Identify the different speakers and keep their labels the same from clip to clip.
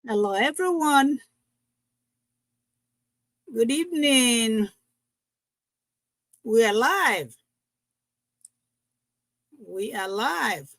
Speaker 1: Hello, everyone. Good evening. We are live. We are live.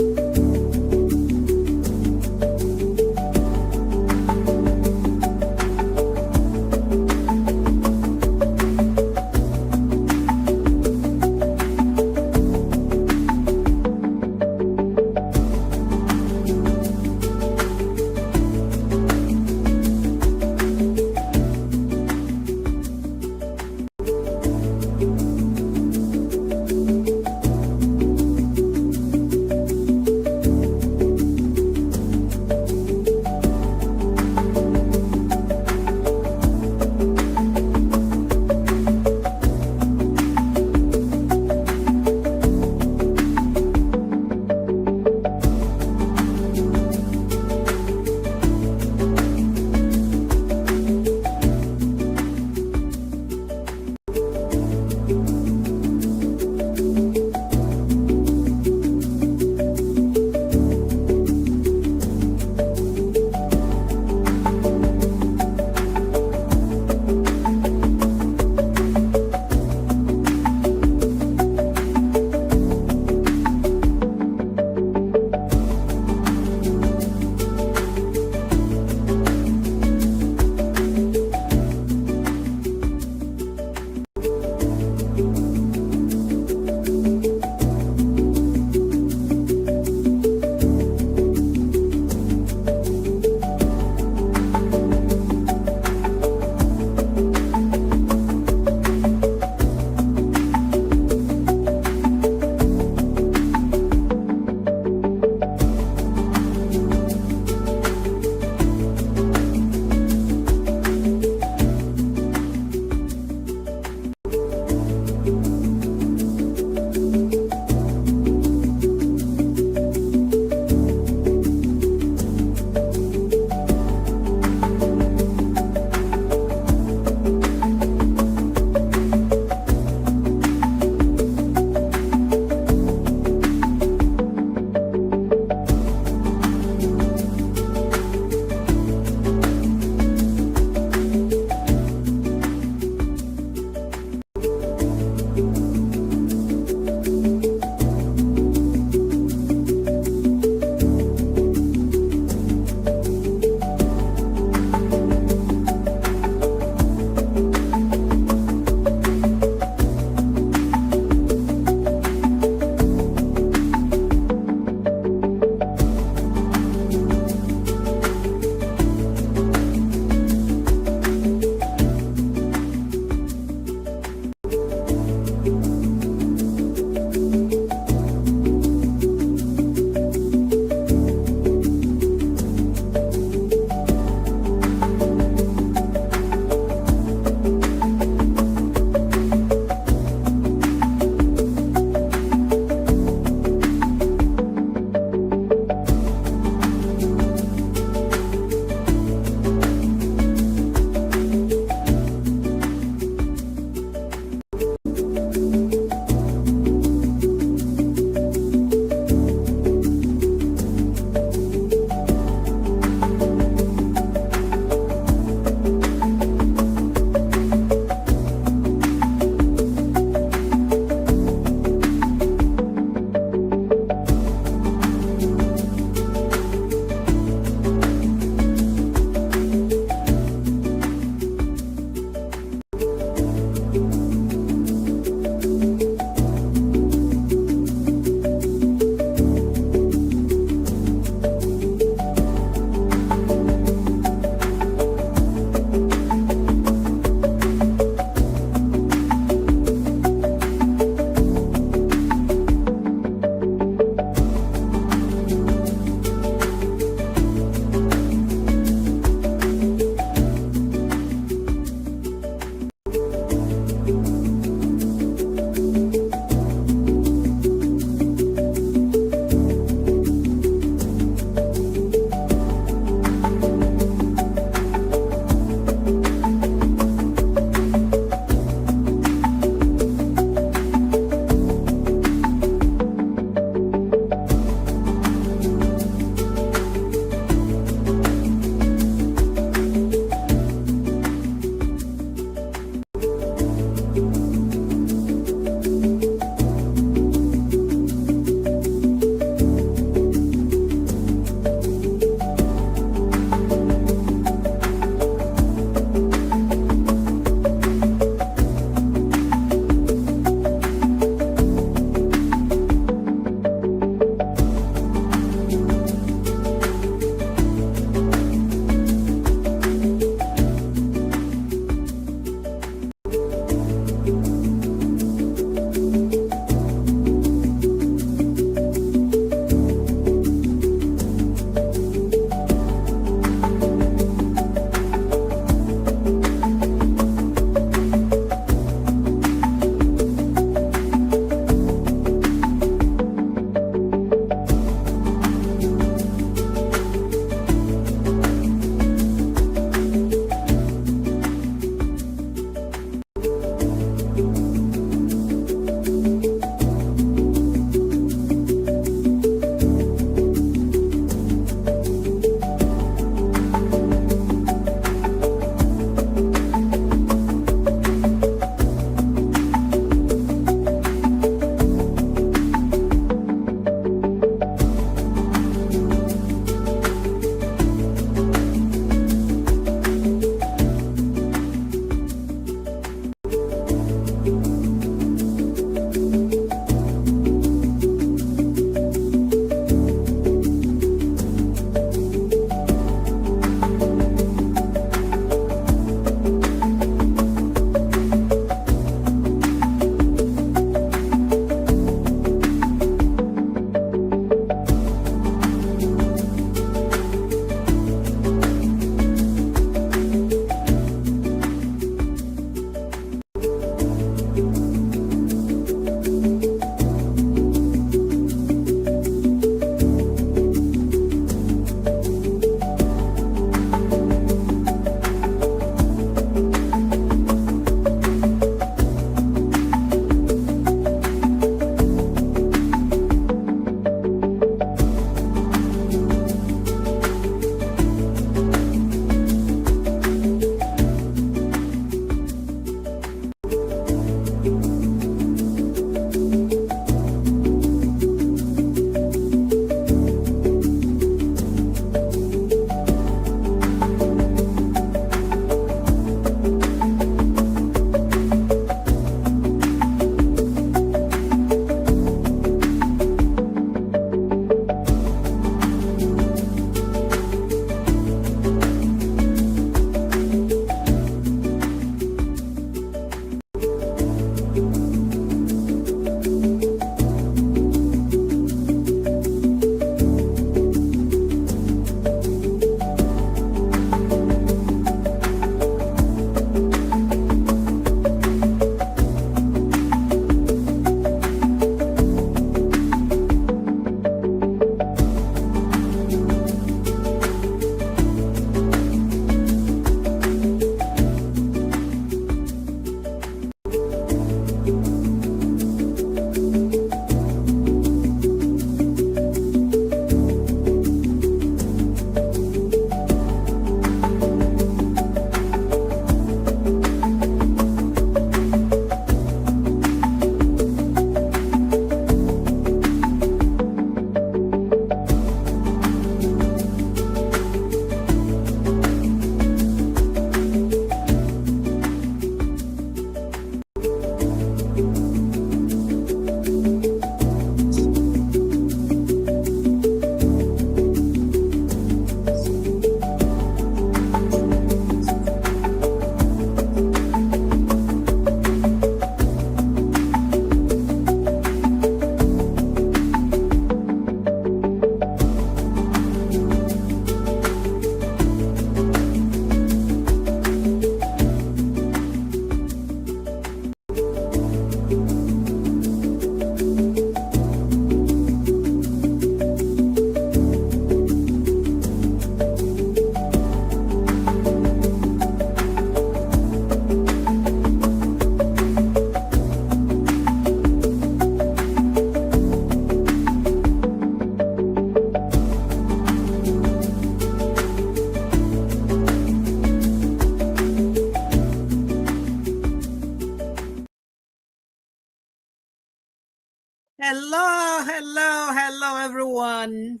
Speaker 1: Hello, hello, hello, everyone.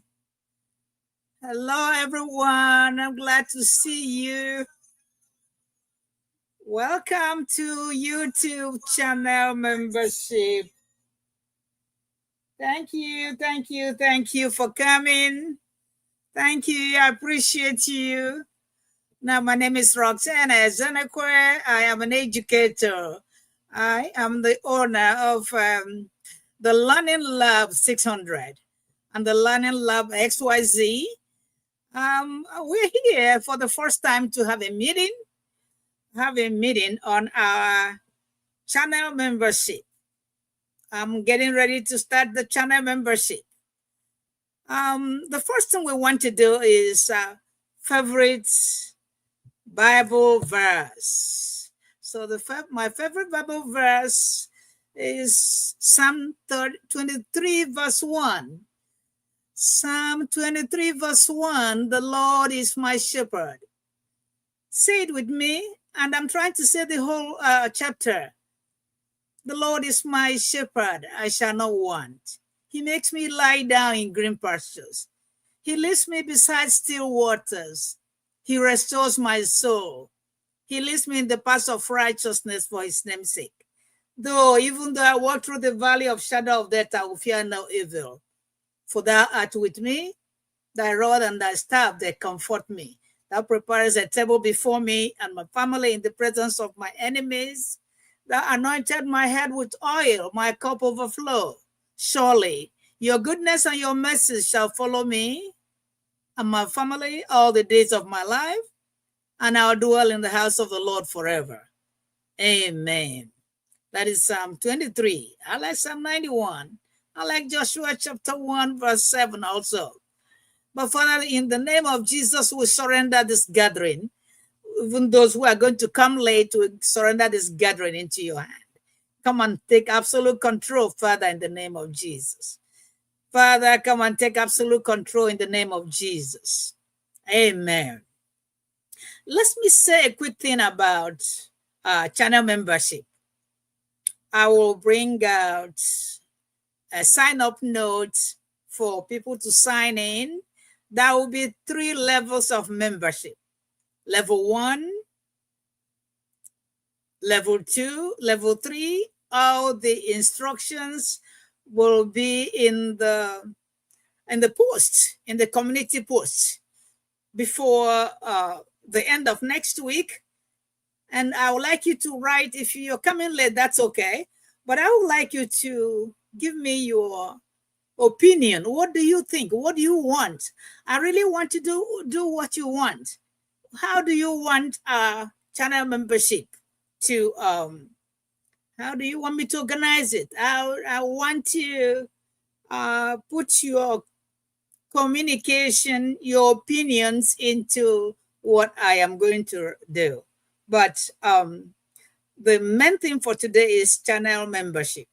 Speaker 1: Hello, everyone. I'm glad to see you. Welcome to YouTube channel membership. Thank you, thank you, thank you for coming. Thank you. I appreciate you. Now, my name is Roxanne Zenekwe. I am an educator. I am the owner of the Learning Lab 600 and the Learning Lab XYZ. We're here for the first time to have a meeting on our channel membership. I'm getting ready to start the channel membership. The first thing we want to do is favorite Bible verse. So my favorite Bible verse is Psalm 23 verse 1. Psalm 23 verse 1, the Lord is my shepherd. Say it with me, and I'm trying to say the whole chapter. The Lord is my shepherd, I shall not want. He makes me lie down in green pastures. He leads me beside still waters. He restores my soul. He leads me in the paths of righteousness for his name's sake. Even though I walk through the valley of shadow of death, I will fear no evil. For thou art with me, thy rod and thy staff, they comfort me. Thou preparest a table before me and my family in the presence of my enemies. Thou anointed my head with oil, my cup overflow. Surely your goodness and your mercy shall follow me and my family all the days of my life, and I'll dwell in the house of the Lord forever. Amen. That is Psalm 23. I like Psalm 91. I like Joshua chapter 1, verse 7 also. But Father, in the name of Jesus, we surrender this gathering. Even those who are going to come late, we surrender this gathering into your hand. Come and take absolute control, Father, in the name of Jesus. Father, come and take absolute control in the name of Jesus. Amen. Let me say a quick thing about channel membership. I will bring out a sign-up note for people to sign in. There will be 3 levels of membership. Level 1, level 2, level 3. All the instructions will be in the post, in the community post before the end of next week. And I would like you to write, if you're coming late, that's okay. But I would like you to give me your opinion. What do you think? What do you want? I really want to do what you want. How do you want channel membership to how do you want me to organize it? I want to put your communication, your opinions into what I am going to do. But the main thing for today is channel membership.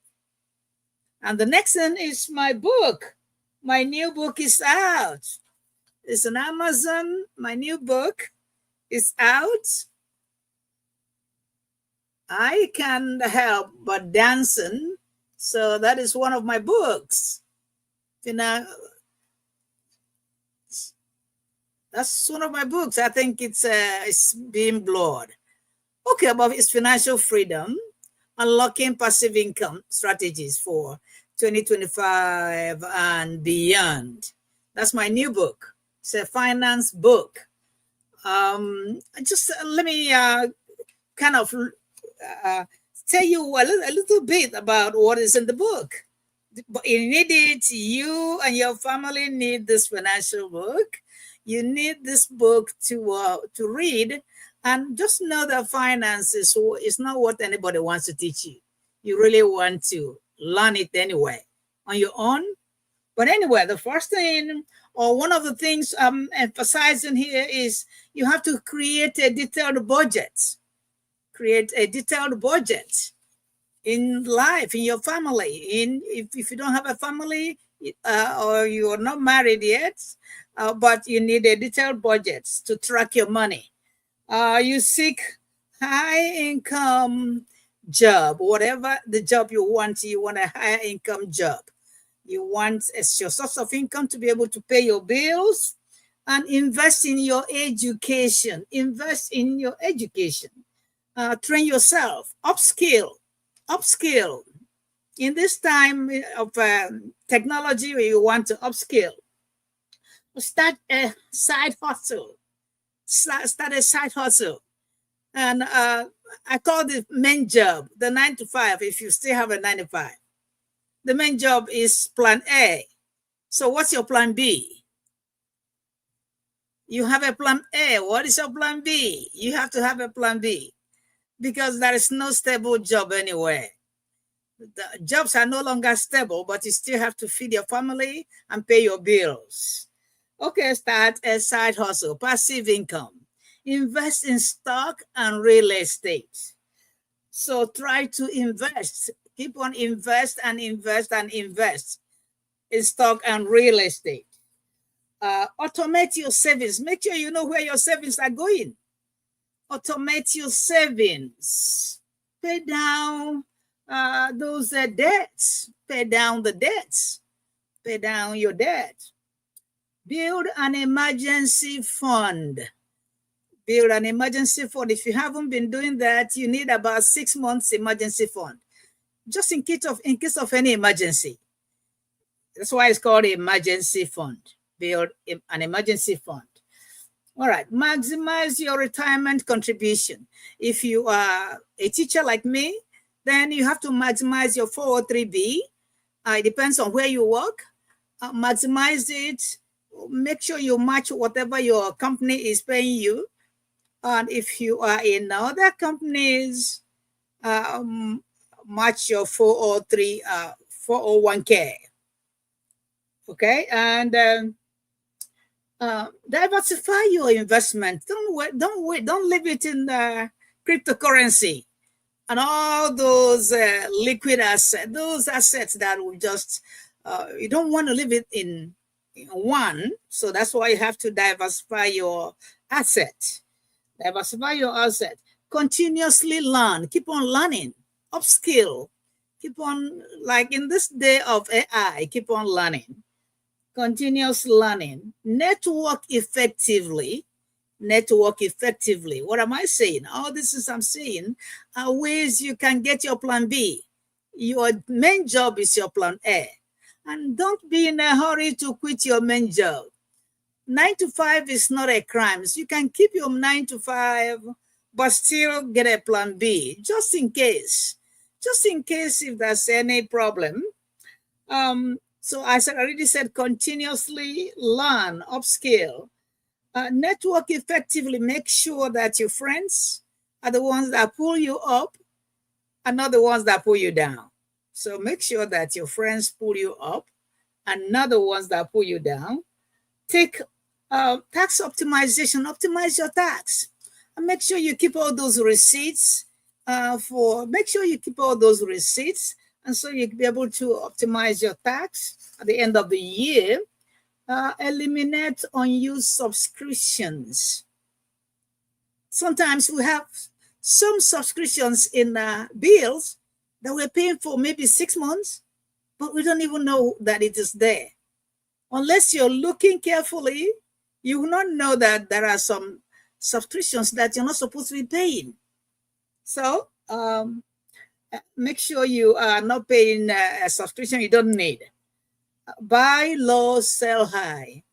Speaker 1: And the next one is my book. My new book is out. It's on Amazon. My new book is out. I Can't Help But Dancing. So that is one of my books. You know, that's one of my books. I think it's being blurred. Okay, about it's financial freedom, unlocking passive income strategies for 2025 and beyond. That's my new book. It's a finance book. Just let me kind of tell you a little bit about what is in the book. You need it. You and your family need this financial book. You need this book to read, and just know that finance is not what anybody wants to teach you. You really want to learn it anyway on your own. But anyway, the first thing, or one of the things I'm emphasizing here, is you have to create a detailed budget. Create a detailed budget in life, in your family. If you don't have a family or you are not married yet, but you need a detailed budget to track your money. You seek high income job, whatever the job you want a higher income job. You want as your source of income to be able to pay your bills and invest in your education. Invest in your education. Train yourself, upskill. In this time of technology where you want to upskill, start a side hustle. Start a side hustle. And I call it main job, the 9 to 5, if you still have a 9 to 5. The main job is plan A. So what's your plan B? You have a plan A. What is your plan B? You have to have a plan B because there is no stable job anywhere. The jobs are no longer stable, but you still have to feed your family and pay your bills. Okay, start a side hustle, passive income. Invest in stock and real estate. So try to invest. Keep on invest and invest and invest in stock and real estate. Automate your savings. Make sure you know where your savings are going. Automate your savings. Pay down those debts. Pay down the debts. Pay down your debt. Build an emergency fund. Build an emergency fund. If you haven't been doing that, you need about 6 months emergency fund, just in case of any emergency. That's why it's called emergency fund. Build an emergency fund. All right, maximize your retirement contribution. If you are a teacher like me, then you have to maximize your 403B. It depends on where you work. Maximize it. Make sure you match whatever your company is paying you. And if you are in other companies, match your 403, 401k. Okay, and diversify your investment. Don't leave it in cryptocurrency and all those liquid assets, those assets that will just, you don't want to leave it in one. So that's why you have to diversify your asset. Diversify your asset. Continuously learn. Keep on learning. Upskill. Keep on, like in this day of AI, keep on learning. Continuous learning. Network effectively. Network effectively. What am I saying? All this is I'm saying are ways you can get your plan B. Your main job is your plan A. And don't be in a hurry to quit your main job. 9 to 5 is not a crime. So you can keep your 9 to 5, but still get a plan B, just in case. Just in case if there's any problem. So as I already said, continuously learn, upskill. Network effectively. Make sure that your friends are the ones that pull you up and not the ones that pull you down. So make sure that your friends pull you up and not the ones that pull you down. Take tax optimization. Optimize your tax. And make sure you keep all those receipts make sure you keep all those receipts, and so you'll be able to optimize your tax at the end of the year. Eliminate unused subscriptions. Sometimes we have some subscriptions in bills that we're paying for maybe 6 months, but we don't even know that it is there. Unless you're looking carefully, you will not know that there are some subscriptions that you're not supposed to be paying. So make sure you are not paying a subscription you don't need. Buy low, sell high.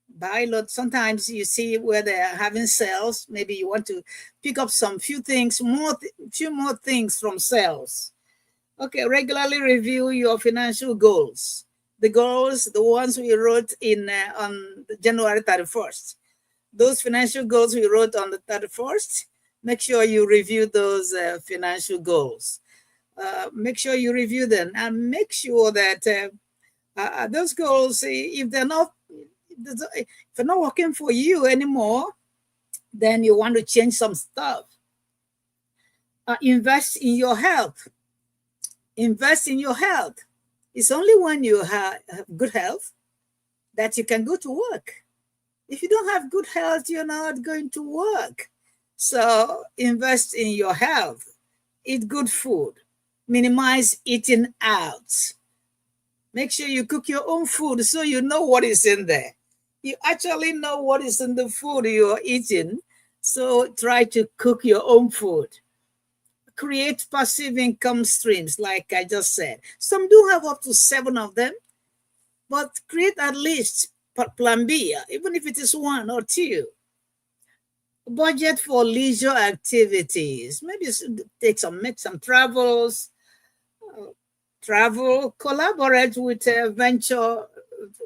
Speaker 1: Buy low. Sometimes you see where they're having sales. Maybe you want to pick up few more things from sales. Okay, regularly review your financial goals. The goals, the ones we wrote in on January 31st. Those financial goals we wrote on the 31st, make sure you review those financial goals. Make sure you review them and make sure that those goals, if they're not working for you anymore, then you want to change some stuff. Invest in your health. Invest in your health. It's only when you have good health that you can go to work. If you don't have good health, you're not going to work. So invest in your health. Eat good food. Minimize eating out. Make sure you cook your own food so you know what is in there. You actually know what is in the food you're eating. So try to cook your own food. Create passive income streams, like I just said. Some do have up to 7 of them, but create at least plan B, even if it is 1 or 2. Budget for leisure activities. Maybe make some travels, collaborate with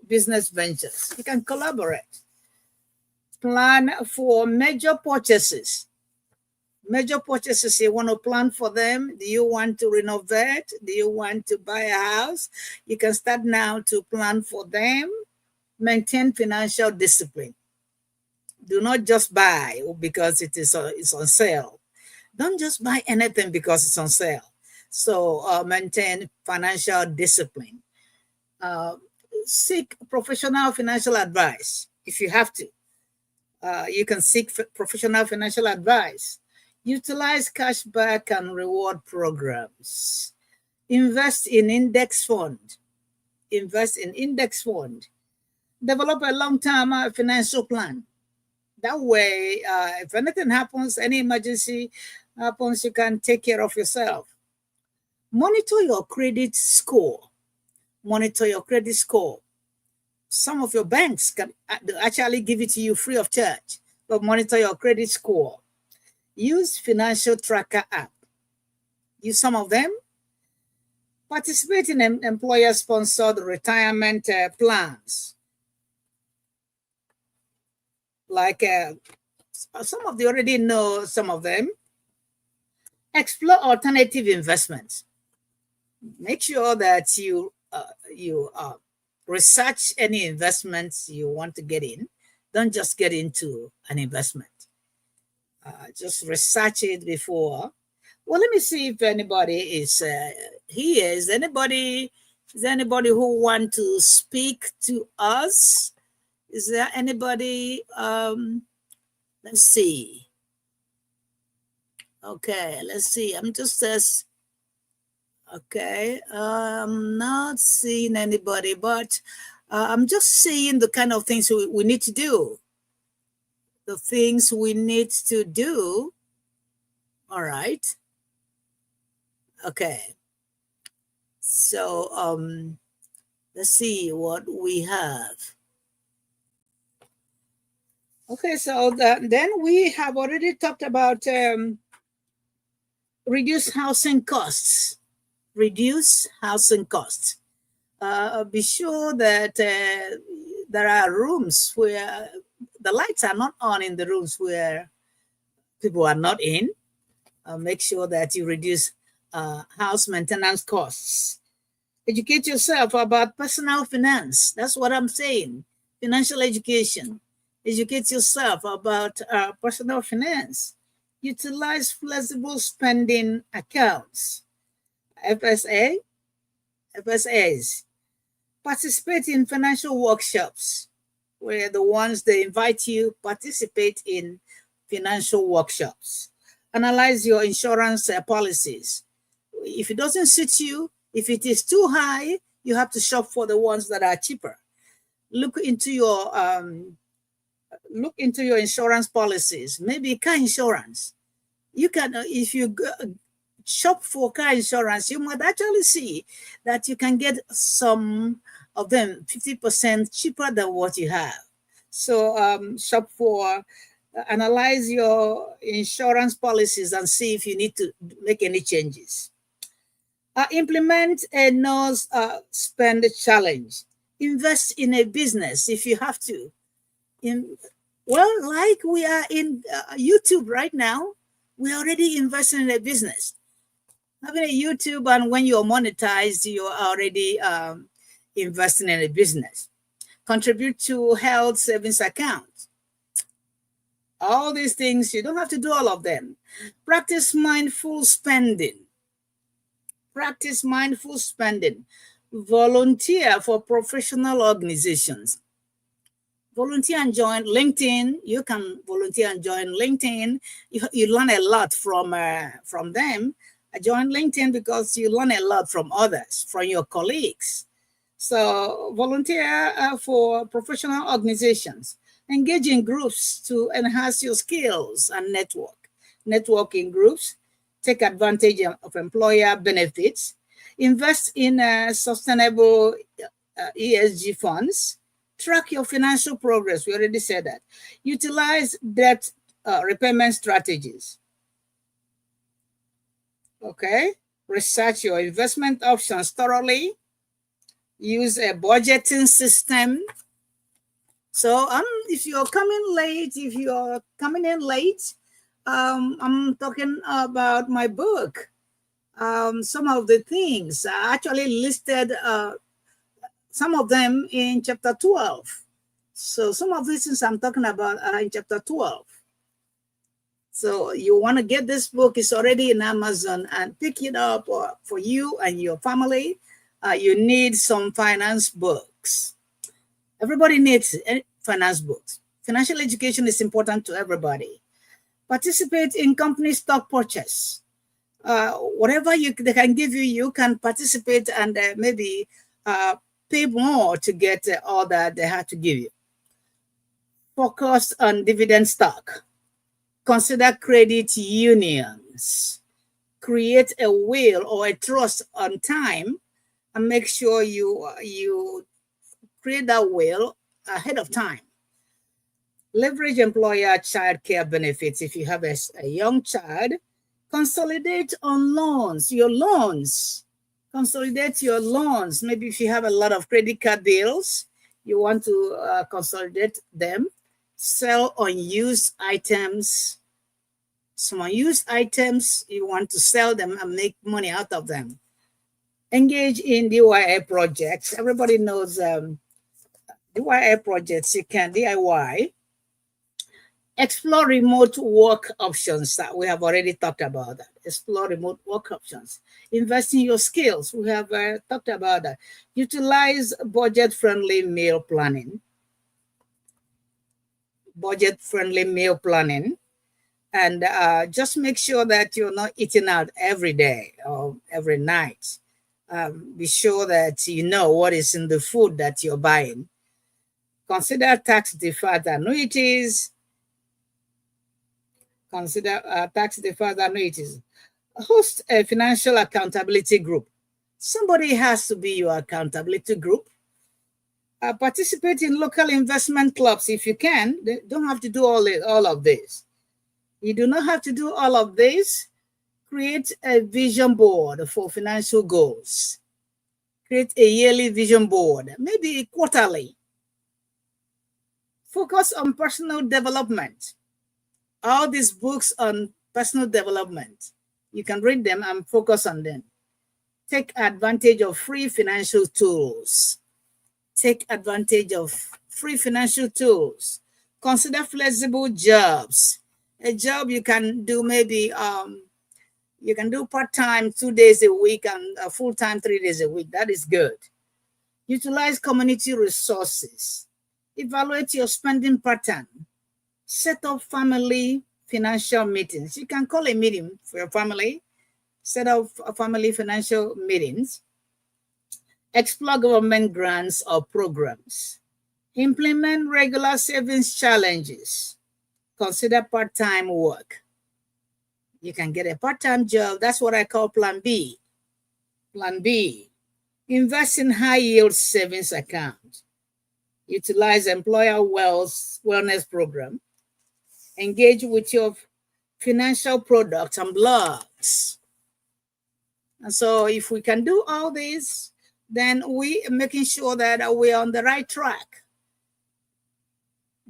Speaker 1: business ventures. You can collaborate. Plan for major purchases. Major purchases, you want to plan for them. Do you want to renovate? Do you want to buy a house? You can start now to plan for them. Maintain financial discipline. Do not just buy because it's on sale. Don't just buy anything because it's on sale. So maintain financial discipline. Seek professional financial advice if you have to. You can seek professional financial advice. Utilize cashback and reward programs. Invest in index fund. Develop a long-term financial plan. That way, if anything happens, any emergency happens, you can take care of yourself. Monitor your credit score. Some of your banks can actually give it to you free of charge, but monitor your credit score. Use Financial Tracker app. Use some of them. Participate in employer-sponsored retirement plans. Like some of you already know some of them. Explore alternative investments. Make sure that you research any investments you want to get in. Don't just get into an investment. Just research it before. Well, let me see if anybody is here. Is anybody who want to speak to us? Is there anybody? Let's see. Okay, let's see. I'm just okay. I'm not seeing anybody, but I'm just seeing the kind of things we need to do. The things we need to do. All right. Okay. So let's see what we have. Okay, so then we have already talked about reduce housing costs. Reduce housing costs. Be sure that there are rooms where the lights are not on in the rooms where people are not in. Make sure that you reduce house maintenance costs. Educate yourself about personal finance. That's what I'm saying. Financial education. Educate yourself about personal finance. Utilize flexible spending accounts. FSAs. Participate in financial workshops, where the ones they invite you participate in financial workshops. Analyze your insurance policies. If it doesn't suit you, if it is too high, you have to shop for the ones that are cheaper. Look into your insurance policies. Maybe car insurance. You can, if you shop for car insurance, you might actually see that you can get some of them 50% cheaper than what you have. So shop for, analyze your insurance policies and see if you need to make any changes. Implement a no spend challenge. Invest in a business if you have to. Like we are in YouTube right now, we're already investing in a business. Having a YouTube, and when you're monetized, you're already investing in a business. Contribute to health savings account. All these things, you don't have to do all of them. Practice mindful spending. Volunteer for professional organizations. Volunteer and join LinkedIn. You can volunteer and join LinkedIn. You learn a lot from them. I joined LinkedIn because you learn a lot from others, from your colleagues. So volunteer for professional organizations. Engage in groups to enhance your skills and network. Network in groups. Take advantage of employer benefits. Invest in sustainable ESG funds. Track your financial progress. We already said that. Utilize debt repayment strategies. Okay. Research your investment options thoroughly. Use a budgeting system. So if you're coming in late, I'm talking about my book. Some of the things I actually listed some of them in chapter 12. So some of these things I'm talking about are in chapter 12. So you want to get this book, it's already in Amazon, and pick it up for you and your family. You need some finance books. Everybody needs finance books. Financial education is important to everybody. Participate in company stock purchase. Whatever they can give you, you can participate and maybe pay more to get all that they have to give you. Focus on dividend stock. Consider credit unions. Create a will or a trust on time, and make sure you create that will ahead of time. Leverage employer child care benefits. If you have a young child, consolidate on loans, your loans. Consolidate your loans. Maybe if you have a lot of credit card bills, you want to consolidate them. Sell unused items. Some unused items, you want to sell them and make money out of them. Engage in DIY projects. Everybody knows DIY projects. You can DIY. Explore remote work options that we have already talked about that. Explore remote work options. Invest in your skills. We have talked about that. Utilize budget-friendly meal planning. Budget-friendly meal planning. And just make sure that you're not eating out every day or every night. Be sure that you know what is in the food that you're buying. Consider tax-deferred annuities. Tax-deferred annuities. Host a financial accountability group. Somebody has to be your accountability group. Participate in local investment clubs if you can. They don't have to do all of this. You do not have to do all of this. Create a vision board for financial goals. Create a yearly vision board, maybe quarterly. Focus on personal development. All these books on personal development, you can read them and focus on them. Take advantage of free financial tools. Take advantage of free financial tools. Consider flexible jobs. A job you can do maybe you can do part-time 2 days a week and full-time 3 days a week. That is good. Utilize community resources. Evaluate your spending pattern. Set up family financial meetings. You can call a meeting for your family. Set up family financial meetings. Explore government grants or programs. Implement regular savings challenges. Consider part-time work. You can get a part-time job. That's what I call Plan B. Plan B. Invest in high-yield savings account. Utilize employer wellness program. Engage with your financial products and blogs. And so if we can do all this, then we are making sure that we're on the right track.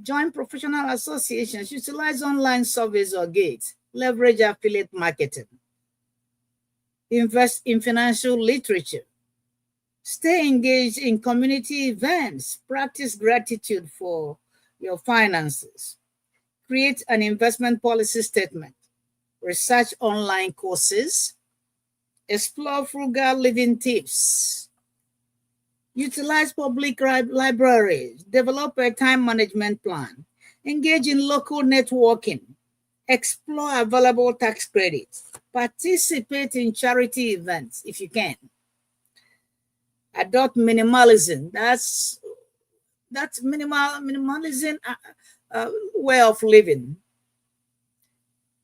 Speaker 1: Join professional associations. Utilize online surveys or gigs. Leverage affiliate marketing. Invest in financial literature. Stay engaged in community events. Practice gratitude for your finances. Create an investment policy statement. Research online courses. Explore frugal living tips. Utilize public libraries. Develop a time management plan. Engage in local networking. Explore available tax credits. Participate in charity events if you can. Adopt minimalism. That's minimalism way of living.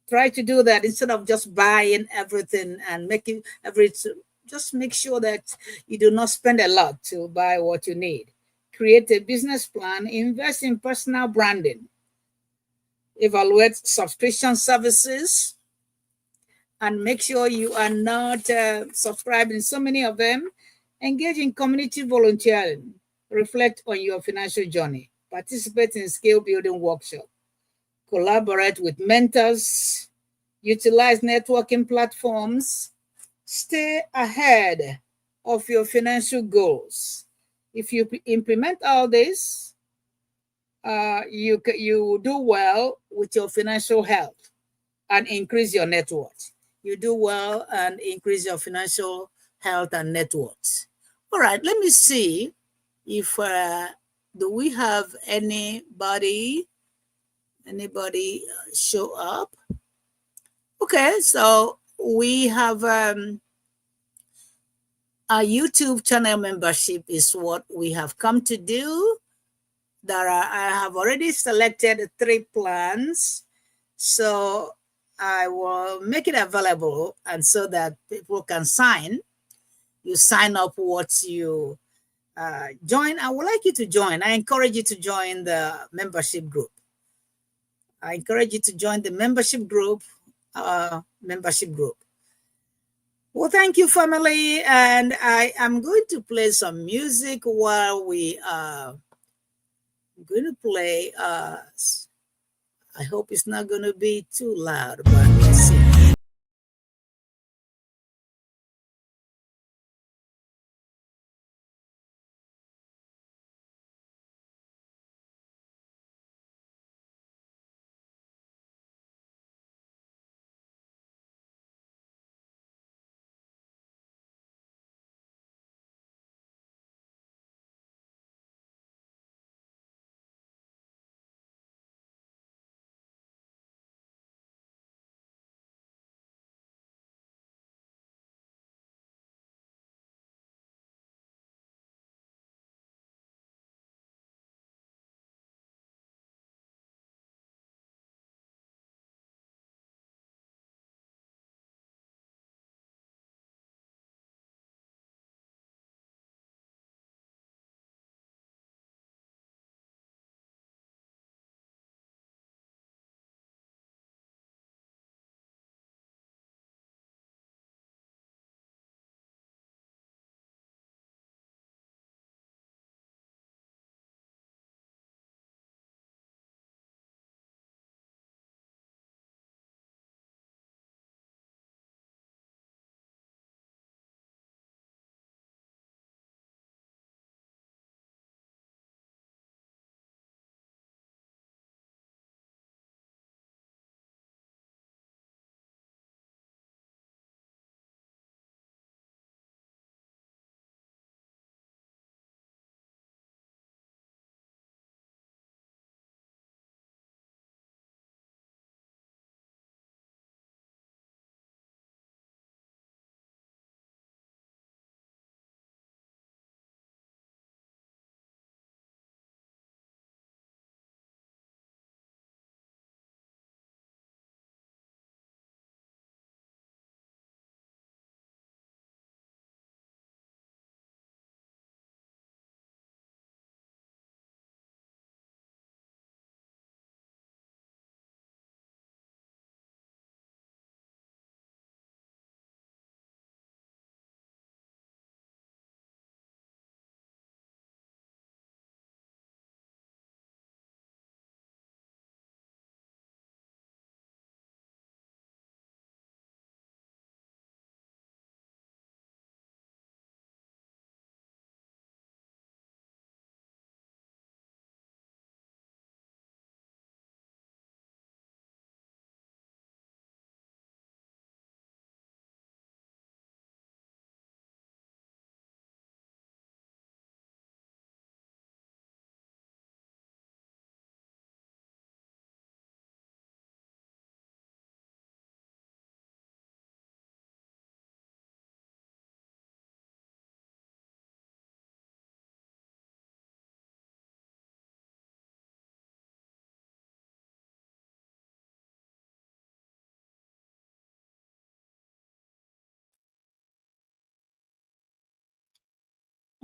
Speaker 1: Try to do that instead of just buying everything and making everything. Just make sure that you do not spend a lot to buy what you need. Create a business plan, invest in personal branding, evaluate subscription services, and make sure you are not subscribing so many of them. Engage in community volunteering. Reflect on your financial journey. Participate in skill building workshop. Collaborate with mentors. Utilize networking platforms. Stay ahead of your financial goals. If you implement all this, you do well with your financial health and increase your net worth. You do well and increase your financial health and net worth. All right, let me see if do we have anybody show up? Okay, so we have a YouTube channel membership is what we have come to do. I have already selected 3 plans, so I will make it available and so that people can sign. You sign up what you join. I would like you to join. I encourage you to join the membership group. I encourage you to join the membership group. Membership group. Well, thank you, family, and I am going to play some music while we are going to play. I hope it's not going to be too loud, but let's see.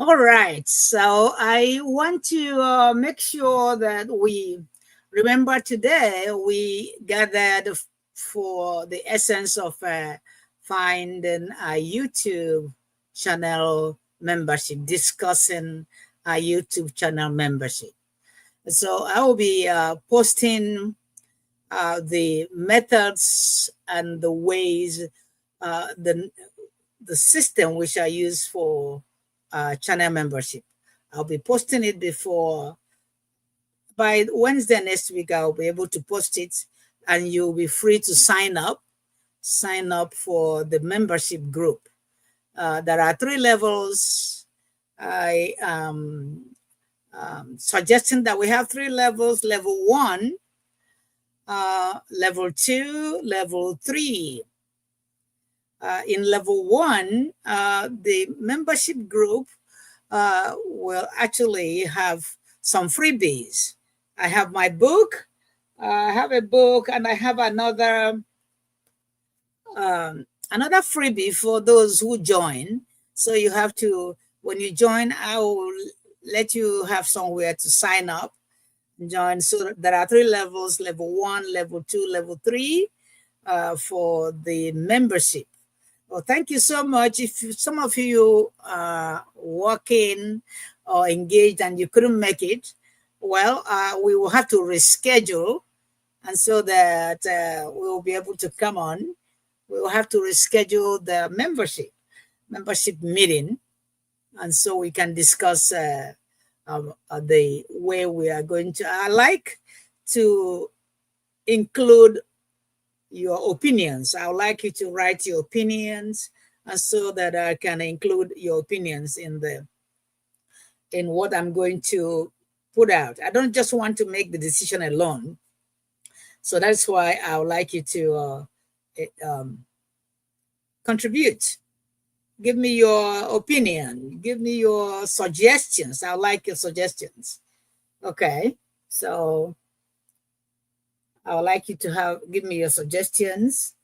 Speaker 1: All right. So I want to make sure that we remember today we gathered for the essence of finding a YouTube channel membership, discussing a YouTube channel membership. So I will be posting the methods and the ways, the system which I use for channel membership. I'll be posting it before by Wednesday next week. I'll be able to post it, and you'll be free to sign up. Sign up for the membership group. There are three levels. I am suggesting that we have three levels: level one, level two, level three. In level one, the membership group will actually have some freebies. I have my book. I have a book, and I have another freebie for those who join. So you have to, when you join, I will let you have somewhere to sign up and join. So there are three levels: level one, level two, level three, for the membership. Well, thank you so much. If some of you are working or engaged and you couldn't make it, well, we will have to reschedule, and so that we will be able to come on. We will have to reschedule the membership meeting, and so we can discuss the way we are going to. I like to include your opinions. I would like you to write your opinions, and so that I can include your opinions in what I'm going to put out. I don't just want to make the decision alone. So that's why I would like you to contribute. Give me your opinion. Give me your suggestions. I would like your suggestions. Okay. So I would like you to give me your suggestions.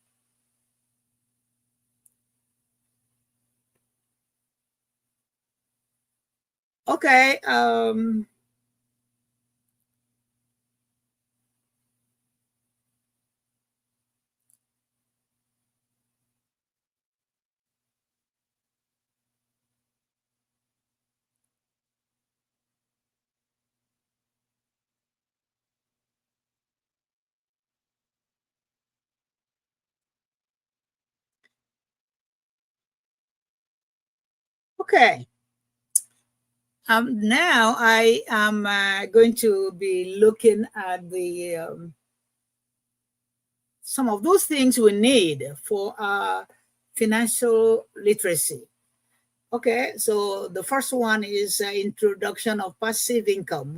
Speaker 1: Okay. Okay. Now I am going to be looking at the some of those things we need for financial literacy. Okay, so the first one is introduction of passive income.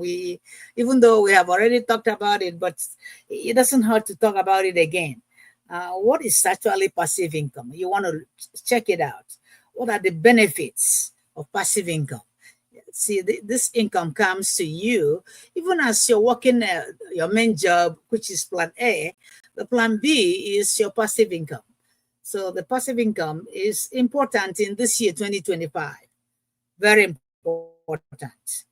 Speaker 1: Even though we have already talked about it, but it doesn't hurt to talk about it again. What is actually passive income? You want to check it out. What are the benefits of passive income? See, this income comes to you even as you're working your main job, which is plan A. The plan B is your passive income. So the passive income is important in this year, 2025. Very important.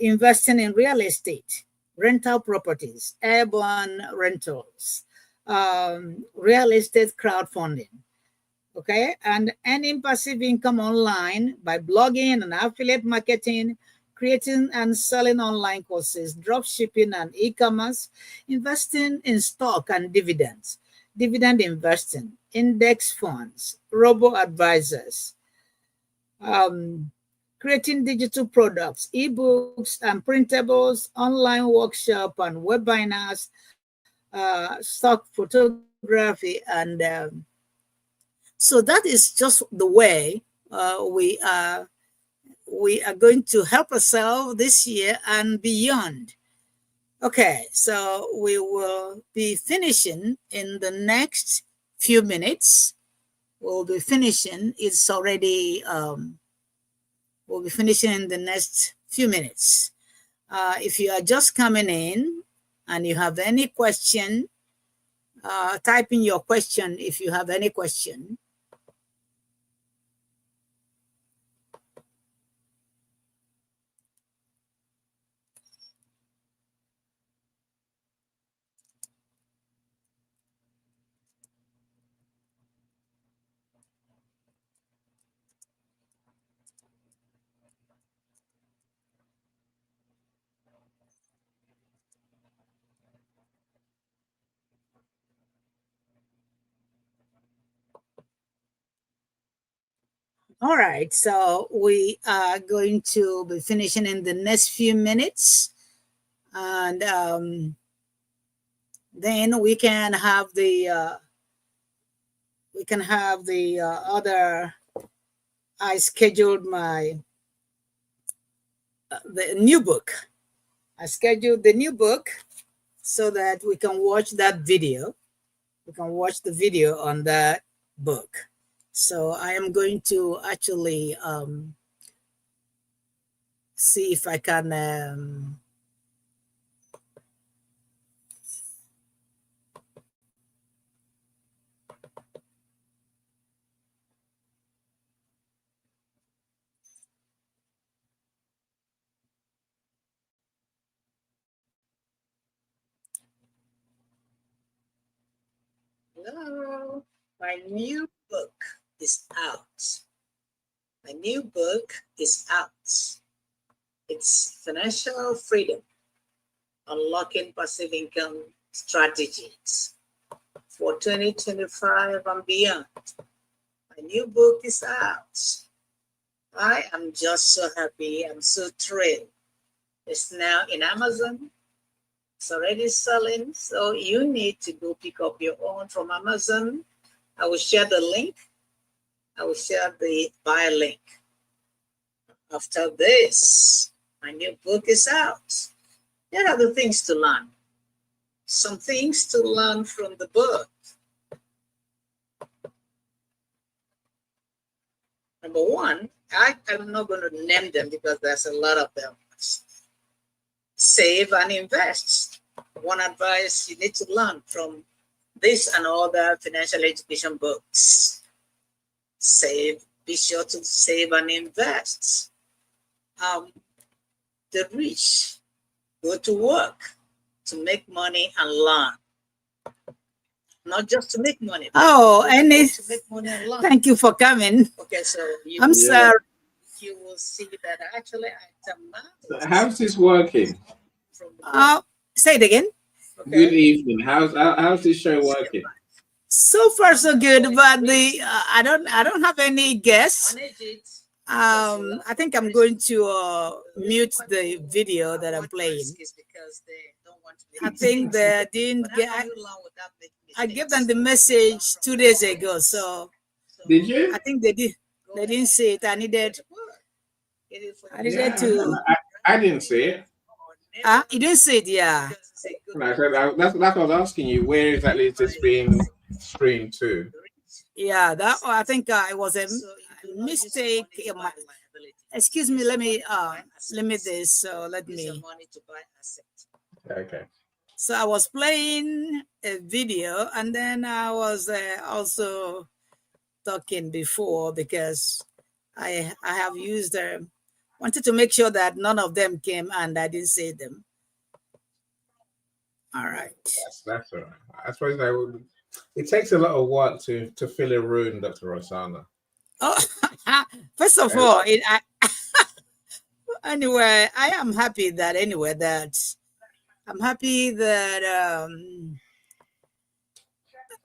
Speaker 1: Investing in real estate, rental properties, urban rentals, real estate crowdfunding. Okay, and earning passive income online by blogging and affiliate marketing, creating and selling online courses, drop shipping and e-commerce, investing in stock and dividends, dividend investing, index funds, robo advisors, creating digital products, ebooks and printables, online workshop and webinars, stock photography, and so that is just the way we are going to help ourselves this year and beyond. Okay, so we will be finishing in the next few minutes. We'll be finishing. It's already. We'll be finishing in the next few minutes. If you are just coming in and you have any question, type in your question if you have any question. All right, so we are going to be finishing in the next few minutes, and then we can have the other. I scheduled my the new book. I scheduled the new book so that we can watch that video. We can watch the video on that book. So I am going to actually see if I can hello. My new book is out. My new book is out. It's Financial Freedom, Unlocking Passive Income Strategies for 2025 and beyond. My new book is out. I am just so happy. I'm so thrilled. It's now in Amazon. It's already selling. So you need to go pick up your own from Amazon. I will share the link. I will share the buy link. After this, my new book is out. There are the things to learn. Some things to learn from the book. Number one, I'm not going to name them because there's a lot of them. Save and invest. One advice you need to learn from this and other financial education books. Save, be sure to save and invest. The rich go to work to make money and learn. Not just to make money. Oh, and to make money and learn. Thank you for coming. Okay, so I'm sorry. You will see that actually
Speaker 2: how's this working?
Speaker 1: Say it again.
Speaker 2: Okay. Good evening. How's this show working?
Speaker 1: So far so good, but the I don't have any guests. I think I'm going to mute the video that I'm playing. I think they didn't get. I gave them the message 2 days ago, so
Speaker 2: did you?
Speaker 1: I think they did. They didn't see it. I needed to.
Speaker 2: I didn't see it.
Speaker 1: You didn't see it, yeah.
Speaker 2: That's what I was asking you. Where exactly is this being streamed to?
Speaker 1: Yeah, that I think it was a mistake. Excuse me. Let me this. So let me.
Speaker 2: Okay.
Speaker 1: So I was playing a video, and then I was also talking before because I have used wanted to make sure that none of them came and I didn't say them. All right.
Speaker 2: That's all right. I suppose it takes a lot of work to fill a room, Dr. Rosanna.
Speaker 1: Oh, first of all, anyway, I am happy that I'm happy that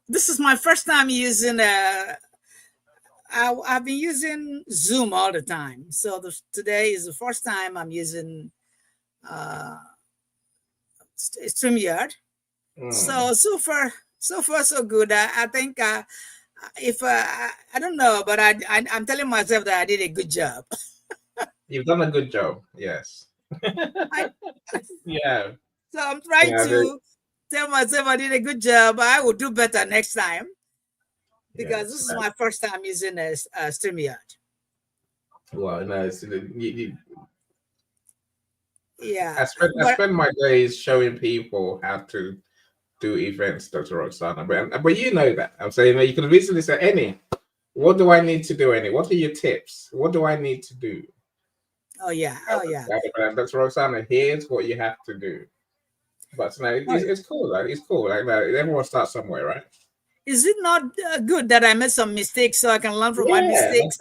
Speaker 1: this is my first time using I've been using Zoom all the time. So today is the first time I'm using StreamYard. So far so good. I think if I don't know, but I'm telling myself that I did a good job.
Speaker 2: You've done a good job, yes. Yeah.
Speaker 1: So I'm trying to tell myself I did a good job. I will do better next time because this is my first time using a StreamYard.
Speaker 2: Well, no,
Speaker 1: yeah.
Speaker 2: I spend my days showing people how to do events, Dr. Roxana. But you know that. I'm saying that you can easily say, Annie, what do I need to do, Annie? What are your tips? What do I need to do?
Speaker 1: Oh yeah.
Speaker 2: Dr. Roxana, here's what you have to do. But no, it's cool. Like, it's cool. Like everyone starts somewhere, right?
Speaker 1: Is it not good that I made some mistakes so I can learn from my mistakes?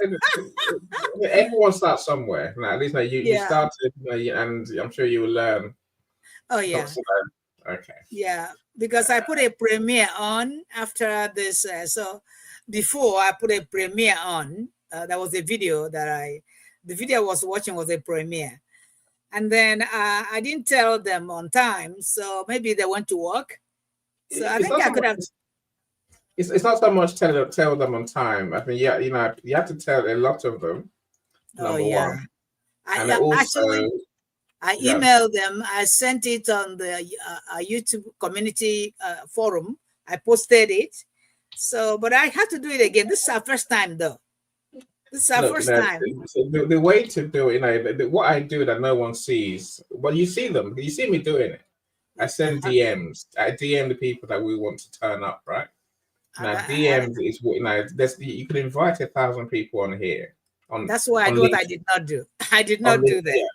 Speaker 2: Everyone starts somewhere. Now, at least you started, and I'm sure you will learn.
Speaker 1: Oh yeah.
Speaker 2: Okay.
Speaker 1: Yeah, because I put a premiere on after this. So before I put a premiere on there was a video the video I was watching was a premiere. And then I didn't tell them on time. So maybe they went to work. So I
Speaker 2: It's
Speaker 1: think
Speaker 2: not
Speaker 1: I
Speaker 2: so
Speaker 1: could
Speaker 2: much,
Speaker 1: have.
Speaker 2: it's not so much tell them on time. I think, yeah, you have to tell a lot of them,
Speaker 1: Oh,
Speaker 2: number
Speaker 1: yeah.
Speaker 2: one. And also,
Speaker 1: Actually, I
Speaker 2: yeah,
Speaker 1: emailed them. I sent it on the YouTube community forum. I posted it. So, but I have to do it again. This is our first time, though. This is our
Speaker 2: look,
Speaker 1: first time.
Speaker 2: so the way to do it, what I do that no one sees, well, you see them, you see me doing it. I send DMs. I DM the people that we want to turn up, right? Now, DMs is what you can invite 1,000 people on here.
Speaker 1: That's why
Speaker 2: on
Speaker 1: what I did not do. I did not do that.
Speaker 2: Yeah.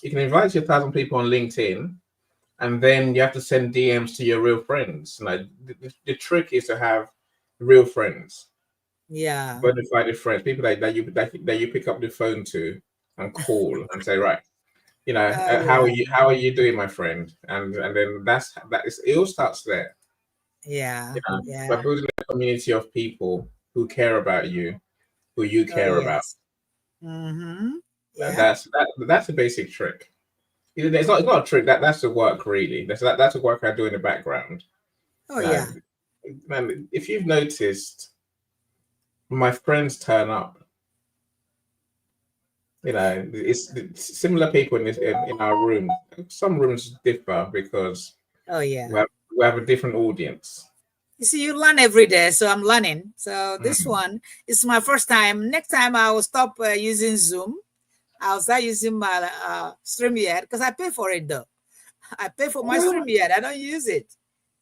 Speaker 2: You can invite 1,000 people on LinkedIn, and then you have to send DMs to your real friends. The trick is to have real friends.
Speaker 1: Yeah.
Speaker 2: Bona fide friends, people that you pick up the phone to and call and say, right, how are you doing, my friend? And then it all starts there.
Speaker 1: Yeah.
Speaker 2: By building a community of people who care about you, who you care about.
Speaker 1: Mm-hmm. Yeah.
Speaker 2: That's a basic trick. It's not a trick. That's the work, really. That's the work I do in the background.
Speaker 1: Oh, yeah.
Speaker 2: Man, if you've noticed, my friends turn up. It's similar people in our room. Some rooms differ because we have a different audience.
Speaker 1: You see, you learn every day, so I'm learning. So this one is my first time. Next time I will stop using Zoom. I'll start using my StreamYard because I pay for it though. I pay for my StreamYard. I don't use it.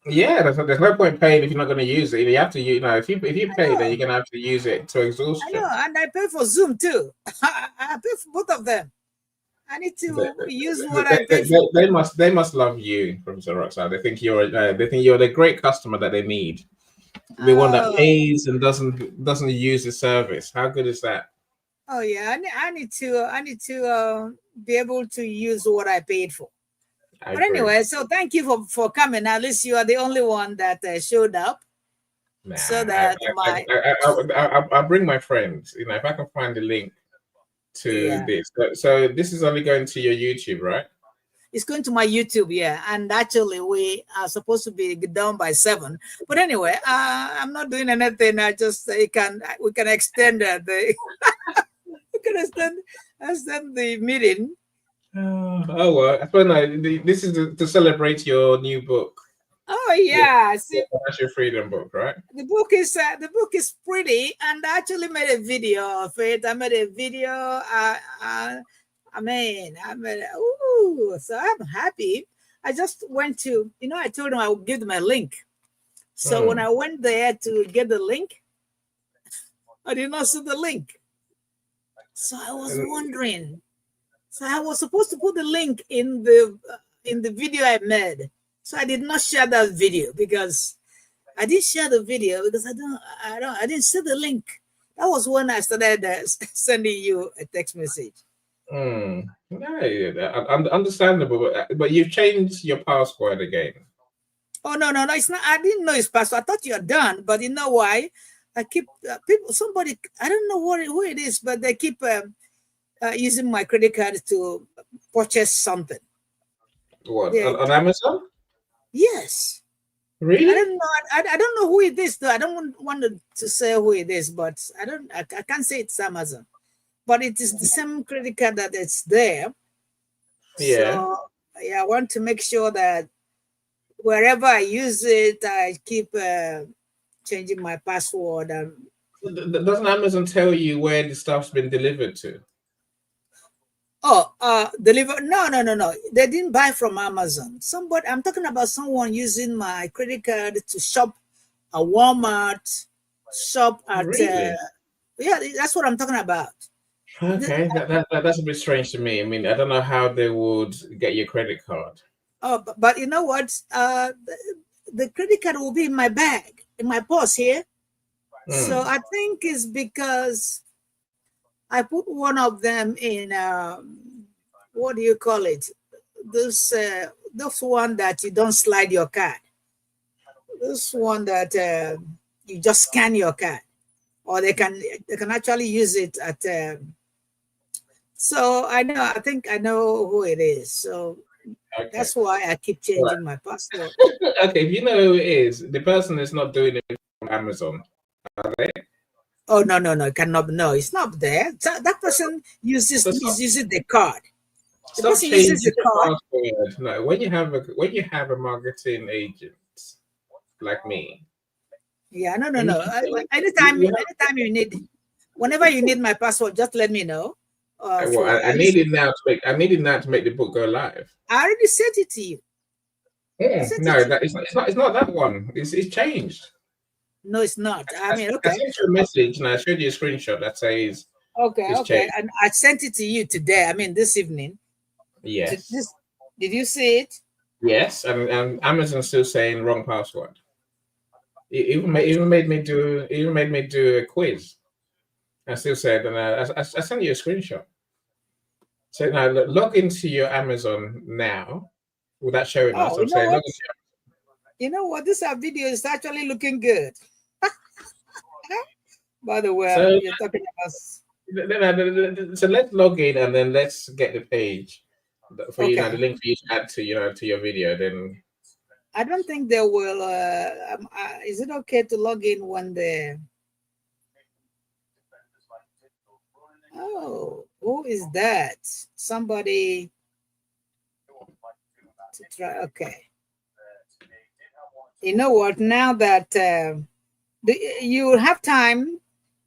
Speaker 2: Yeah, there's no point paying if you're not going to use it. You have to, if you pay, then you're going to have to use it to exhaustion.
Speaker 1: I know, and I pay for Zoom too. I pay for both of them. I need to use what I pay for.
Speaker 2: They must love you, Professor Roxanne. They think you're the great customer that they need. The one that pays and doesn't use the service. How good is that?
Speaker 1: Oh yeah, I need to be able to use what I paid for. But anyway, so thank you for coming. At least you are the only one that showed up.
Speaker 2: Nah,
Speaker 1: so that
Speaker 2: I'll bring my friends. If I can find the link to this. So this is only going to your YouTube, right?
Speaker 1: It's going to my YouTube, yeah. And actually, we are supposed to be done by 7. But anyway, I'm not doing anything. I just we can extend the we can extend the meeting.
Speaker 2: Oh well, I suppose this is to celebrate your new book.
Speaker 1: Oh yeah, see,
Speaker 2: Financial Freedom book, right?
Speaker 1: The book is pretty, and I actually made a video of it. I made a video. So I'm happy. I just went to, I told them I would give them a link. So when I went there to get the link, I did not see the link. So I was wondering. So I was supposed to put the link in the video I made. So I did not share that video because I didn't share the video because I didn't see the link. That was when I started sending you a text message.
Speaker 2: Understandable, but you've changed your password again.
Speaker 1: Oh no, it's not. I didn't know his password. I thought you're done, but you know why? I keep somebody. I don't know who it is, but they keep using my credit card to purchase something.
Speaker 2: What, on Amazon?
Speaker 1: Yes.
Speaker 2: Really?
Speaker 1: I don't know. I don't know who it is though. I don't want to say who it is, but I can't say it's Amazon. But it is the same credit card that it's there.
Speaker 2: Yeah.
Speaker 1: So I want to make sure that wherever I use it, I keep changing my password.
Speaker 2: Doesn't Amazon tell you where the stuff's been delivered to?
Speaker 1: Deliver? No. They didn't buy from Amazon. I'm talking about someone using my credit card to shop at Walmart, shop at.
Speaker 2: Really?
Speaker 1: That's what I'm talking about.
Speaker 2: Okay, that's a bit strange to me. I mean, I don't know how they would get your credit card.
Speaker 1: Oh, but you know what? The credit card will be in my bag, in my purse here. So I think it's because I put one of them in, what do you call it? Those one that you don't slide your card. This one that you just scan your card or they can actually use it at. So I know. I think I know who it is. So
Speaker 2: Okay.
Speaker 1: that's why I keep changing my password.
Speaker 2: Okay, if you know who it is, the person is not doing it from Amazon, are they?
Speaker 1: Oh no, it cannot. No, it's not there. So that person uses
Speaker 2: So
Speaker 1: is using the card. The
Speaker 2: stop
Speaker 1: person
Speaker 2: changing
Speaker 1: uses the
Speaker 2: the
Speaker 1: card.
Speaker 2: password. No, when you have a marketing agent like me,
Speaker 1: Yeah, no.
Speaker 2: and
Speaker 1: Anytime,
Speaker 2: you have,
Speaker 1: anytime you need, whenever you need my password, just let me know.
Speaker 2: well, I need it now to make. I need it now to make the book go live.
Speaker 1: I already sent it to you.
Speaker 2: No, it's not that one. It's changed.
Speaker 1: No, it's not. I mean,
Speaker 2: I
Speaker 1: okay.
Speaker 2: sent you a message and I showed you a screenshot that says
Speaker 1: Okay.
Speaker 2: changed.
Speaker 1: And I sent it to you today. I mean, this evening.
Speaker 2: Yes.
Speaker 1: Did you see it?
Speaker 2: Yes, and Amazon's still saying wrong password. It even made me do a quiz. I still said, and I sent you a screenshot. So now log into your Amazon now without showing us.
Speaker 1: Oh,
Speaker 2: I'm saying log into
Speaker 1: you know what? This video is actually looking good. By the way,
Speaker 2: so,
Speaker 1: you're talking about.
Speaker 2: So let's log in and then let's get the page for you
Speaker 1: Okay.
Speaker 2: now. The link for you to add to your video. Then
Speaker 1: I don't think they will. Is it okay to log in when the? Oh, who is that? Somebody to try. Okay. You know what? Now that you have time,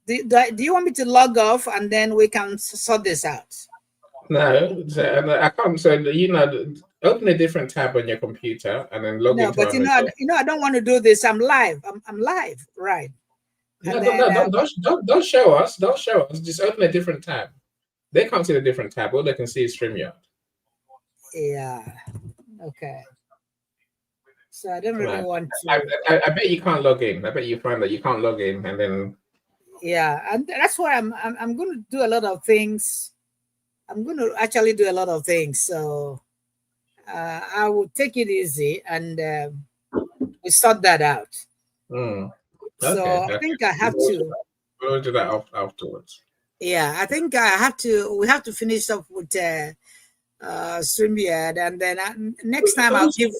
Speaker 1: do you want me to log off and then we can sort this out?
Speaker 2: no, I can't. So open a different tab on your computer and then log
Speaker 1: No,
Speaker 2: into
Speaker 1: but
Speaker 2: Amazon.
Speaker 1: I don't want to do this. I'm live. I'm live, right?
Speaker 2: No, don't show us. Don't show us. Just open a different tab. They can't see the different tab. All they can see is StreamYard.
Speaker 1: Yeah. Okay. So I don't really want to.
Speaker 2: I bet you can't log in. I bet you find that you can't log in, and then.
Speaker 1: Yeah, and that's why I'm going to do a lot of things. I'm going to actually do a lot of things. So I will take it easy and we sort that out.
Speaker 2: Okay,
Speaker 1: So I think I have to.
Speaker 2: We'll do that afterwards.
Speaker 1: Yeah, I think I have to. We have to finish up with StreamYard, and then next time I'll give.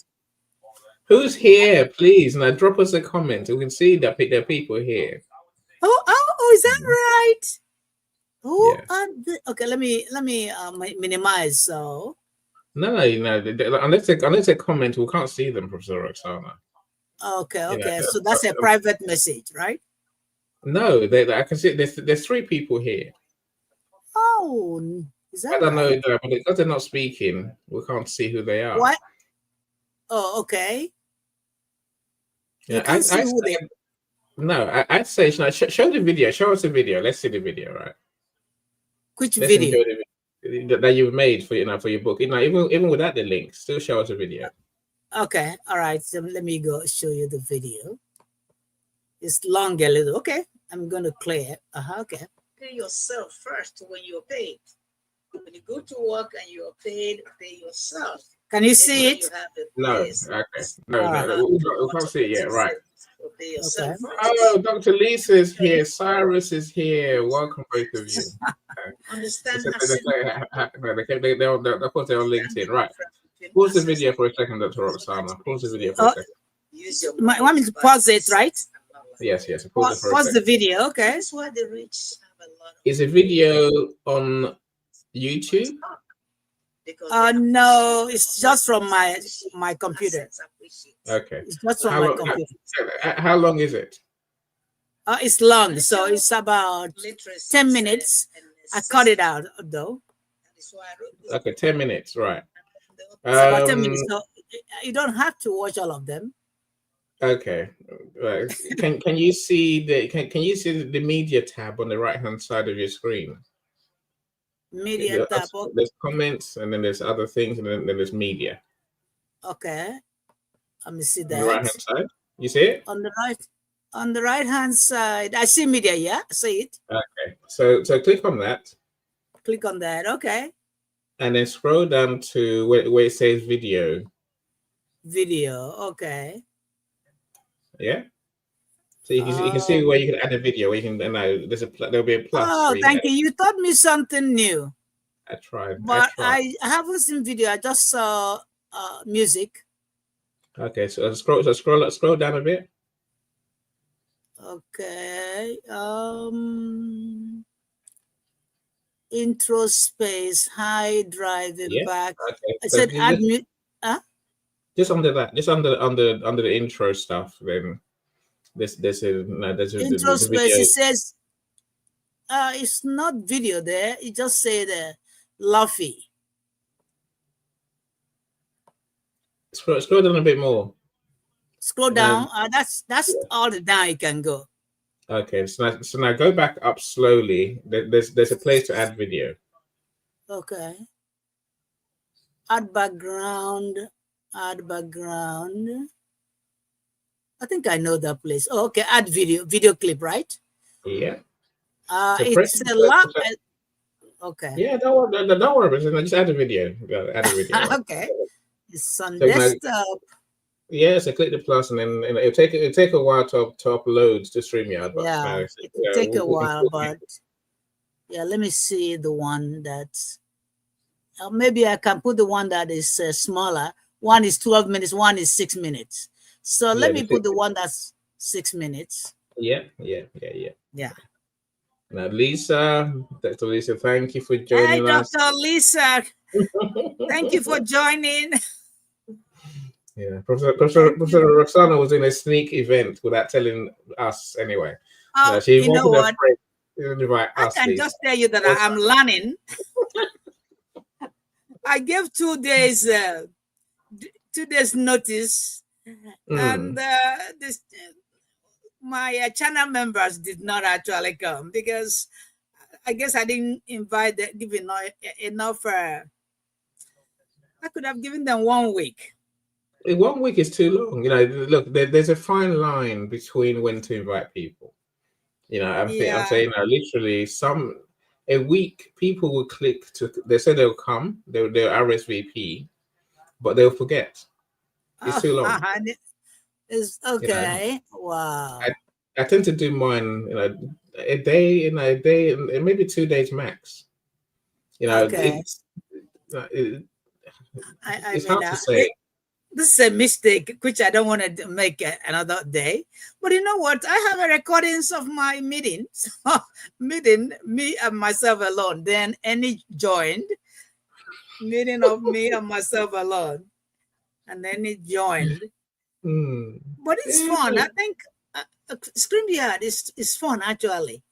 Speaker 2: Who's here, please? Now drop us a comment. We can see that there are people here.
Speaker 1: Oh, is that right? Oh,
Speaker 2: yes.
Speaker 1: Okay. Let me minimize. So.
Speaker 2: No. Unless they comment, we can't see them, Professor Roxana.
Speaker 1: Okay. So that's a private message, right?
Speaker 2: No, I can see there's 3 people here.
Speaker 1: Oh, is that
Speaker 2: I don't
Speaker 1: right?
Speaker 2: know, but because they're not speaking, we can't see who they are.
Speaker 1: What? Oh, okay.
Speaker 2: Yeah,
Speaker 1: you can't see who they are.
Speaker 2: No, I'd say show the video. Show us the video. Let's see the video, right?
Speaker 1: Which video?
Speaker 2: That you've made for for your book. Even without the link, still show us a video.
Speaker 1: Okay, all right. So let me go show you the video. It's long a little. Okay, I'm gonna clear it. Okay. Pay yourself first when you're paid. When you go to work and you're paid, pay yourself. Can you see it?
Speaker 2: No. Okay. No. We can't see it yet. Right.
Speaker 1: Okay.
Speaker 2: Oh, Dr. Lisa is here. Cyrus is here. Welcome, both of you.
Speaker 1: Understand?
Speaker 2: Of course, they're on LinkedIn. Right. Pause the video for a second, Dr. Roxana. Pause the video for a second.
Speaker 1: You want me to pause it, right?
Speaker 2: Yes.
Speaker 1: Pause the video. Okay.
Speaker 2: Is a video on YouTube?
Speaker 1: No, it's just from my computer.
Speaker 2: Okay.
Speaker 1: It's just from my computer.
Speaker 2: How long is it?
Speaker 1: It's long, so it's about 10 minutes. I cut it out though.
Speaker 2: Okay, 10 minutes, right?
Speaker 1: It's about 10 minutes, so you don't have to watch all of them.
Speaker 2: Okay. Right. Can you see the media tab on the right hand side of your screen?
Speaker 1: Media tab.
Speaker 2: There's comments, and then there's other things, and then there's media.
Speaker 1: Okay. Let me see that.
Speaker 2: On the right hand side. You see it?
Speaker 1: On the right hand side. I see media, yeah. I see it.
Speaker 2: Okay. So click on that.
Speaker 1: Click on that. Okay.
Speaker 2: And then scroll down to where it says video.
Speaker 1: Video. Okay.
Speaker 2: Yeah. So you can see where you can add a video. Where you can, there'll be a plus.
Speaker 1: Oh,
Speaker 2: Where you
Speaker 1: thank
Speaker 2: can
Speaker 1: you. You taught me something new.
Speaker 2: I tried.
Speaker 1: But I haven't seen video. I just saw music.
Speaker 2: Okay, so scroll down a bit.
Speaker 1: Okay. Intro space, high driving back.
Speaker 2: Okay.
Speaker 1: I said add me.
Speaker 2: Just under that, just under the intro stuff. Then there's
Speaker 1: Intro
Speaker 2: a
Speaker 1: space.
Speaker 2: video.
Speaker 1: It says it's not video there. It just said Luffy.
Speaker 2: Scroll down a bit more.
Speaker 1: Scroll down. That's all the down you can go.
Speaker 2: Okay, so now go back up slowly. There's a place to add video.
Speaker 1: Okay. Add background. Add background. I think I know that place. Oh, okay. Add video clip, right?
Speaker 2: Yeah.
Speaker 1: It's a lot. Okay.
Speaker 2: Yeah, don't worry. Just add a video. Add a video.
Speaker 1: Okay. It's on desktop.
Speaker 2: Yeah, so click the plus, and then it'll take a while to upload to StreamYard. But
Speaker 1: yeah, it'll take a while, but yeah, let me see the one that's. Maybe I can put the one that is smaller. One is 12 minutes. One is 6 minutes. So let me put the one that's 6 minutes.
Speaker 2: Yeah.
Speaker 1: Yeah.
Speaker 2: Now, Dr. Lisa, thank you for joining
Speaker 1: us. Hi, Dr. Lisa. Thank you for joining.
Speaker 2: Yeah, Professor Roxana was in a sneak event without telling us anyway.
Speaker 1: Oh,
Speaker 2: she
Speaker 1: you know what?
Speaker 2: I
Speaker 1: can just tell you that I'm learning. I gave 2 days, 2 days notice, and my channel members did not actually come because I guess I didn't give enough. I could have given them 1 week.
Speaker 2: 1 week is too long. Look, there's a fine line between when to invite people. I'm saying literally a week people will click they say they'll come, they'll RSVP, but they'll forget. It's too long.
Speaker 1: It's okay. Wow.
Speaker 2: I tend to do mine, a day, and maybe 2 days max.
Speaker 1: Okay.
Speaker 2: It's hard to say.
Speaker 1: This is a mistake, which I don't want to make another day. But you know what? I have a recordings of my meetings, meeting me and myself alone. Then Annie joined, meeting of me and myself alone, and then he joined. But it's fun. I think StreamYard is fun actually.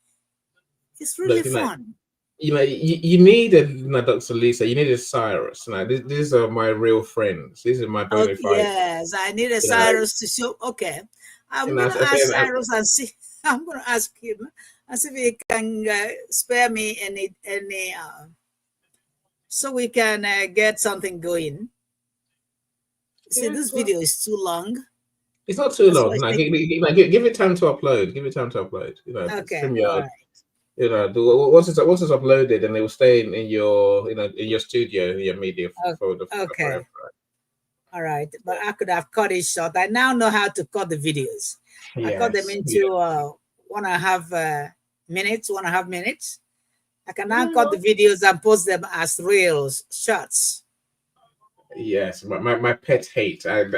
Speaker 1: It's really fun.
Speaker 2: You needed Dr. Lisa. You needed Cyrus. Now, these are my real friends. These are my bona fide.
Speaker 1: Yes, I needed Cyrus to show. Okay, I'm going to ask Cyrus and see. I'm going to ask him and see if he can spare me any so we can get something going. See, this video is too long.
Speaker 2: It's not too long. No, give it time to upload. Give it time to upload.
Speaker 1: Okay.
Speaker 2: StreamYard. Once it's uploaded, and it will stay in your in your studio, in your media folder.
Speaker 1: Okay. Forever. All right, but I could have cut it short. I now know how to cut the videos. Yes. I cut them into 1.5 minutes. 1.5 minutes. I can now cut the videos and post them as reels, shots.
Speaker 2: Yes, my pets hate. They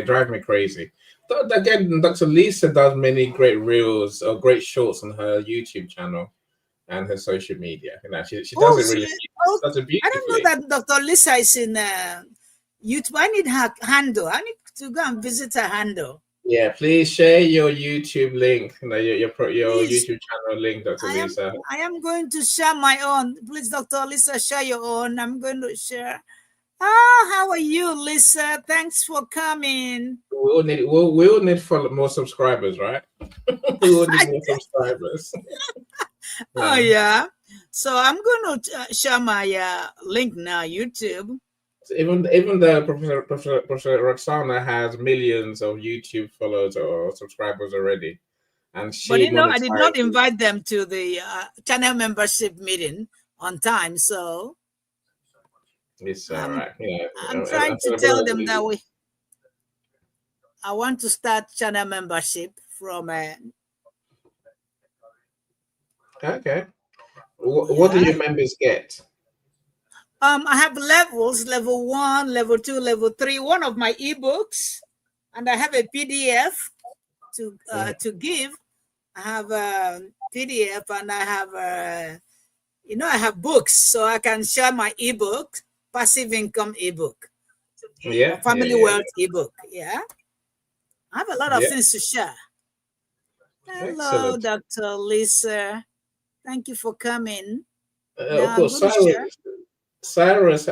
Speaker 2: drive me crazy. Again, Dr. Lisa does many great reels or great shorts on her YouTube channel and her social media. She does it really. Does it beautifully.
Speaker 1: I don't know that Dr. Lisa is in YouTube. I need her handle. I need to go and visit her handle.
Speaker 2: Yeah, please share your YouTube link. Your YouTube channel link, Dr. Lisa.
Speaker 1: I am going to share my own. Please, Dr. Lisa, share your own. I'm going to share. How are you, Lisa? Thanks for coming.
Speaker 2: We all need more subscribers, right? We all need more subscribers.
Speaker 1: Oh yeah. So I'm going to share my link now, YouTube.
Speaker 2: Even though Professor Roxana has millions of YouTube followers or subscribers already, and
Speaker 1: but I did not invite them to the channel membership meeting on time, so.
Speaker 2: It's all right.
Speaker 1: I'm trying to tell them that I want to start channel membership from
Speaker 2: Okay. What do
Speaker 1: yeah.
Speaker 2: your members get?
Speaker 1: I have levels, level 1, level 2, level 3, one of my ebooks, and I have a PDF to give. I have a PDF and I have I have books, so I can share my ebook, passive income ebook, or
Speaker 2: Yeah,
Speaker 1: family wealth ebook. Yeah, I have a lot of
Speaker 2: yeah.
Speaker 1: things to share. Hello,
Speaker 2: Excellent.
Speaker 1: Dr. Lisa. Thank you for coming.
Speaker 2: Of
Speaker 1: Now I'm
Speaker 2: course,
Speaker 1: going to share.
Speaker 2: Cyrus,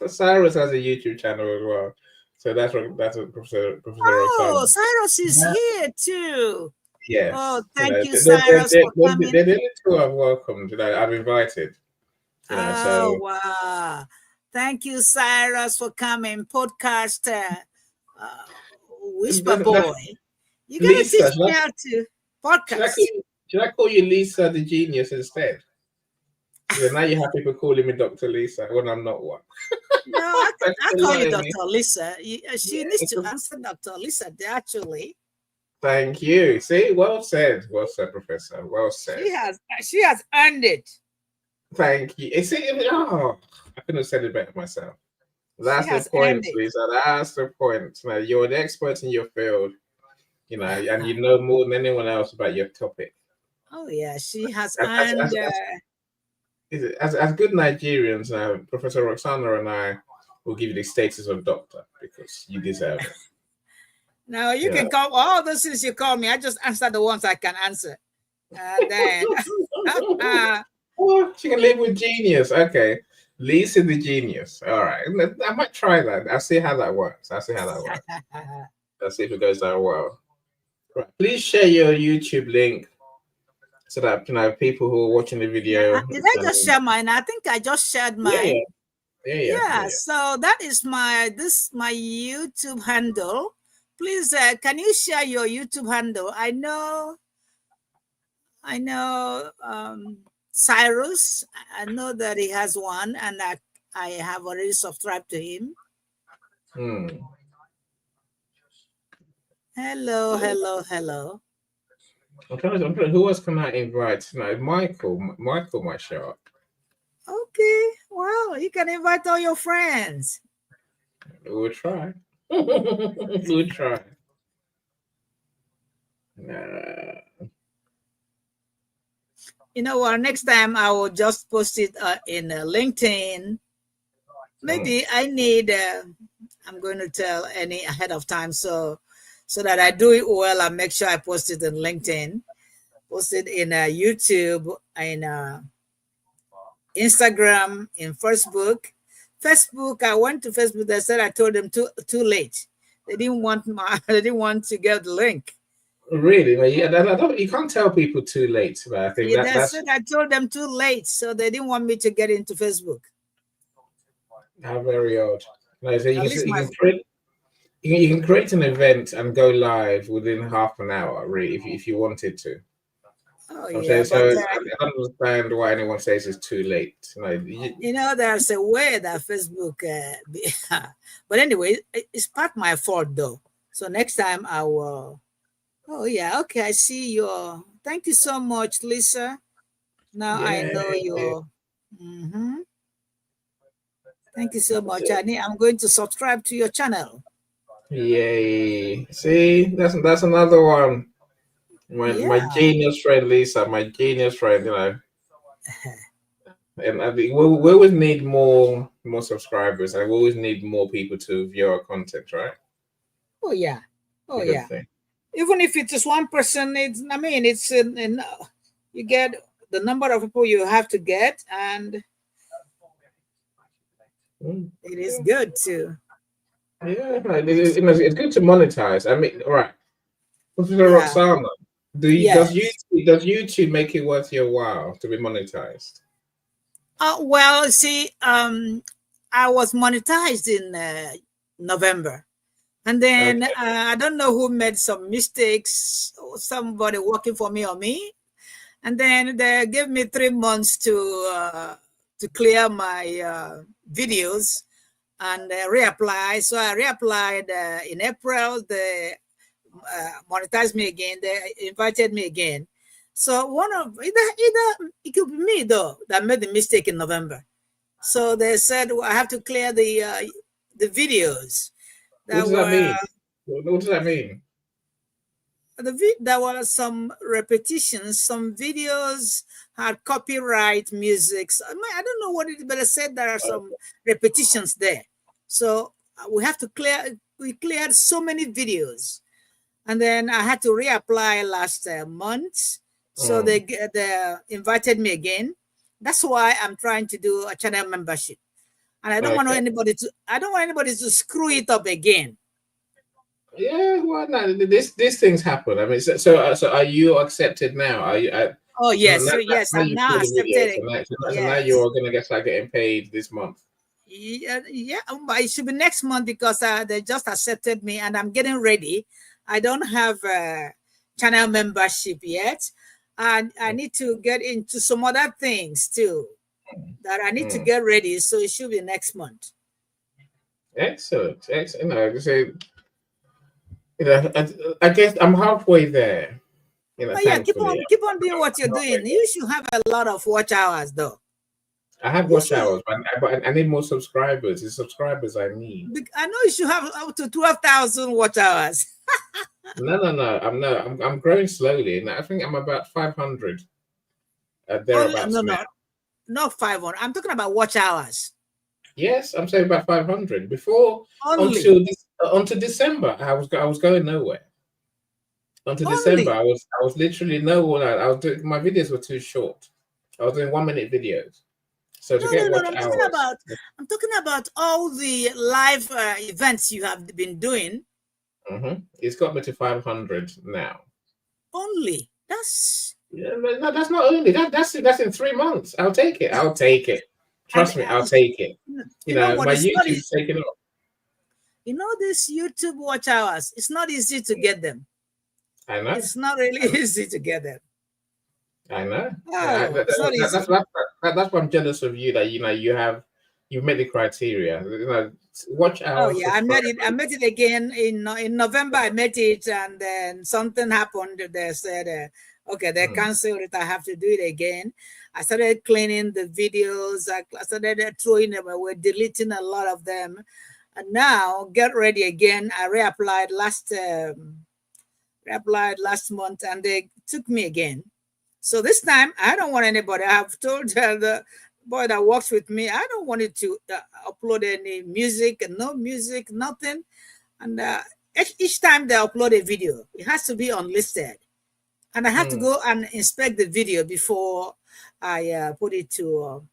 Speaker 2: Cyrus has a YouTube channel as well. So that's what Professor
Speaker 1: Oh,
Speaker 2: Roxana.
Speaker 1: Cyrus is
Speaker 2: Yeah.
Speaker 1: here too. Oh,
Speaker 2: Yes,
Speaker 1: thank you, Cyrus, for
Speaker 2: they're
Speaker 1: coming.
Speaker 2: the only two I've welcomed. I've invited.
Speaker 1: Oh,
Speaker 2: So
Speaker 1: wow. Thank you, Cyrus, for coming. Podcaster, uh, Whisper
Speaker 2: that,
Speaker 1: Boy. You got to
Speaker 2: Lisa,
Speaker 1: teach me how to podcast.
Speaker 2: should I call you Lisa the genius instead? Because now you have people calling me Dr. Lisa when I'm not one.
Speaker 1: No,
Speaker 2: Thanks
Speaker 1: I
Speaker 2: for
Speaker 1: call you
Speaker 2: letting me.
Speaker 1: Dr. Lisa. She needs
Speaker 2: Yeah,
Speaker 1: to answer Dr. Lisa, actually.
Speaker 2: thank you. See, well said, Professor. Well said.
Speaker 1: She has earned it.
Speaker 2: Thank you. See, oh, I couldn't have said it better myself.
Speaker 1: She
Speaker 2: That's the
Speaker 1: has earned
Speaker 2: point,
Speaker 1: it.
Speaker 2: Lisa. That's the point. Now, you're an expert in your field, and you know more than anyone else about your topic.
Speaker 1: Oh, yeah, she has
Speaker 2: As,
Speaker 1: earned.
Speaker 2: as good Nigerians, Professor Roxana and I will give you the status of doctor because you deserve it.
Speaker 1: Now you can call all those things you call me. I just answer the ones I can answer. Then
Speaker 2: Oh, she can live with genius. Okay. Lisa the genius. All right. I might try that. I'll see how that works. I'll see if it goes down well. Right. Please share your YouTube link so that people who are watching the video.
Speaker 1: Did I just share mine? I think I just shared mine.
Speaker 2: Yeah.
Speaker 1: So that is my YouTube handle. Please, can you share your YouTube handle? I know Cyrus. I know that he has one, and I have already subscribed to him. Hello.
Speaker 2: I'm trying to. Who else can I invite tonight? Michael might show up.
Speaker 1: Okay. Well, you can invite all your friends.
Speaker 2: We'll try. We'll try.
Speaker 1: You know what? Next time I will just post it in LinkedIn. Maybe I need. I'm going to tell any ahead of time so that I do it well and make sure I post it in LinkedIn, post it in YouTube, in Instagram, in Facebook. I went to Facebook. They said I told them too late. They didn't want to get the link.
Speaker 2: Really? You can't tell people too late. But I think
Speaker 1: that's it. I told them too late, so they didn't want me to get into Facebook.
Speaker 2: How very odd. No, so you can create an event and go live within half an hour, really, if you wanted to.
Speaker 1: Oh, yeah.
Speaker 2: So I don't understand why anyone says it's too late.
Speaker 1: There's a way that Facebook. But anyway, it's part my fault though. So next time I will. Oh yeah, okay. I see your. Thank you so much, Lisa. Now I know your. Thank you so much, Annie. I'm going to subscribe to your channel.
Speaker 2: Yay! See, that's another one. My genius friend Lisa, my genius friend, and I think we always need more subscribers, and we always need more people to view our content, right?
Speaker 1: Oh yeah, even if it's just one person, it's you get the number of people you have to get, and it is good too.
Speaker 2: Yeah, it's good to monetize. I mean, all right, Professor Roxana, does YouTube make it worth your while to be monetized?
Speaker 1: Well, see, I was monetized in November. And then I don't know who made some mistakes, somebody working for me or me. And then they gave me 3 months to clear my videos. and reapply. So I reapplied in April. They monetized me again. They invited me again. So one of either it could be me though that made the mistake in November. So they said, well, I have to clear the videos
Speaker 2: What
Speaker 1: that
Speaker 2: does that
Speaker 1: were
Speaker 2: mean? What does that mean?
Speaker 1: there were some repetitions. Some videos had copyright music. So, I don't know what it is, but I said there are some repetitions there. So we have to clear. We cleared so many videos, and then I had to reapply last month. So they invited me again. That's why I'm trying to do a channel membership, and I don't want anybody to. I don't want anybody to screw it up again.
Speaker 2: Yeah, well, no, these things happen. I mean, so are you accepted now? Are you?
Speaker 1: Oh yes,
Speaker 2: now,
Speaker 1: so yes,
Speaker 2: now
Speaker 1: I'm
Speaker 2: you
Speaker 1: now
Speaker 2: see the video,
Speaker 1: accepted.
Speaker 2: so now you're gonna start getting paid this month.
Speaker 1: Yeah, but it should be next month because they just accepted me and I'm getting ready. I don't have a channel membership yet, and I need to get into some other things too that I need to get ready. So it should be next month.
Speaker 2: Excellent, excellent. I guess I'm halfway there.
Speaker 1: Oh yeah, keep on doing what you're doing. You should have a lot of watch hours though.
Speaker 2: I have watch hours, but I need more subscribers. The subscribers I need.
Speaker 1: I know you should have up to 12,000 watch hours.
Speaker 2: No. I'm growing slowly, and I think I'm about 500. Thereabouts now.
Speaker 1: Not 500. I'm talking about watch hours.
Speaker 2: Yes, I'm saying about 500. Before until December, I was going nowhere. Until December, I was literally nowhere. I was doing, my videos were too short. I was doing 1 minute videos. So to get watch hours.
Speaker 1: I'm talking about all the live events you have been doing.
Speaker 2: It's got me to 500 now.
Speaker 1: Only that's.
Speaker 2: Yeah, no, that's not only that's in 3 months. I'll take it. I'll take it. Trust me, I'll take it. You know my YouTube's taking off.
Speaker 1: You know, these YouTube watch hours, it's not easy to get them.
Speaker 2: I know.
Speaker 1: It's not really easy to get them.
Speaker 2: I know.
Speaker 1: Oh,
Speaker 2: that's why I'm jealous of you that you've met the criteria. Watch hours.
Speaker 1: Oh yeah, I met it again in November. I met it, and then something happened. They said, okay, they canceled it. I have to do it again. I started cleaning the videos. I started throwing them away, deleting a lot of them. And now, get ready again. I reapplied last month, and they took me again. So this time, I don't want anybody. I've told the boy that works with me, I don't want it to upload any music, and no music, nothing. And each time they upload a video, it has to be unlisted. And I have to go and inspect the video before I put it to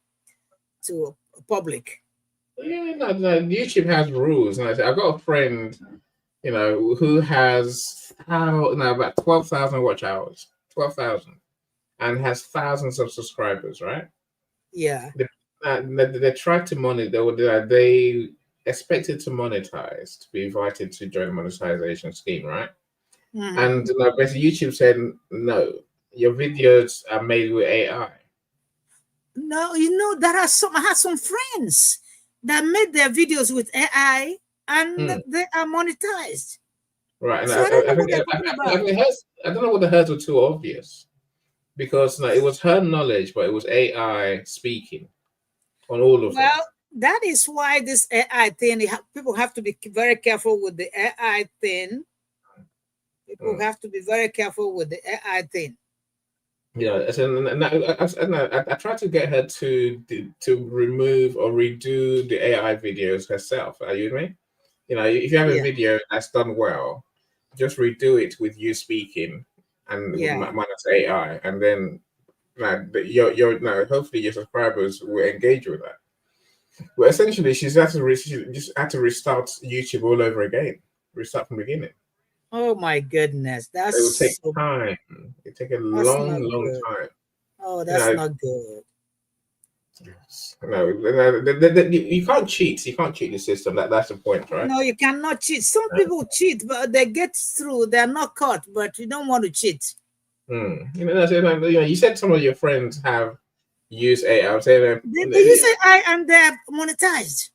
Speaker 1: public.
Speaker 2: Yeah, no, YouTube has rules. And I've got a friend, who has about 12,000 watch hours, 12,000, and has thousands of subscribers, right?
Speaker 1: Yeah.
Speaker 2: They tried to monetize. They expected to monetize, to be invited to join the monetization scheme, right? And basically YouTube said, no, your videos are made with AI.
Speaker 1: No, I had some friends that made their videos with AI and they are monetized.
Speaker 2: Right. So I don't know what the hers were too obvious, because it was her knowledge, but it was AI speaking on all of them.
Speaker 1: Well, that is why this AI thing, people have to be very careful with the AI thing. People have to be very careful with the AI thing.
Speaker 2: Yeah, I tried to get her to remove or redo the AI videos herself. Are you with me? If you have a video that's done well, just redo it with you speaking and minus AI, and then hopefully your subscribers will engage with that. But essentially, she just had to restart YouTube all over again, restart from the beginning.
Speaker 1: Oh my goodness,
Speaker 2: it will take time. It take a long time.
Speaker 1: Oh, that's not good.
Speaker 2: No, you can't cheat. You can't cheat the system. That's the point, right?
Speaker 1: No, you cannot cheat. Some people cheat, but they get through. They're not caught, but you don't want to cheat.
Speaker 2: You said some of your friends have used AI. I'm saying
Speaker 1: they use AI and they're monetized.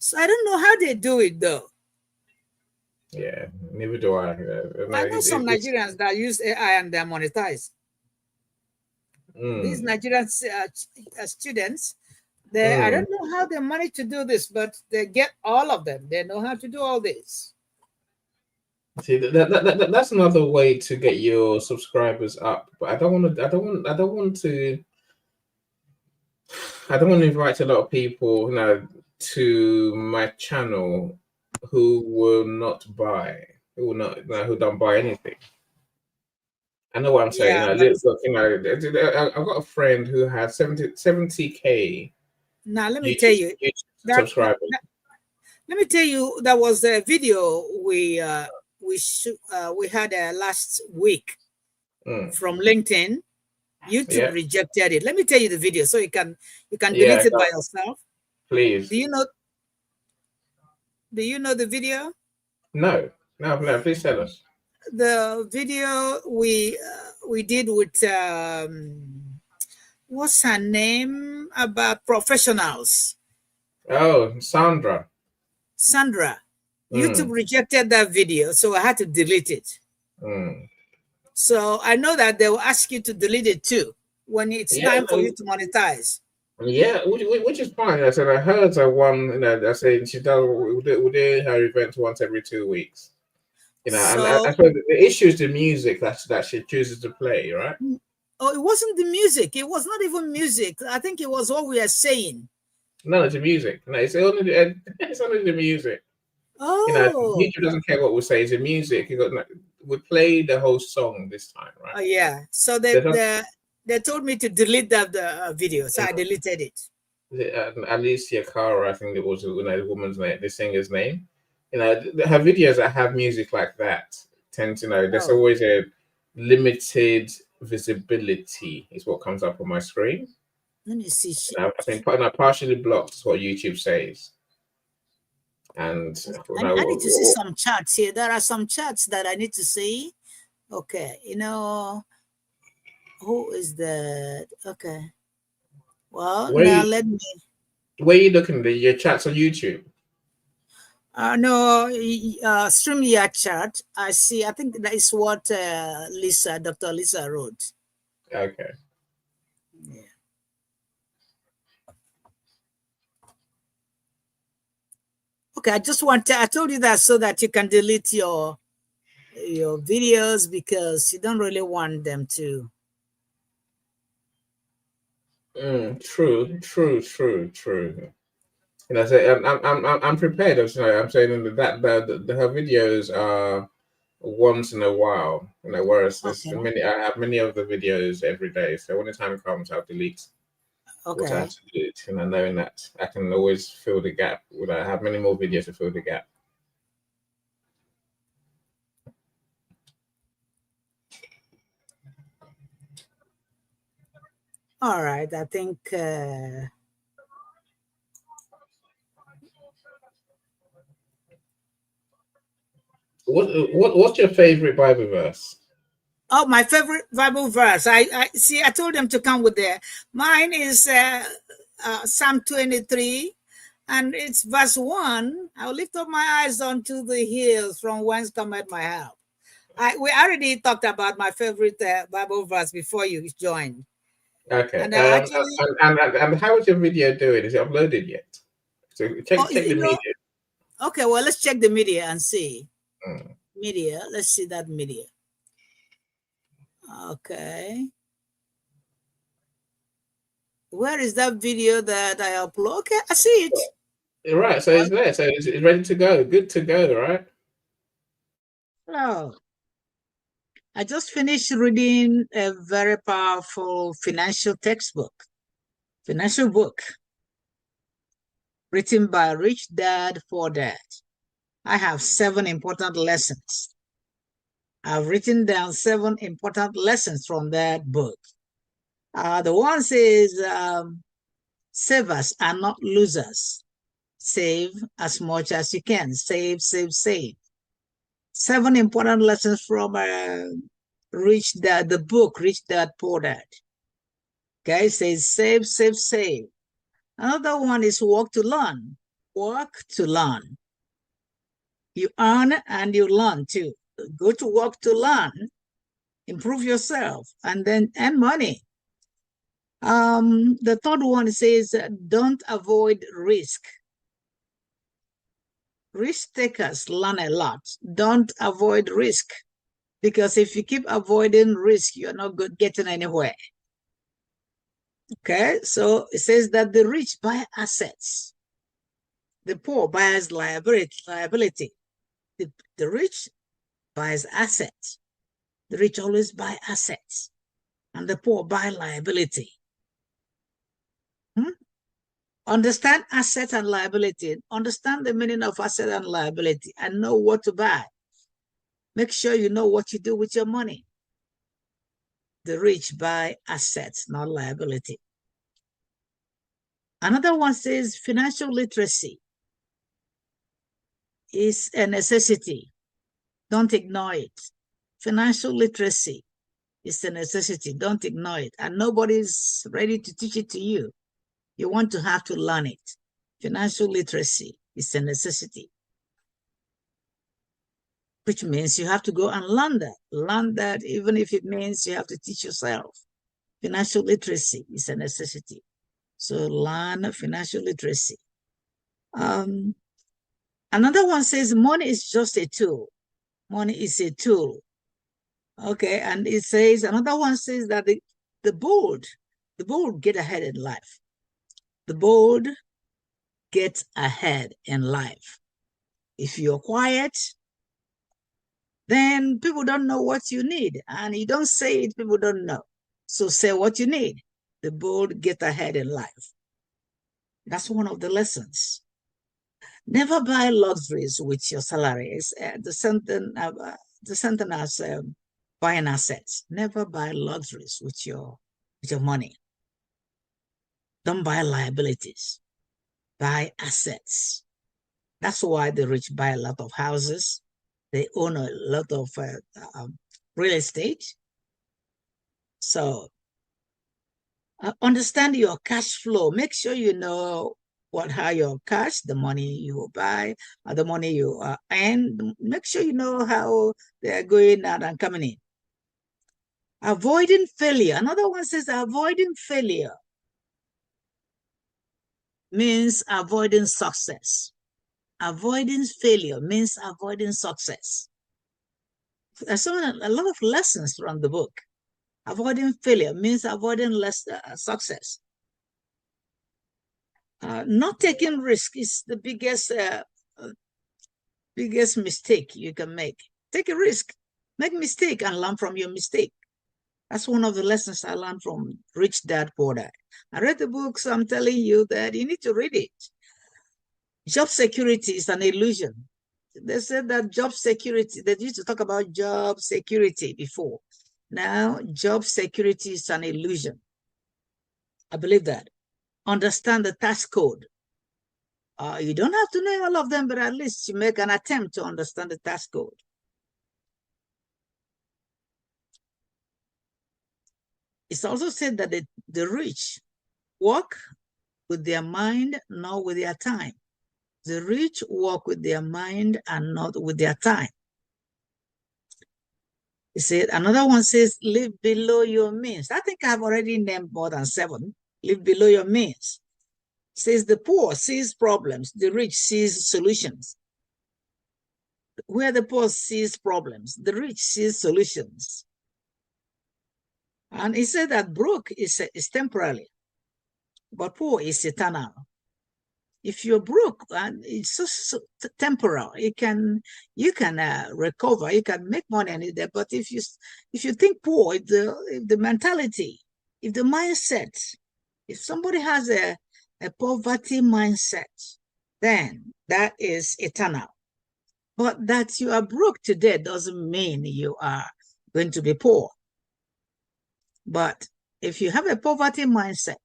Speaker 1: So I don't know how they do it though.
Speaker 2: Yeah, neither do I.
Speaker 1: I know some Nigerians that use AI and they're monetized. These Nigerian students, I don't know how they manage to do this, but they get all of them. They know how to do all this.
Speaker 2: See, that's another way to get your subscribers up. But I don't want to invite a lot of people, to my channel who will not buy, who don't buy anything. I know what I'm saying.
Speaker 1: Yeah,
Speaker 2: I've got a friend who has 70K.
Speaker 1: Now let me tell you,
Speaker 2: subscribers.
Speaker 1: Let me tell you, there was a video we had last week from LinkedIn. YouTube rejected it. Let me tell you the video so you can delete it by yourself.
Speaker 2: Please.
Speaker 1: Do you know the video?
Speaker 2: No. Please tell us.
Speaker 1: The video we did with what's her name, about professionals.
Speaker 2: Oh, Sandra.
Speaker 1: YouTube rejected that video, so I had to delete it. So I know that they will ask you to delete it too when it's time for you to monetize.
Speaker 2: Yeah, which is fine. I said I heard her one. I said she does. We do her events once every 2 weeks. And I suppose the issue is the music that she chooses to play, right?
Speaker 1: Oh, it wasn't the music. It was not even music. I think it was what we are saying.
Speaker 2: No, it's the music. No, it's only the music.
Speaker 1: Oh,
Speaker 2: YouTube doesn't care what we say. It's the music. We played the whole song this time, right?
Speaker 1: Oh yeah. So they told me to delete that video, so I deleted it.
Speaker 2: Alicia Cara, I think it was the woman's name, the singer's name. Her videos that have music like that tend to there's always a limited visibility is what comes up on my screen.
Speaker 1: Let me see.
Speaker 2: I think partially blocked is what YouTube says. And
Speaker 1: I need to see some charts here. There are some charts that I need to see. Okay, who is that? Okay. Well, now let me.
Speaker 2: Where are you looking at your chats on YouTube?
Speaker 1: No, StreamYard chart. I see. I think that is what Dr. Lisa wrote.
Speaker 2: Okay.
Speaker 1: Yeah. Okay, I told you that so that you can delete your videos because you don't really want them to.
Speaker 2: True. I'm prepared. I'm saying that her videos are once in a while. Whereas I have many of the videos every day. So when the time comes, I'll delete. What I have to do it, knowing that I can always fill the gap. I have many more videos to fill the gap.
Speaker 1: All right, I think.
Speaker 2: What's your favorite Bible verse?
Speaker 1: Oh, my favorite Bible verse. I see. I told them to come with there. Mine is Psalm 23, and it's verse 1. I'll lift up my eyes unto the hills, from whence cometh my help. We already talked about my favorite Bible verse before you joined.
Speaker 2: Okay. And how is your video doing? Is it uploaded yet? So check the media.
Speaker 1: Okay, well, let's check the media and see. Media. Let's see that media. Okay. Where is that video that I upload? Okay, I see it.
Speaker 2: Right, so it's there. So it's ready to go. Good to go, right?
Speaker 1: Oh. I just finished reading a very powerful financial book, written by Rich Dad Poor Dad. I have 7 important lessons. I've written down 7 important lessons from that book. The one says, savers are not losers. Save as much as you can. Save. 7 important lessons from the book Rich Dad Poor Dad. Okay, it says save. Another one is work to learn. work to learn. You earn and you learn too. Go to work to learn, improve yourself, and then earn money. The third one says, don't avoid risk. Risk takers learn a lot. Don't avoid risk, because if you keep avoiding risk, you're not getting anywhere. Okay, so it says that the rich buy assets. The poor buys liability. The rich buys assets. The rich always buy assets, and the poor buy liability. Understand asset and liability. Understand the meaning of asset and liability and know what to buy. Make sure you know what you do with your money. The rich buy assets, not liability. Another one says financial literacy is a necessity. Don't ignore it. Financial literacy is a necessity. Don't ignore it. And nobody's ready to teach it to you. You want to have to learn it. Financial literacy is a necessity, which means you have to go and learn that. Learn that even if it means you have to teach yourself. Financial literacy is a necessity. So learn financial literacy. Another one says money is just a tool. Money is a tool. Okay, and it says, another one says that the bold get ahead in life. The bold get ahead in life. If you're quiet, then people don't know what you need. And you don't say it, people don't know. So say what you need. The bold get ahead in life. That's one of the lessons. Never buy luxuries with your salary. It's the sentence as buying assets. Never buy luxuries with your money. Don't buy liabilities. Buy assets. That's why the rich buy a lot of houses. They own a lot of real estate. So understand your cash flow. Make sure you know how your cash, the money you buy, the money you earn. Make sure you know how they're going out and coming in. Avoiding failure. Another one says avoiding failure means avoiding success. Avoiding failure means avoiding success. There's a lot of lessons from the book. Avoiding failure means avoiding success. Not taking risk is the biggest mistake you can make. Take a risk, make a mistake, and learn from your mistake. That's one of the lessons I learned from Rich Dad, Poor Dad. I read the book, so I'm telling you that you need to read it. Job security is an illusion. They said that job security, they used to talk about job security before. Now, job security is an illusion. I believe that. Understand the tax code. You don't have to know all of them, but at least you make an attempt to understand the tax code. It's also said that the rich work with their mind, not with their time. The rich work with their mind and not with their time. He said, another one says, live below your means. I think I've already named more than 7. Live below your means. It says the poor sees problems, the rich sees solutions. Where the poor sees problems, the rich sees solutions. And he said that broke is temporary, but poor is eternal. If you're broke, and it's so temporal, you can recover, you can make money there. But if you think poor, if the mentality, if the mindset, if somebody has a poverty mindset, then that is eternal. But that you are broke today doesn't mean you are going to be poor. But if you have a poverty mindset,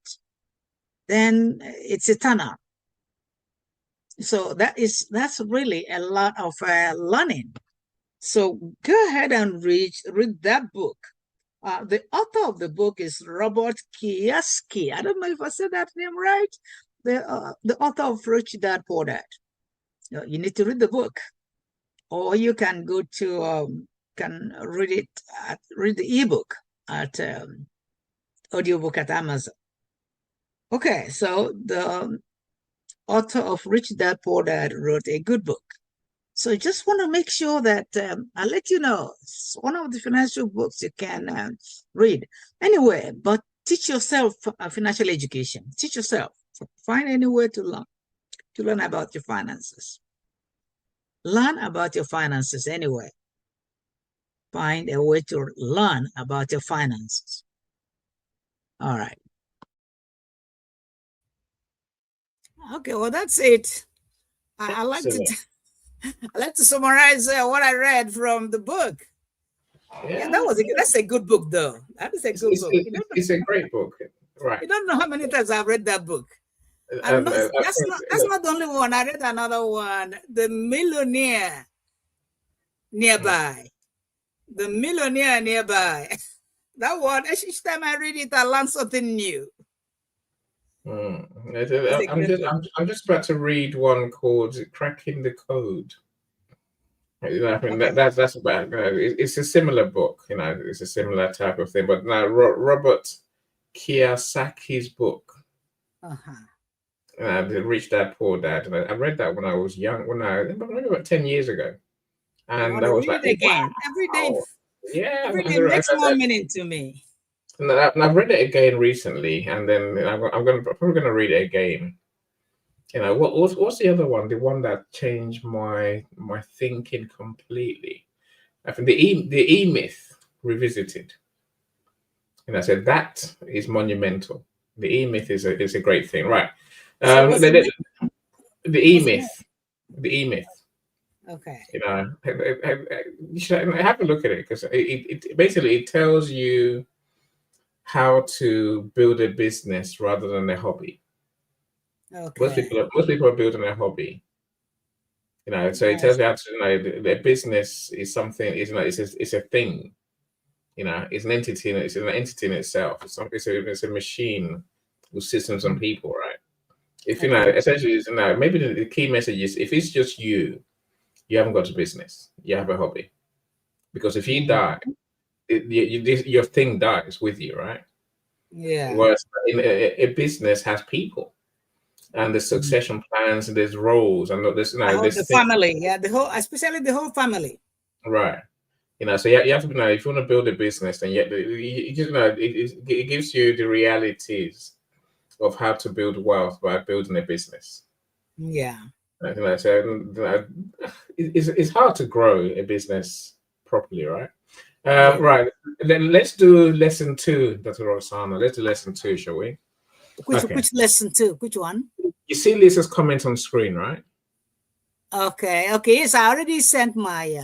Speaker 1: then it's eternal. So that's really a lot of learning. So go ahead and read that book. The author of the book is Robert Kiyosaki. I don't know if I said that name right, the author of Rich Dad Poor Dad. You need to read the book, or you can go to can read it read the ebook at audiobook at Amazon. Okay, so the author of Rich Dad Poor Dad wrote a good book. So I just want to make sure that I'll let you know it's one of the financial books you can read. Anyway, but teach yourself financial education. Teach yourself. Find any way to learn about your finances. Learn about your finances anyway. Find a way to learn about your finances. All right. Okay, well, that's it. I like to summarize what I read from the book. Yeah, that's a good book, though. That is a good book.
Speaker 2: It's a great book, right?
Speaker 1: You don't know how many times I've read that book. And that's not the only one. I read another one, The Millionaire Nearby. The Millionaire Nearby. That one, each time I read it, I learn something new.
Speaker 2: I'm just about to read one called Cracking the Code. I mean, okay. That's about it's a similar book, it's a similar type of thing. But now Robert Kiyosaki's book, Rich Dad Poor Dad, and I read that when I was young, maybe about 10 years ago, and I was like,
Speaker 1: again,
Speaker 2: wow.
Speaker 1: Every day.
Speaker 2: Yeah,
Speaker 1: every day makes more meaning to me.
Speaker 2: And I've read it again recently, and then I'm probably going to read it again. What's the other one? The one that changed my thinking completely. I think the E-Myth Revisited. And I said that is monumental. The E-Myth is a great thing, right? The E-Myth. The E-Myth.
Speaker 1: Okay.
Speaker 2: You should have a look at it, because it basically tells you how to build a business rather than a hobby.
Speaker 1: Okay.
Speaker 2: Most people are building a hobby. So it tells you how to, the business is something. It's a thing. It's an entity. It's an entity in itself. It's a machine with systems and people, right? If essentially, maybe the key message is, if it's just you haven't got a business. You have a hobby, because if you die, your thing dies with you, right?
Speaker 1: Yeah.
Speaker 2: Whereas a business has people, and there's succession plans, and there's roles, and there's
Speaker 1: the family, especially the whole family,
Speaker 2: right? So you have to know, if you want to build a business, then it gives you the realities of how to build wealth by building a business.
Speaker 1: Yeah.
Speaker 2: So it's hard to grow a business properly, right? Right. Then let's do lesson 2, Dr. Roxana. Let's do lesson 2, shall we?
Speaker 1: Which lesson 2? Which one?
Speaker 2: You see Lisa's comment on screen, right?
Speaker 1: Okay. Yes, I already sent my.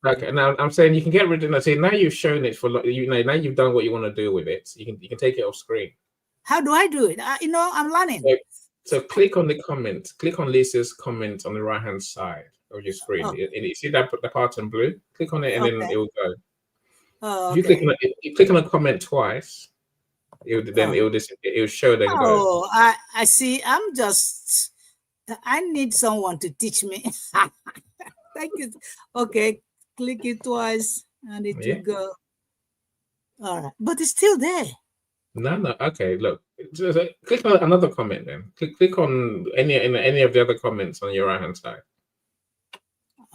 Speaker 2: Okay. Now I'm saying you can get rid of it. See, now you've shown it now you've done what you want to do with it. You can take it off screen.
Speaker 1: How do I do it? I'm learning.
Speaker 2: So click on the comment. Click on Lisa's comment on the right-hand side of your screen. And you see that the part in blue? Click on it, and then it will go.
Speaker 1: Oh,
Speaker 2: if you click on a comment twice, it will show then go.
Speaker 1: I see. I need someone to teach me. Thank you. Okay, click it twice and it will go. All right, but it's still there.
Speaker 2: No. Okay, look. So click on another comment then. Click on any of the other comments on your right-hand side.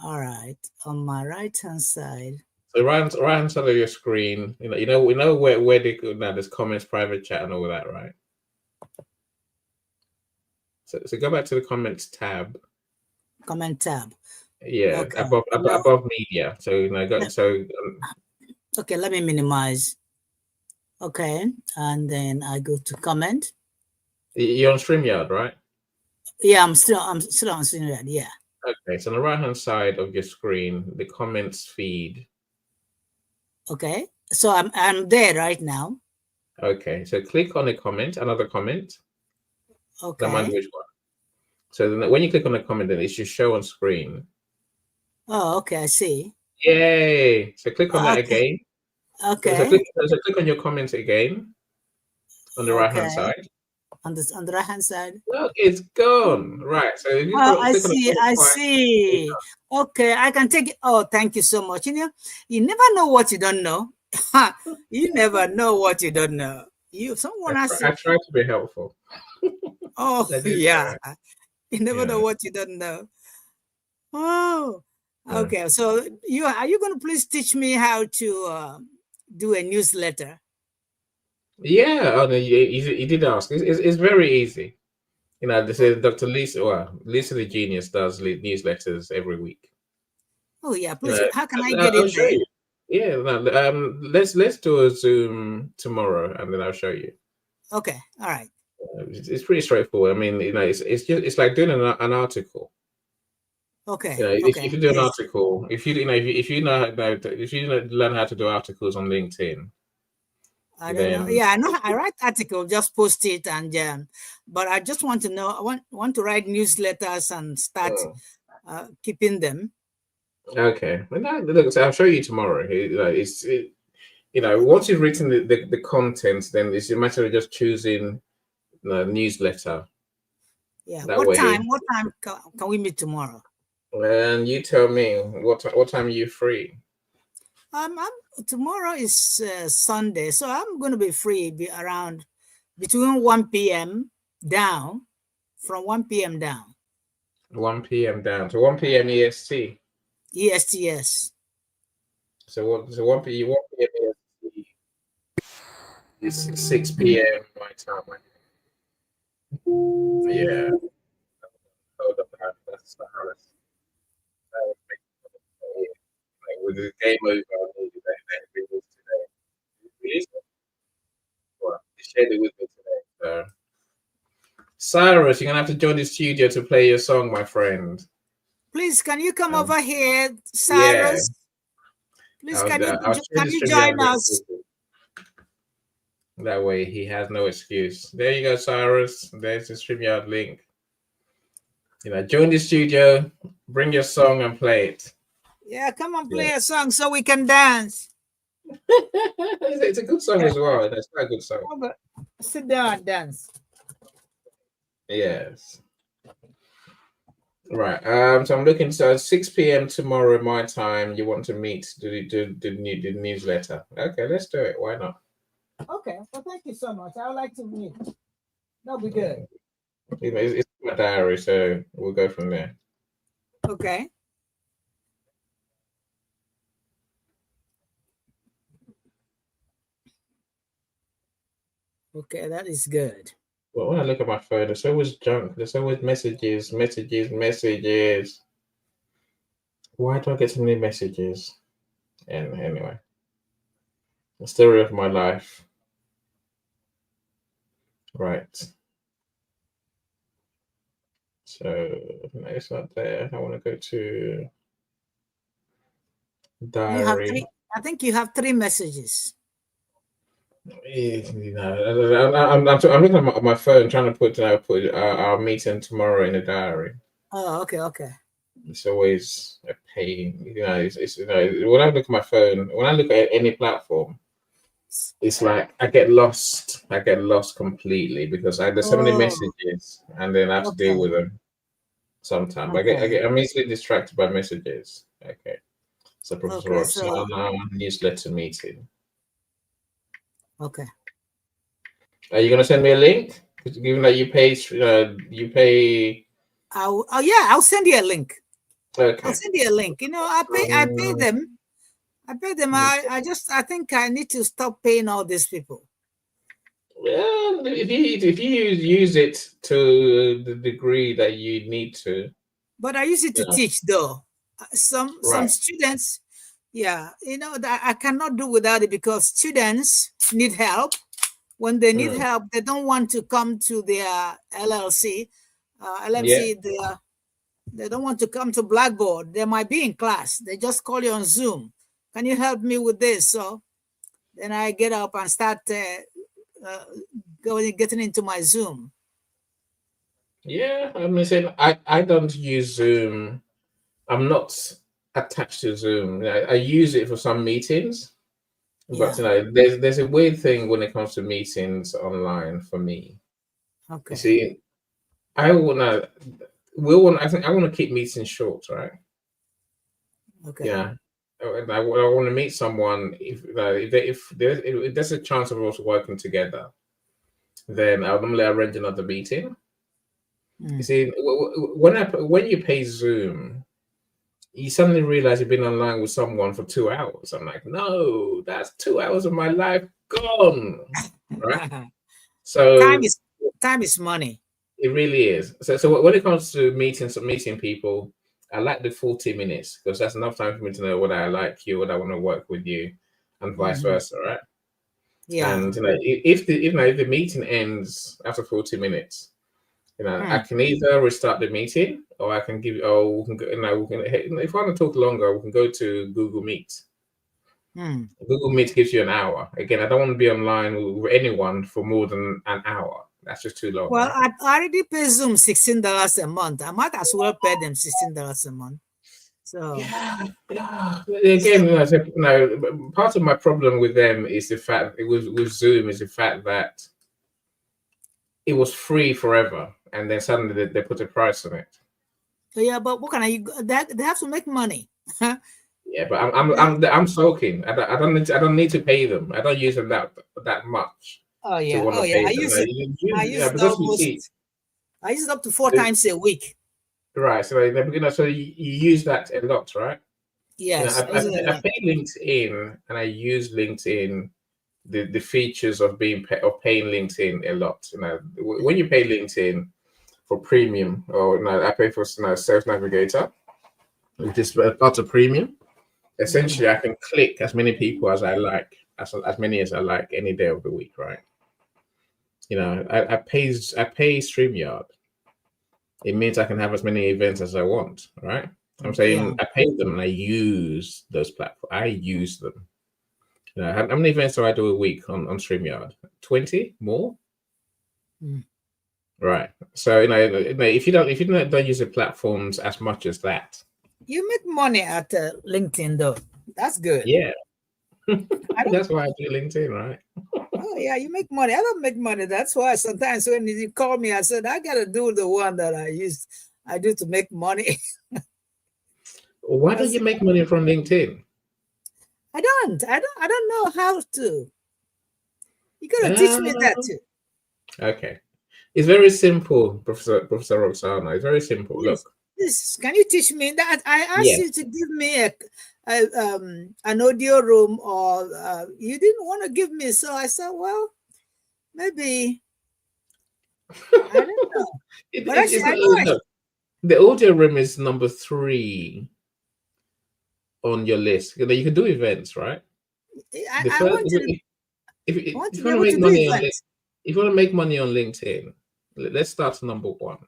Speaker 1: All right, on my right-hand side.
Speaker 2: So right-hand side of your screen, we know where they go now. There's comments, private chat, and all that, right? So go back to the comments tab.
Speaker 1: Comment tab.
Speaker 2: Yeah, okay. above media. So
Speaker 1: okay, let me minimize. Okay, and then I go to comment.
Speaker 2: You're on StreamYard, right?
Speaker 1: Yeah, I'm still on StreamYard. Yeah.
Speaker 2: Okay, so on the right-hand side of your screen, the comments feed.
Speaker 1: Okay, so I'm there right now.
Speaker 2: Okay, so click on a comment, another comment.
Speaker 1: Okay.
Speaker 2: Don't mind which one. So then when you click on the comment, then it should show on screen.
Speaker 1: Oh, okay, I see.
Speaker 2: Yay! So click on that again.
Speaker 1: Okay.
Speaker 2: So click on your comments again on the right-hand side.
Speaker 1: on the right hand side.
Speaker 2: Look, it's gone. Right. So if you
Speaker 1: Oh, I
Speaker 2: click on the
Speaker 1: see. I
Speaker 2: profile, it's
Speaker 1: see. Okay, I can take it. Oh, thank you so much. You never know what you don't know. You never know what you don't know. Someone has to.
Speaker 2: I try to be helpful.
Speaker 1: Oh,
Speaker 2: I do
Speaker 1: yeah.
Speaker 2: try.
Speaker 1: You never know
Speaker 2: Yeah.
Speaker 1: what you don't know. Oh,
Speaker 2: Mm.
Speaker 1: okay. So are you going to please teach me how to do a newsletter?
Speaker 2: Yeah. Oh, no, you did ask. It's very easy. This is Dr. Lisa. Well, Lisa the Genius does newsletters every week.
Speaker 1: Oh, yeah.
Speaker 2: You
Speaker 1: Please,
Speaker 2: know,
Speaker 1: how can I get
Speaker 2: I'll
Speaker 1: in
Speaker 2: show
Speaker 1: there?
Speaker 2: you. Yeah. No, let's do a Zoom tomorrow, and then I'll show you.
Speaker 1: Okay. All right.
Speaker 2: It's pretty straightforward. I mean, it's like doing an article.
Speaker 1: Okay.
Speaker 2: If
Speaker 1: Okay.
Speaker 2: you do an
Speaker 1: Please.
Speaker 2: article, if you know if you learn how to do articles on LinkedIn,
Speaker 1: I don't know.
Speaker 2: then
Speaker 1: Yeah, I know. I write article, just post it, and but I just want to know. I want to write newsletters and start
Speaker 2: mm,
Speaker 1: keeping them.
Speaker 2: okay. Well, look, so I'll show you tomorrow. Once you've written the content, then it's a matter of just choosing the newsletter.
Speaker 1: Yeah.
Speaker 2: That way,
Speaker 1: What time can we meet tomorrow?
Speaker 2: and you tell me what time are you free?
Speaker 1: Tomorrow is Sunday, so I'm going to be free around between 1 p.m. down, from 1 p.m. down.
Speaker 2: 1 p.m. down to 1 p.m. EST.
Speaker 1: ESTS.
Speaker 2: So 1 p.m. EST is 6 p.m. my time. Yeah. Hold up, that's the hardest. Like, with the game over, I need that release today. Release it? Well, they shared it with me today. So, Cyrus, you're gonna have to join the studio to play your song, my friend.
Speaker 1: Please, can you come
Speaker 2: Um,
Speaker 1: over here,
Speaker 2: yeah,
Speaker 1: Cyrus? Please,
Speaker 2: I'll share
Speaker 1: can
Speaker 2: the
Speaker 1: you
Speaker 2: StreamYard
Speaker 1: join
Speaker 2: link
Speaker 1: us?
Speaker 2: with you. That way, he has no excuse. There you go, Cyrus. There's the StreamYard link. Join the studio, bring your song and play it.
Speaker 1: Yeah, come and
Speaker 2: Yeah.
Speaker 1: play a song so we can dance.
Speaker 2: It's a good song as well. It's quite a good song.
Speaker 1: Sit down and dance.
Speaker 2: Yes. Right. So I'm looking. So 6 p.m. tomorrow, my time. You want to meet? Do the newsletter? Okay, let's do it. Why not?
Speaker 1: Okay. Well, thank you so much. I would like to meet. That'll be good.
Speaker 2: It's my diary, so we'll go from there.
Speaker 1: Okay. Okay, that is good.
Speaker 2: Well, when I look at my phone, there's always junk. There's always messages. Why do I get so many messages? And anyway, the story of my life. Right. So no, it's not there. I want to go to
Speaker 1: You have
Speaker 2: diary.
Speaker 1: three. I think you have 3 messages.
Speaker 2: I'm looking at my phone trying to put our meeting tomorrow in the diary.
Speaker 1: Oh, okay, okay.
Speaker 2: It's always a pain. It's when I look at my phone, when I look at any platform, it's like I get lost. I get lost completely because there's so many
Speaker 1: Oh,
Speaker 2: messages, and then I have to
Speaker 1: okay,
Speaker 2: deal with them. Sometimes
Speaker 1: okay,
Speaker 2: I'm easily distracted by messages. Okay, so Professor
Speaker 1: okay. So,
Speaker 2: Roxana newsletter meeting.
Speaker 1: okay.
Speaker 2: Are you gonna send me a link? Given that you pay.
Speaker 1: I'll send you a link.
Speaker 2: Okay.
Speaker 1: I'll send you a link. I pay them. I pay them. I think I need to stop paying all these people.
Speaker 2: Well, if you use it to the degree that you need to.
Speaker 1: But I use it to teach, though. Some
Speaker 2: Right.
Speaker 1: students, yeah, that I cannot do without it because students need help. When they need help, they don't want to come to their LLC, LMC.
Speaker 2: Yeah.
Speaker 1: They don't want to come to Blackboard. They might be in class. They just call you on Zoom. Can you help me with this? So then I get up and start getting into my Zoom.
Speaker 2: Yeah, I'm saying I don't use Zoom. I'm not attached to Zoom. I use it for some meetings, but
Speaker 1: Yeah.
Speaker 2: there's a weird thing when it comes to meetings online for me. You
Speaker 1: Okay.
Speaker 2: see, I wanna, I think I want to keep meetings short, right?
Speaker 1: Okay.
Speaker 2: Yeah. And I want to meet someone if there's a chance of us working together, then I'll normally arrange another meeting. You
Speaker 1: Mm.
Speaker 2: see, when you pay Zoom, you suddenly realize you've been online with someone for 2 hours. I'm like, no, that's 2 hours of my life gone, right?
Speaker 1: time
Speaker 2: So
Speaker 1: is time is money.
Speaker 2: it really is. So when it comes to meeting people, I like the 40 minutes because that's enough time for me to know what I like you, what I want to work with you, and vice
Speaker 1: Mhm.
Speaker 2: versa, right?
Speaker 1: Yeah.
Speaker 2: And if the meeting ends after 40 minutes, I
Speaker 1: Mm.
Speaker 2: can either restart the meeting or I can give we can go, if I want to talk longer, we can go to Google Meet.
Speaker 1: Mm.
Speaker 2: Google Meet gives you an hour. Again, I don't want to be online with anyone for more than an hour. That's just too long,
Speaker 1: Well,
Speaker 2: right?
Speaker 1: I already pay Zoom $16 a month. I might as well pay them $16 a month. So,
Speaker 2: Yeah.
Speaker 1: so
Speaker 2: Again, part of my problem with them is the fact with Zoom is the fact that it was free forever, and then suddenly they put a price on it.
Speaker 1: yeah, but what can they have to make money.
Speaker 2: Yeah, but I'm soaking. I don't need to pay them. I don't use them that much
Speaker 1: Oh
Speaker 2: to
Speaker 1: yeah.
Speaker 2: want
Speaker 1: Oh
Speaker 2: to
Speaker 1: yeah.
Speaker 2: pay them. No,
Speaker 1: I use it
Speaker 2: because you see,
Speaker 1: I use it up to 4
Speaker 2: the-
Speaker 1: times a week.
Speaker 2: right? So so you use that a lot, right?
Speaker 1: Yes, I use it a
Speaker 2: I
Speaker 1: lot.
Speaker 2: pay LinkedIn, and I use LinkedIn the features of paying LinkedIn a lot. When you pay LinkedIn for premium, or I pay for Sales Navigator, which is part of premium.
Speaker 1: Mhm.
Speaker 2: Essentially, I can click as many people as I like, as many as I like any day of the week, right? I pay StreamYard. It means I can have as many events as I want, right? I'm
Speaker 1: Yeah.
Speaker 2: saying I pay them and I use those platforms. I use them. How many events do I do a week on StreamYard? 20 more?
Speaker 1: Mm.
Speaker 2: Right. So if you don't use the platforms as much as that,
Speaker 1: You make money at LinkedIn though. That's good.
Speaker 2: yeah,
Speaker 1: I don't.
Speaker 2: that's why I do LinkedIn, right?
Speaker 1: Oh yeah, you make money. I don't make money. That's why sometimes when you call me, I said I gotta do the one that I do to make money.
Speaker 2: Why don't
Speaker 1: Because
Speaker 2: you make money from LinkedIn?
Speaker 1: I don't know how to. You gotta teach me that
Speaker 2: Uh,
Speaker 1: too.
Speaker 2: okay. It's very simple, Professor Roxana. It's very simple.
Speaker 1: Please,
Speaker 2: Look,
Speaker 1: please, can you teach me that? I asked
Speaker 2: yes.
Speaker 1: you to give me an audio room, or you didn't want to give me. So I said, well, maybe I don't know. But
Speaker 2: It's
Speaker 1: I
Speaker 2: not.
Speaker 1: know
Speaker 2: Look, the audio room is number 3 on your list. You can do events, right? The
Speaker 1: I
Speaker 2: first,
Speaker 1: want to I want
Speaker 2: if
Speaker 1: to
Speaker 2: you
Speaker 1: be
Speaker 2: want to
Speaker 1: able
Speaker 2: make
Speaker 1: to do
Speaker 2: money on
Speaker 1: events.
Speaker 2: if you want to make money on LinkedIn, let's start number 1.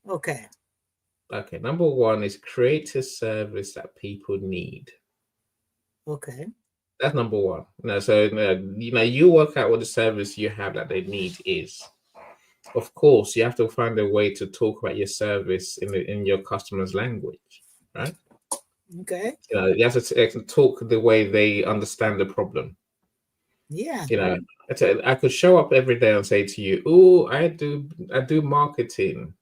Speaker 1: Okay.
Speaker 2: Okay, number 1 is create a service that people need.
Speaker 1: Okay.
Speaker 2: That's number 1. So you work out what the service you have that they need is. Of course, you have to find a way to talk about your service in your customer's language, right?
Speaker 1: Okay.
Speaker 2: You have to talk the way they understand the problem.
Speaker 1: Yeah.
Speaker 2: I could show up every day and say to you, "Oh, I do marketing."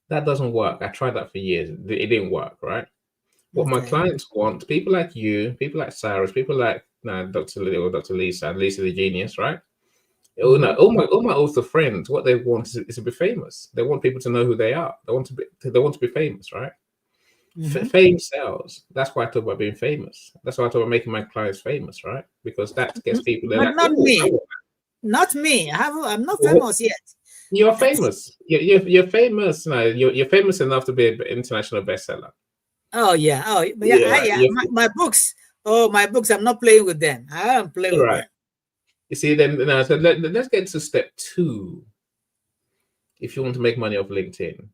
Speaker 2: That doesn't work. I tried that for years. It didn't work, right? What my
Speaker 1: Okay.
Speaker 2: clients want, people like you, people like Cyrus, people like Dr. Lee or Dr. Lisa the genius, right? Oh no,
Speaker 1: Hmm.
Speaker 2: all my author friends, what they want is to be famous. They want people to know who they are. They want to be famous, right?
Speaker 1: Hmm.
Speaker 2: Fame sells. That's why I talk about being famous. That's why I talk about making my clients famous, right? Because that gets people. They're
Speaker 1: But
Speaker 2: like,
Speaker 1: not
Speaker 2: oh,
Speaker 1: me. Not me. I'm not
Speaker 2: well,
Speaker 1: famous yet.
Speaker 2: you're famous. You're famous. No, you're famous enough to be an international bestseller.
Speaker 1: Oh yeah. Oh but yeah.
Speaker 2: Yeah,
Speaker 1: Yeah.
Speaker 2: you're
Speaker 1: My books. Oh, my books. I'm not playing with them. I don't play with
Speaker 2: right.
Speaker 1: them.
Speaker 2: You see, then now, so let's get to step 2. If you want to make money off LinkedIn,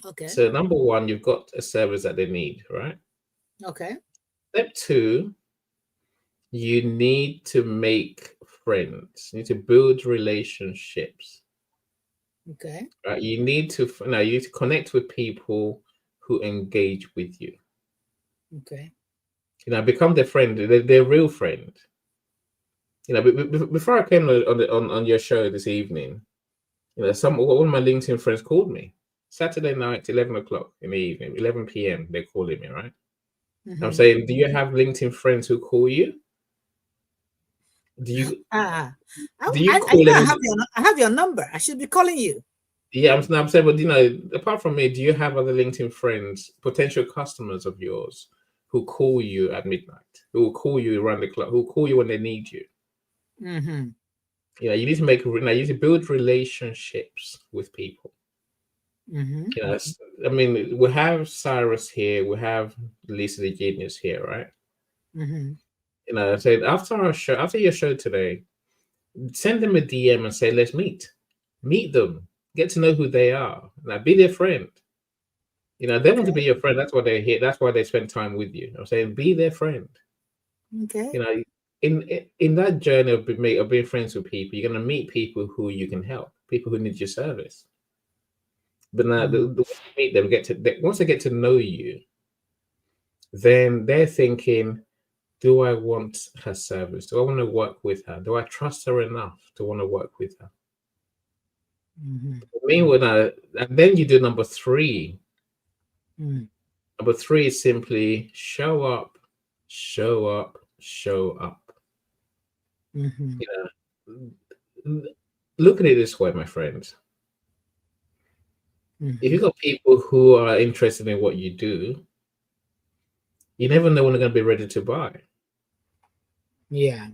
Speaker 1: Okay.
Speaker 2: so number 1, you've got a service that they need, right?
Speaker 1: Okay.
Speaker 2: Step 2, you need to make friends. You need to build relationships.
Speaker 1: Okay.
Speaker 2: Right? You need to connect with people who engage with you.
Speaker 1: Okay.
Speaker 2: Become their friend, their real friend. Before I came on your show this evening, One of my LinkedIn friends called me Saturday night, 11 o'clock in the evening, 11 p.m. They're calling me, right? I'm saying, do you have LinkedIn friends who call you? Do you
Speaker 1: I
Speaker 2: call
Speaker 1: know
Speaker 2: them?
Speaker 1: I have your number. I should be calling you.
Speaker 2: Yeah, I'm saying, but apart from me, do you have other LinkedIn friends, potential customers of yours, who call you at midnight, who will call you around the clock, who call you when they need you?
Speaker 1: Mm-hmm.
Speaker 2: You need to you need to build relationships with people.
Speaker 1: Mm-hmm.
Speaker 2: I mean, we have Cyrus here, we have Lisa the Genius here, right?
Speaker 1: Mm-hmm.
Speaker 2: I said after your show today, send them a DM and say, let's meet them, get to know who they are, be their friend. They want to be your friend. That's why they're here. That's why they spend time with you. I'm saying, be their friend.
Speaker 1: Okay.
Speaker 2: In that journey of being friends with people, you're going to meet people who you can help, people who need your service. But now, the way you meet them, once they get to know you, then they're thinking, do I want her service? Do I want to work with her? Do I trust her enough to want to work with her?
Speaker 1: Mm-hmm.
Speaker 2: Meanwhile, and then you do number 3.
Speaker 1: Mm-hmm.
Speaker 2: Number 3 is simply show up, show up, show up.
Speaker 1: Mm-hmm.
Speaker 2: Look at it this way, my friends.
Speaker 1: Mm-hmm.
Speaker 2: If you've got people who are interested in what you do, you never know when they're going to be ready to buy.
Speaker 1: Yeah.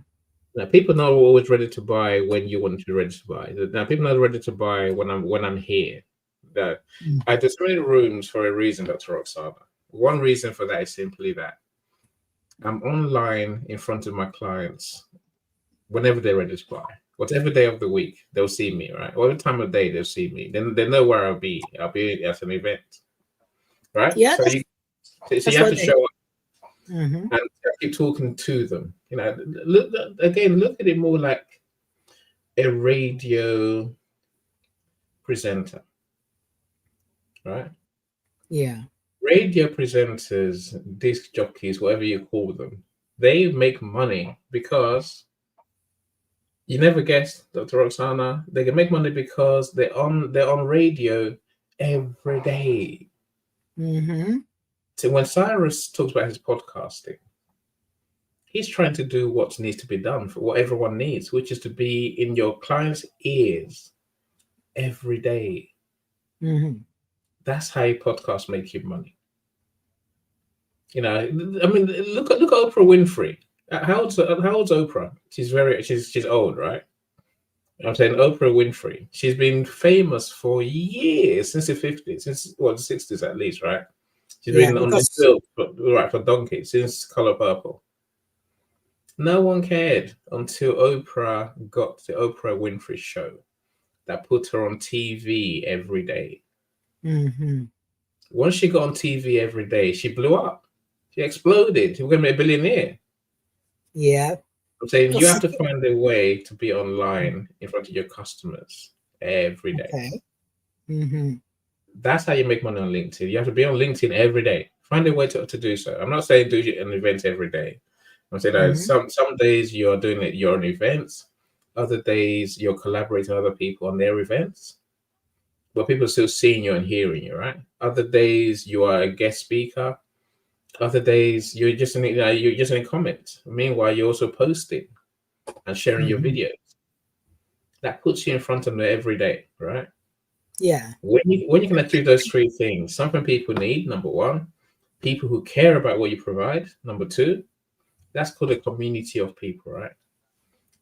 Speaker 2: Now, people not always ready to buy when you want to be ready to buy. Now, people are not ready to buy when I'm here. I display rooms for a reason, Dr. Roxana. One reason for that is simply that I'm online in front of my clients whenever they're ready to buy. Whatever day of the week, they'll see me, right? Whatever time of day, they'll see me. Then they know where I'll be. I'll be at an event, right?
Speaker 1: Yeah.
Speaker 2: So you have to show up
Speaker 1: Mm-hmm.
Speaker 2: and keep talking to them. Look at it more like a radio presenter, right?
Speaker 1: Yeah.
Speaker 2: Radio presenters, disc jockeys, whatever you call them, they make money because you never guess, Dr. Roxana, they can make money because they're on radio every day.
Speaker 1: Mm-hmm.
Speaker 2: So when Cyrus talks about his podcasting, he's trying to do what needs to be done for what everyone needs, which is to be in your client's ears every day.
Speaker 1: Mm-hmm.
Speaker 2: That's how your podcast make you money. I mean, look at Oprah Winfrey. How old's Oprah? She's old, right? I'm saying Oprah Winfrey. She's been famous for years, since the 50s, since the 60s at least, right? She's been on the field for donkey since Color Purple. No one cared until Oprah got the Oprah Winfrey Show that put her on TV every day.
Speaker 1: Mm-hmm.
Speaker 2: Once she got on TV every day, she blew up. She exploded. She was going to be a billionaire.
Speaker 1: Yeah.
Speaker 2: I'm saying you have to find a way to be online in front of your customers every day.
Speaker 1: Okay. Mm-hmm.
Speaker 2: That's how you make money on LinkedIn. You have to be on LinkedIn every day. Find a way to do so. I'm not saying do an event every day. I'm saying that some days you're doing it, you're on events. Other days you're collaborating with other people on their events. But people are still seeing you and hearing you, right? Other days you are a guest speaker. Other days you're just in a comment. Meanwhile, you're also posting and sharing your videos. That puts you in front of them every day, right?
Speaker 1: Yeah.
Speaker 2: When you can achieve those 3 things, something people need, number 1, people who care about what you provide. Number 2, that's called a community of people, right?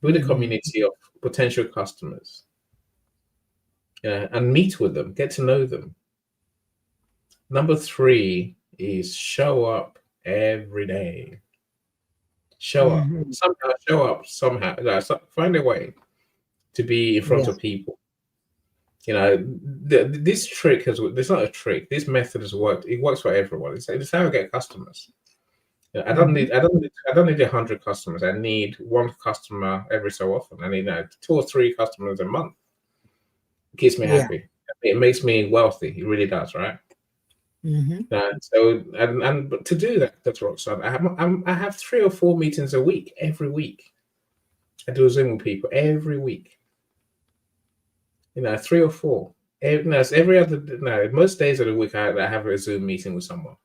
Speaker 2: Build a community of potential customers. And meet with them, get to know them. Number 3 is show up every day. Show up. Somehow. Find a way to be in front of people. This trick it's not a trick. This method has worked. It works for everyone. It's how I get customers. I don't need 100 customers. I need 1 customer every so often. I need 2 or 3 customers a month. It keeps me happy. It makes me wealthy. It really does, right? So and to do that, that's Roxanne. I have 3 or 4 meetings a week, every week. I do a Zoom with people every week. 3 or 4. It's every other. No, most days of the week I have a Zoom meeting with someone.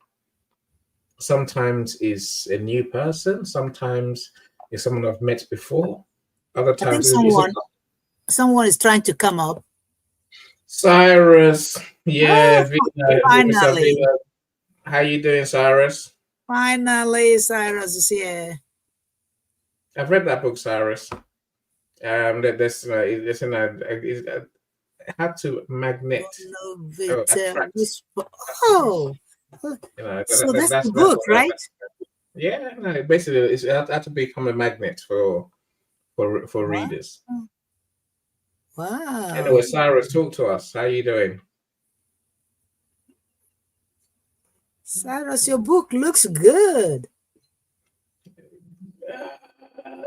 Speaker 2: Sometimes it's a new person. Sometimes it's someone I've met before. Other
Speaker 1: I think
Speaker 2: times
Speaker 1: someone is trying to come up.
Speaker 2: Cyrus. Yeah,
Speaker 1: Finally.
Speaker 2: How you doing, Cyrus?
Speaker 1: Finally, Cyrus is here.
Speaker 2: I've read that book, Cyrus. How to magnet. Attract.
Speaker 1: Oh, so that's the book, right?
Speaker 2: Yeah, no, basically, it had to become a magnet for readers.
Speaker 1: Wow.
Speaker 2: Anyway, Cyrus, talk to us. How are you doing?
Speaker 1: Cyrus, your book looks good.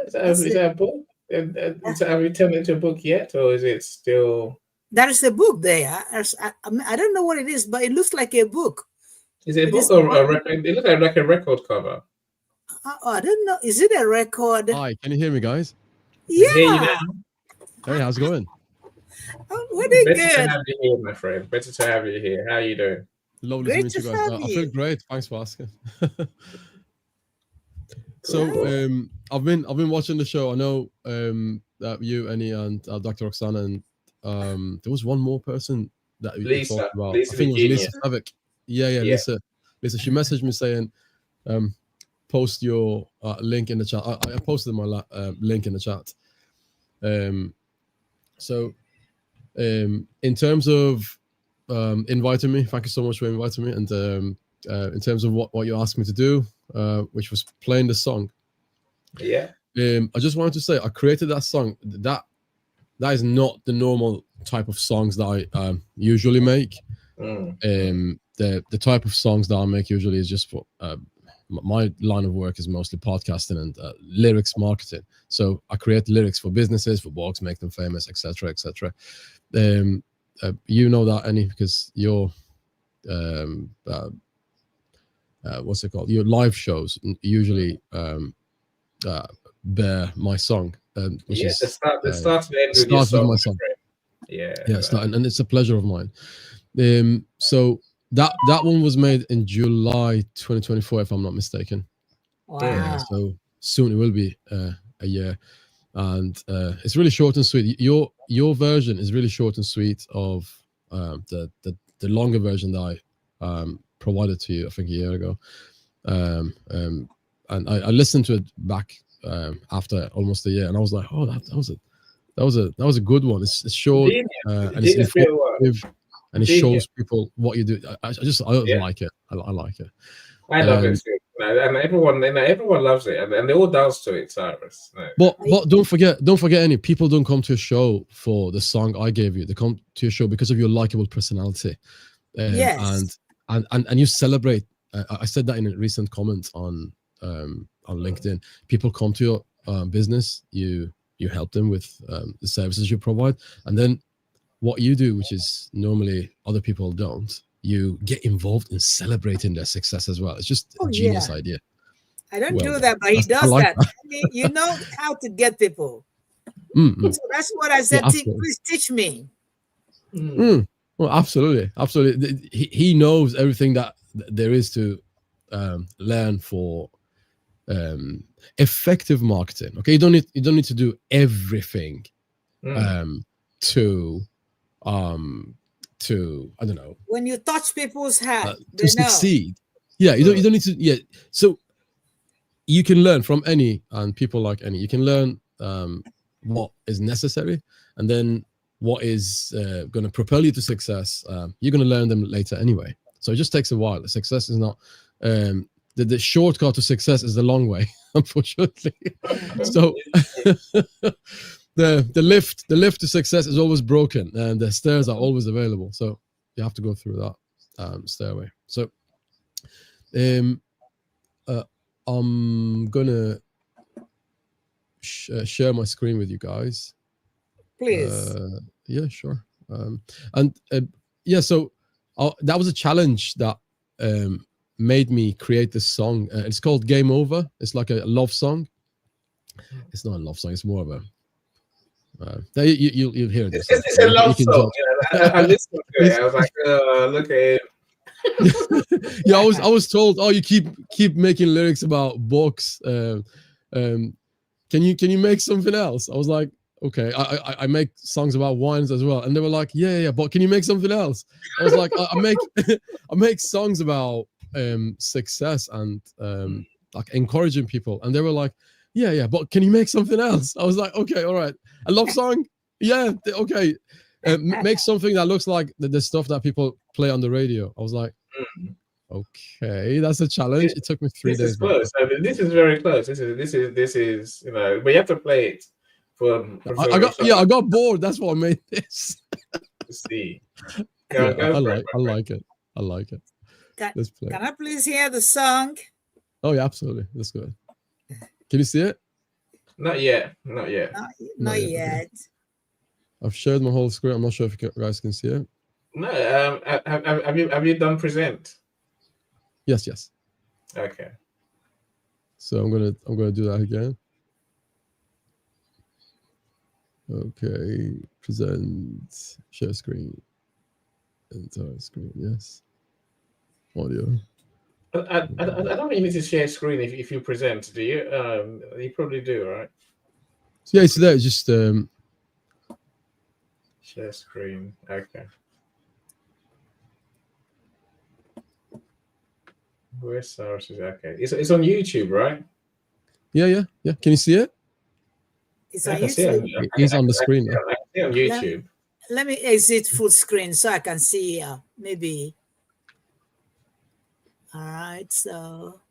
Speaker 2: Is that a book? Have you turned it into a book yet, or is it still?
Speaker 1: That is a book there. I don't know what it is, but it looks like a book.
Speaker 2: Is it a book or a record? It looks like a record cover.
Speaker 1: I don't know. Is it a record?
Speaker 3: Hi, can you hear me, guys?
Speaker 1: Yeah.
Speaker 2: Hear you now.
Speaker 3: Hey, how's it going?
Speaker 1: Really
Speaker 2: Better
Speaker 1: good.
Speaker 2: to have you here, my friend. Better to have you here. How are you doing?
Speaker 3: Lovely to meet you guys. I feel great. Thanks for asking. So, I've been watching the show. I know that you, Annie, and Dr. Roxana, and there was one more person that you talked about. I think it was Lisa Savick. Yeah, Lisa. She messaged me saying, post your link in the chat. I posted my link in the chat. So, in terms of inviting me, thank you so much for inviting me. And in terms of what you asked me to do, which was playing the song.
Speaker 2: Yeah.
Speaker 3: I just wanted to say I created that song. That is not the normal type of songs that I usually make. The type of songs that I make usually is just for my line of work is mostly podcasting and lyrics marketing. So I create lyrics for businesses, for blogs, make them famous, etc., etc. You know that, Annie, because you're what's it called? Your live shows usually bear my song, which is
Speaker 2: the start and the end with your song.
Speaker 3: My song.
Speaker 2: Yeah,
Speaker 3: and it's a pleasure of mine. So that one was made in July 2024, if I'm not mistaken.
Speaker 1: Wow.
Speaker 3: So soon it will be a year, and it's really short and sweet. Your version is really short and sweet of the longer version that I provided to you, I think, a year ago. And I listened to it back after almost a year, and I was like, oh, that was a good one. It's short and it's informative, and it shows people what you do. I like it. I like it.
Speaker 2: I love it too. And everyone loves it, and they all dance to it, Cyrus.
Speaker 3: But don't forget, Annie, people don't come to a show for the song I gave you. They come to a show because of your likable personality.
Speaker 1: Yes.
Speaker 3: And you celebrate. I said that in a recent comment on LinkedIn. People come to your business. You help them with the services you provide, and then what you do, which is normally other people don't, you get involved in celebrating their success as well. It's just a genius idea.
Speaker 1: I don't do that, but he does that. I mean, you know how to get people. So that's what I said. Please teach me.
Speaker 3: Well, absolutely. He knows everything that there is to learn for effective marketing. Okay, you don't need to do everything to I don't know.
Speaker 1: When you touch people's heart
Speaker 3: to succeed. Yeah, you don't need to. Yeah, so you can learn from Annie and people like Annie. You can learn what is necessary, and then what is going to propel you to success. You're going to learn them later anyway. So it just takes a while. Success is not the shortcut to success is the long way, unfortunately. So the lift to success is always broken, and the stairs are always available. So you have to go through that stairway. So I'm gonna share my screen with you guys.
Speaker 1: Please.
Speaker 3: Yeah, sure. So that was a challenge that made me create this song. It's called Game Over. It's like a love song. It's not a love song. It's more of a You'll hear this.
Speaker 2: It's a love song. I listened to it. I was like, look at it.
Speaker 3: Yeah, I was told, oh, you keep making lyrics about books. Can you make something else? I was like, okay. I make songs about wines as well, and they were like, yeah, but can you make something else? I was like, I make I make songs about success and like encouraging people, and they were like, yeah, but can you make something else? I was like, okay, all right. A love song, yeah, okay. Make something that looks like the stuff that people play on the radio. I was like, okay, that's a challenge. It took me 3 days.
Speaker 2: This is close. I mean, this is very close. This is but you have to play it.
Speaker 3: I got bored. That's why I made this.
Speaker 2: See,
Speaker 3: I like it. I like it. Let's play.
Speaker 1: Can I please hear the song?
Speaker 3: Oh yeah, absolutely. Let's go. Can you see it?
Speaker 2: Not yet.
Speaker 1: Not
Speaker 3: Not
Speaker 1: yet.
Speaker 3: I've shared my whole screen. I'm not sure if you guys can see it.
Speaker 2: No. Have you done present?
Speaker 3: Yes.
Speaker 2: Okay.
Speaker 3: So I'm gonna do that again. Okay, present, share screen, entire screen. Yes, audio.
Speaker 2: I don't think you need to share screen if you present. Do you? You probably do, right?
Speaker 3: So yeah, it's there. Just
Speaker 2: share screen. Okay. Where's Cyrus? Okay, it's on YouTube, right?
Speaker 3: Yeah. Can you see it?
Speaker 1: It's on YouTube.
Speaker 3: He's on the screen.
Speaker 2: I can see on YouTube.
Speaker 1: Let me exit full screen so I can see maybe. All right, so.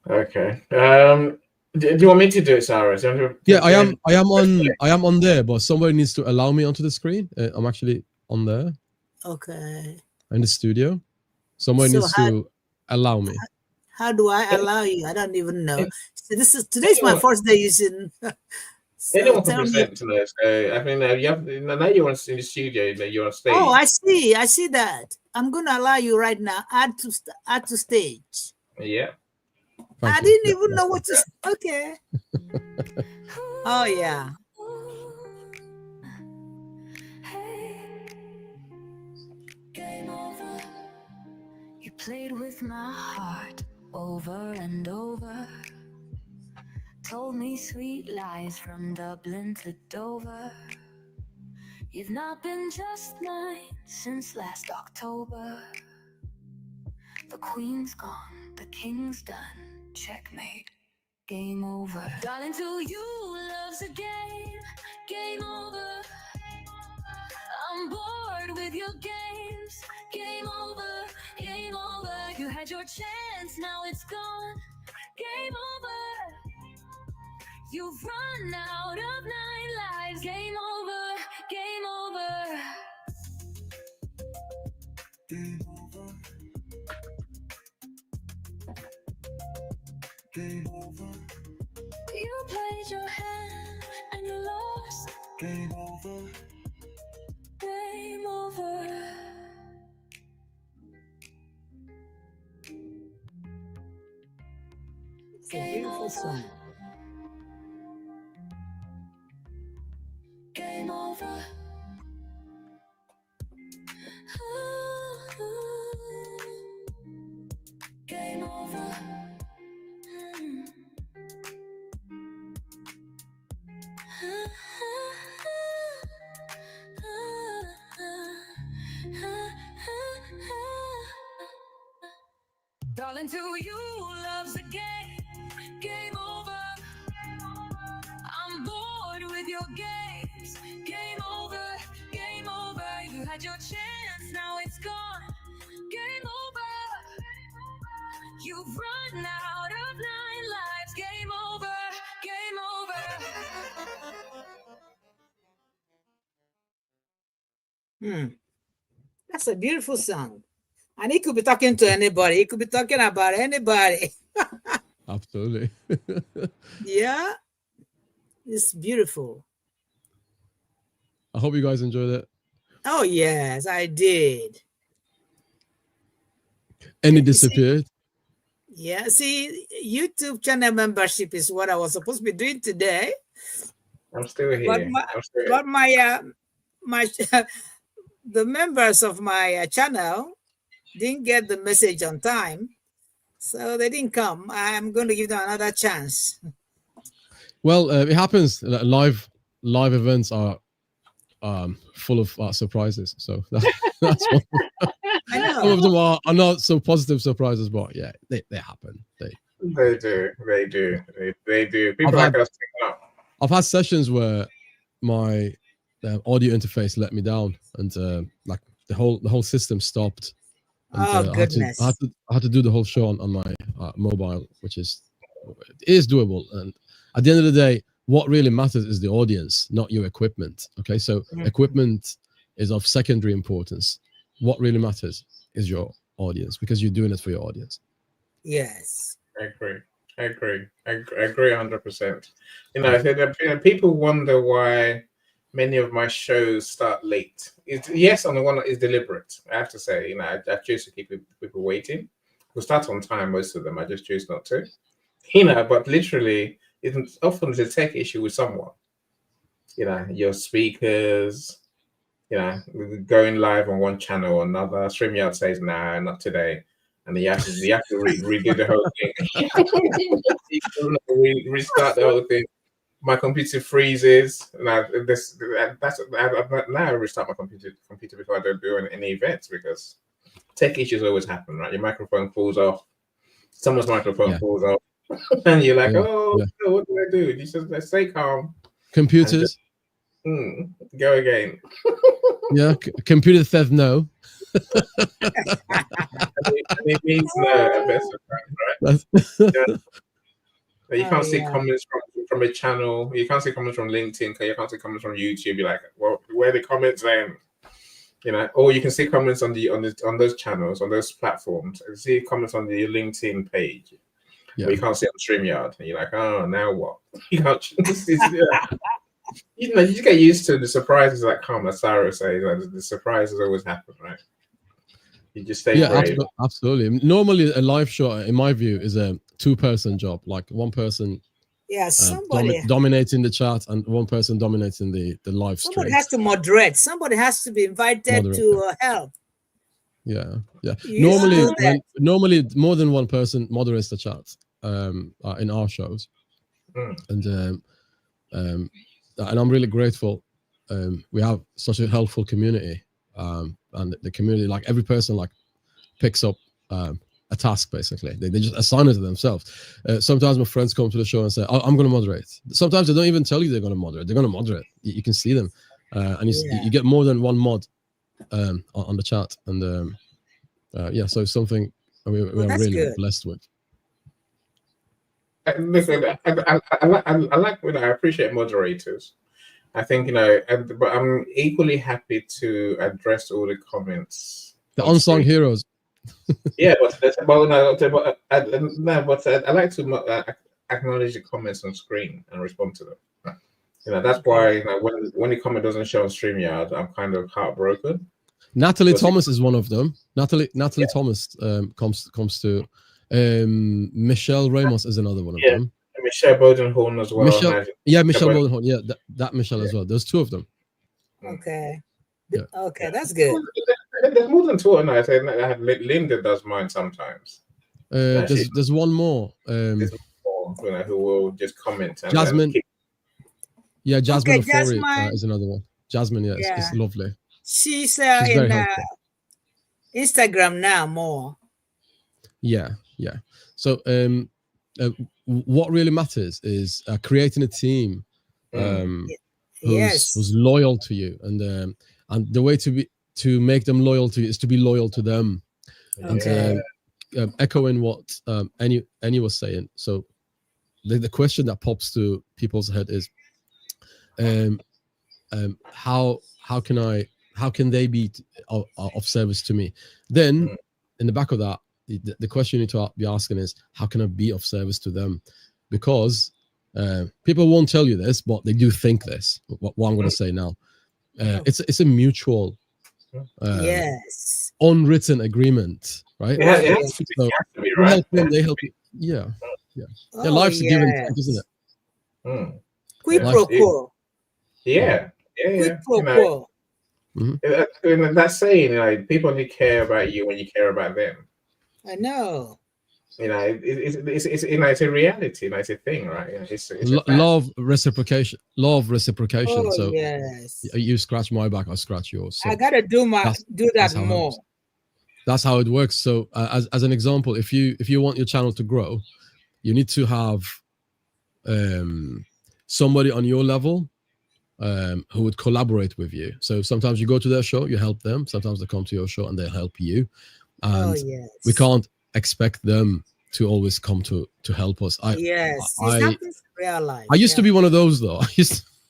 Speaker 2: Okay. Do you want me to do it, Cyrus?
Speaker 3: Yeah, I am on there, but somebody needs to allow me onto the screen. I'm actually on there.
Speaker 1: Okay.
Speaker 3: In the studio. Somebody needs to allow me.
Speaker 1: How do I allow you? I don't even know. So today's my first day using.
Speaker 2: Anyone can present to this. I mean, now you're in the studio. You're on stage.
Speaker 1: Oh, I see that. I'm going to allow you right now. Add to stage.
Speaker 2: Yeah.
Speaker 1: I didn't even know what to. Okay. Oh yeah.
Speaker 4: Game over. You played with my heart over and over. Told me sweet lies from Dublin to Dover. You've not been just mine since last October. The queen's gone, the king's done. Checkmate, game over. Darling, to you love's a game, game over. I'm bored with your games, game over, game over. You had your chance, now it's gone, game over. You've run out of 9 lives, game over, game over. Game over. Game over. You played your hand and you lost. Game over. Game over.
Speaker 1: It's a beautiful song.
Speaker 4: Game over. Game over. Darling, to you love's a game, game over. I'm bored with your games, game over, game over. You had your chance, now it's gone, game over. You've run out of 9 lives, game over, game over.
Speaker 1: That's a beautiful song. And he could be talking to anybody. He could be talking about anybody.
Speaker 3: Absolutely.
Speaker 1: Yeah. It's beautiful.
Speaker 3: I hope you guys enjoyed it.
Speaker 1: Oh, yes, I did.
Speaker 3: And it disappeared.
Speaker 1: Yeah, see, YouTube channel membership is what I was supposed to be doing today.
Speaker 2: I'm still
Speaker 1: But
Speaker 2: here.
Speaker 1: my,
Speaker 2: I'm still here.
Speaker 1: but my the members of my channel didn't get the message on time, so they didn't come. I'm going to give them another chance.
Speaker 3: Well, it happens. Live events are full of surprises. So that's one.
Speaker 1: I know.
Speaker 3: Some of them are not so positive surprises, but yeah, they happen.
Speaker 2: They do. People
Speaker 3: I've
Speaker 2: like us take up.
Speaker 3: I've had sessions where my audio interface let me down, and like the whole system stopped. And,
Speaker 1: Oh, goodness.
Speaker 3: I had to do the whole show on my mobile, which is doable. And at the end of the day, what really matters is the audience, not your equipment. Okay, so equipment is of secondary importance. What really matters is your audience, because you're doing it for your audience.
Speaker 1: Yes.
Speaker 2: I agree 100%. You know, I think that people wonder why many of my shows start late. Yes, on the one is deliberate. I have to say, you know, I choose to keep people waiting. We'll start on time, most of them. I just choose not to. You know, but literally, it's often a tech issue with someone. You know, your speakers, you know, going live on one channel or another. StreamYard says, nah, not today. And then you have to redo the whole thing. Restart the whole thing. My computer freezes. Now I restart my computer before I don't do any events, because tech issues always happen, right? Your microphone falls off. Someone's microphone falls off. And you're like, what do I do? You just stay calm.
Speaker 3: Computers.
Speaker 2: Go again.
Speaker 3: Yeah, computer says no.
Speaker 2: It means no, best of times, right? Yeah. You can't see comments from a channel. You can't see comments from LinkedIn. You can't see comments from YouTube. You're like, well, where are the comments then? You know, or you can see comments on those channels, on those platforms, and see comments on the LinkedIn page. Yeah. But you can't see it on StreamYard. And you're like, oh, now what? You can't. You know, you just get used to the surprises that come, as Sarah says. Like, the surprises always happen, right? You just stay brave.
Speaker 3: Absolutely. Normally, a live show, in my view, is a two-person job. Like one person, dominating the chat, and one person dominating the live stream.
Speaker 1: Somebody has to moderate. Somebody has to be invited to help.
Speaker 3: Yeah. Normally, more than one person moderates the chat in our shows, and I'm really grateful. We have such a helpful community, and the community, like every person, like picks up a task. Basically, they just assign it to themselves. Sometimes my friends come to the show and say, "I'm going to moderate." Sometimes they don't even tell you they're going to moderate. They're going to moderate. You can see them, and you get more than one mod on the chat, and so it's something we're really blessed with.
Speaker 2: Listen, I like when I appreciate moderators. I think, you know, but I'm equally happy to address all the comments.
Speaker 3: The unsung heroes.
Speaker 2: Yeah, but I like to acknowledge the comments on screen and respond to them. You know, that's why, you know, when the comment doesn't show on StreamYard, I'm kind of heartbroken.
Speaker 3: Natalie Thomas is one of them. Natalie Thomas comes to. Michelle Ramos is another one of them.
Speaker 2: Michelle Bodenhorn as well.
Speaker 3: Michelle Bodenhorn. Yeah, that Michelle as well. There's two of them.
Speaker 1: Okay. Yeah. Okay, that's good.
Speaker 2: There's more than two. I said Linda does mine sometimes.
Speaker 3: There's one more.
Speaker 2: There's more, you know, who will just comment. And
Speaker 3: Jasmine. Jasmine Ofori is another one. Jasmine, it's lovely.
Speaker 1: She's in Instagram now more.
Speaker 3: Yeah. So what really matters is creating a team who's loyal to you, and the way to make them loyal to you is to be loyal to them. And echoing what Annie was saying, so the question that pops to people's head is how can they be of service to me? Then in the back of that, the question you need to be asking is, how can I be of service to them? Because people won't tell you this, but they do think this. What I'm going to say now, it's a mutual, unwritten agreement, right?
Speaker 2: Yeah, it has to be, right?
Speaker 3: Help them, they help you. Yeah. Life's a give and take, isn't it?
Speaker 1: Quid pro quo.
Speaker 2: Yeah,
Speaker 1: Quid pro
Speaker 2: You know,
Speaker 1: quo.
Speaker 2: that's saying, people only care about you when you care about them.
Speaker 1: I know.
Speaker 2: It's a reality. It's a thing, right? It's a fact.
Speaker 3: Law of reciprocation.
Speaker 1: Oh
Speaker 3: So
Speaker 1: yes.
Speaker 3: you scratch my back, I scratch yours. So
Speaker 1: I gotta do that
Speaker 3: that's how it
Speaker 1: more.
Speaker 3: works. That's how it works. So as an example, if you want your channel to grow, you need to have somebody on your level who would collaborate with you. So sometimes you go to their show, you help them. Sometimes they come to your show and they help you. And
Speaker 1: Oh yes.
Speaker 3: we can't expect them to always come to help us.
Speaker 1: Yes, it happens in real life.
Speaker 3: I used to be one of those though.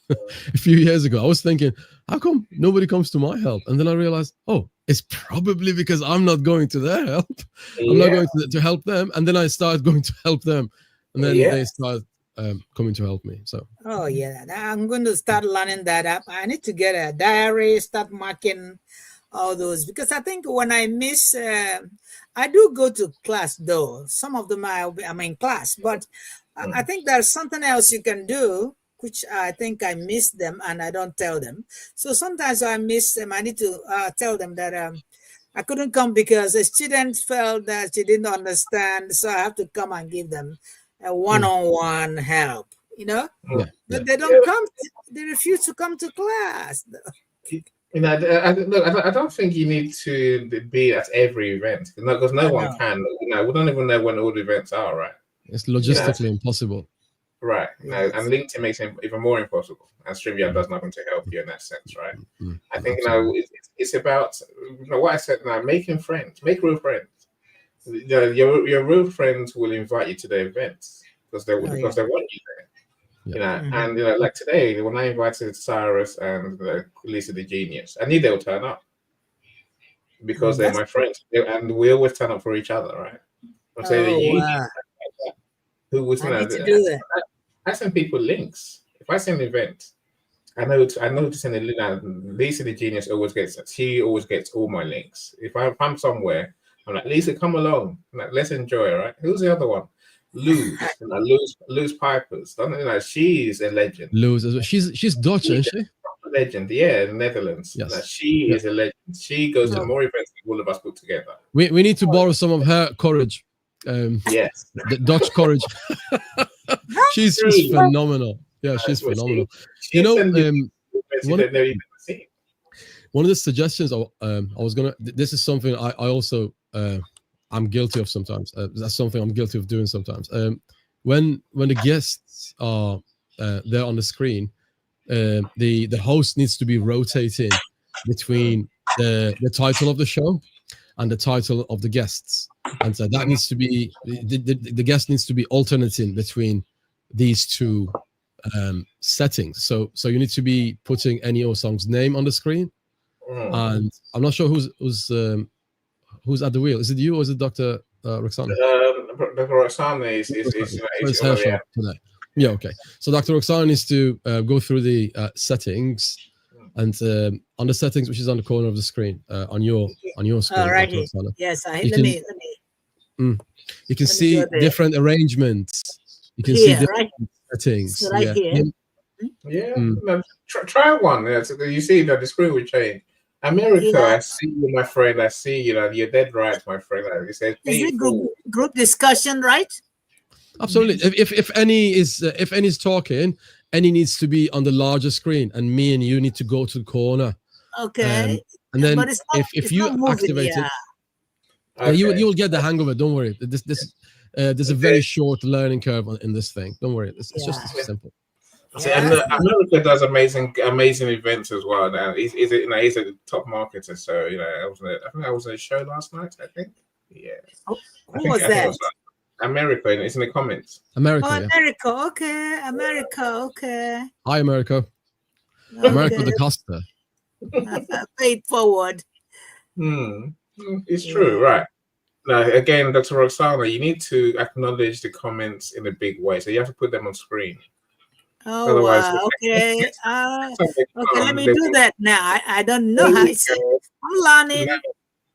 Speaker 3: A few years ago, I was thinking, how come nobody comes to my help? And then I realized, oh, it's probably because I'm not going to their help. I'm not going to help them. And then I started going to help them. And then they started coming to help me. So
Speaker 1: oh yeah, I'm going to start learning that up. I need to get a diary, start marking all those, because I think when I miss, I do go to class though. Some of them I'm in class, but I think there's something else you can do, which I think I miss them and I don't tell them. So sometimes I miss them. I need to tell them that I couldn't come because a student felt that she didn't understand. So I have to come and give them a one-on-one help, but they don't come. They refuse to come to class.
Speaker 2: I don't think you need to be at every event because no one can. We don't even know when all the events are, right?
Speaker 3: It's logistically impossible.
Speaker 2: Right. And LinkedIn makes it even more impossible. And StreamYard does nothing to help you in that sense, right? I think it's about what I said now, making friends, make real friends. Your real friends will invite you to their events because they want you there. And like today when I invited Cyrus and Lisa the Genius, I knew they would turn up because they're my friends, and we always turn up for each other, right? I'm saying who was
Speaker 1: I need to do that.
Speaker 2: I send people links. If I send an event, I know to send a link. Lisa the Genius always gets all my links. If I'm somewhere, I'm like, Lisa, come along. Like, let's enjoy, right? Who's the other one? Luz Pipers. She's a legend.
Speaker 3: Luz, she's Dutch, isn't she?
Speaker 2: A legend, yeah, in the Netherlands.
Speaker 3: Yes.
Speaker 2: She is a legend. She goes to more events than all of us put together.
Speaker 3: We need to borrow some of her courage.
Speaker 2: Yes,
Speaker 3: the Dutch courage. she's phenomenal. Yeah, she's phenomenal. One of the suggestions I was gonna. This is something I also I'm guilty of sometimes. That's something I'm guilty of doing sometimes. When the guests are there on the screen, the host needs to be rotating between the title of the show and the title of the guests, and so that needs to be the guest needs to be alternating between these two settings. So you need to be putting Ennio Song's name on the screen, and I'm not sure who's at the wheel. Is it you or is it Dr. Roxana?
Speaker 2: Dr. Roxana is
Speaker 3: her show today. Yeah, okay. So Dr. Roxana needs to go through the settings, and on the settings, which is on the corner of the screen, on your screen.
Speaker 1: Oh, right. Yes, let me.
Speaker 3: You can see different arrangements. You can see different settings.
Speaker 1: So right here.
Speaker 2: Try one. You see that the screen will change. America, I see you, my friend. I see you. You're dead right, my friend. Is it
Speaker 1: group discussion, right?
Speaker 3: Absolutely. If Annie's talking, Annie needs to be on the larger screen, and me and you need to go to the corner.
Speaker 1: Okay.
Speaker 3: And then if you activate it, you will get the hang of it. Don't worry. There's a very short learning curve in this thing. Don't worry. It's just simple.
Speaker 2: America does amazing events as well. Now he's a top marketer. So I was on a show last night. I think. Yeah.
Speaker 1: Who was that?
Speaker 2: America. It's in the comments.
Speaker 3: America.
Speaker 1: America. Okay. America. Okay.
Speaker 3: Hi, America. America the Costa.
Speaker 1: Paid forward.
Speaker 2: It's true, right? Now, again, Dr. Roxana, you need to acknowledge the comments in a big way. So you have to put them on screen.
Speaker 1: Oh, otherwise, okay. Okay, let me do that now. I don't know how it's. I'm learning.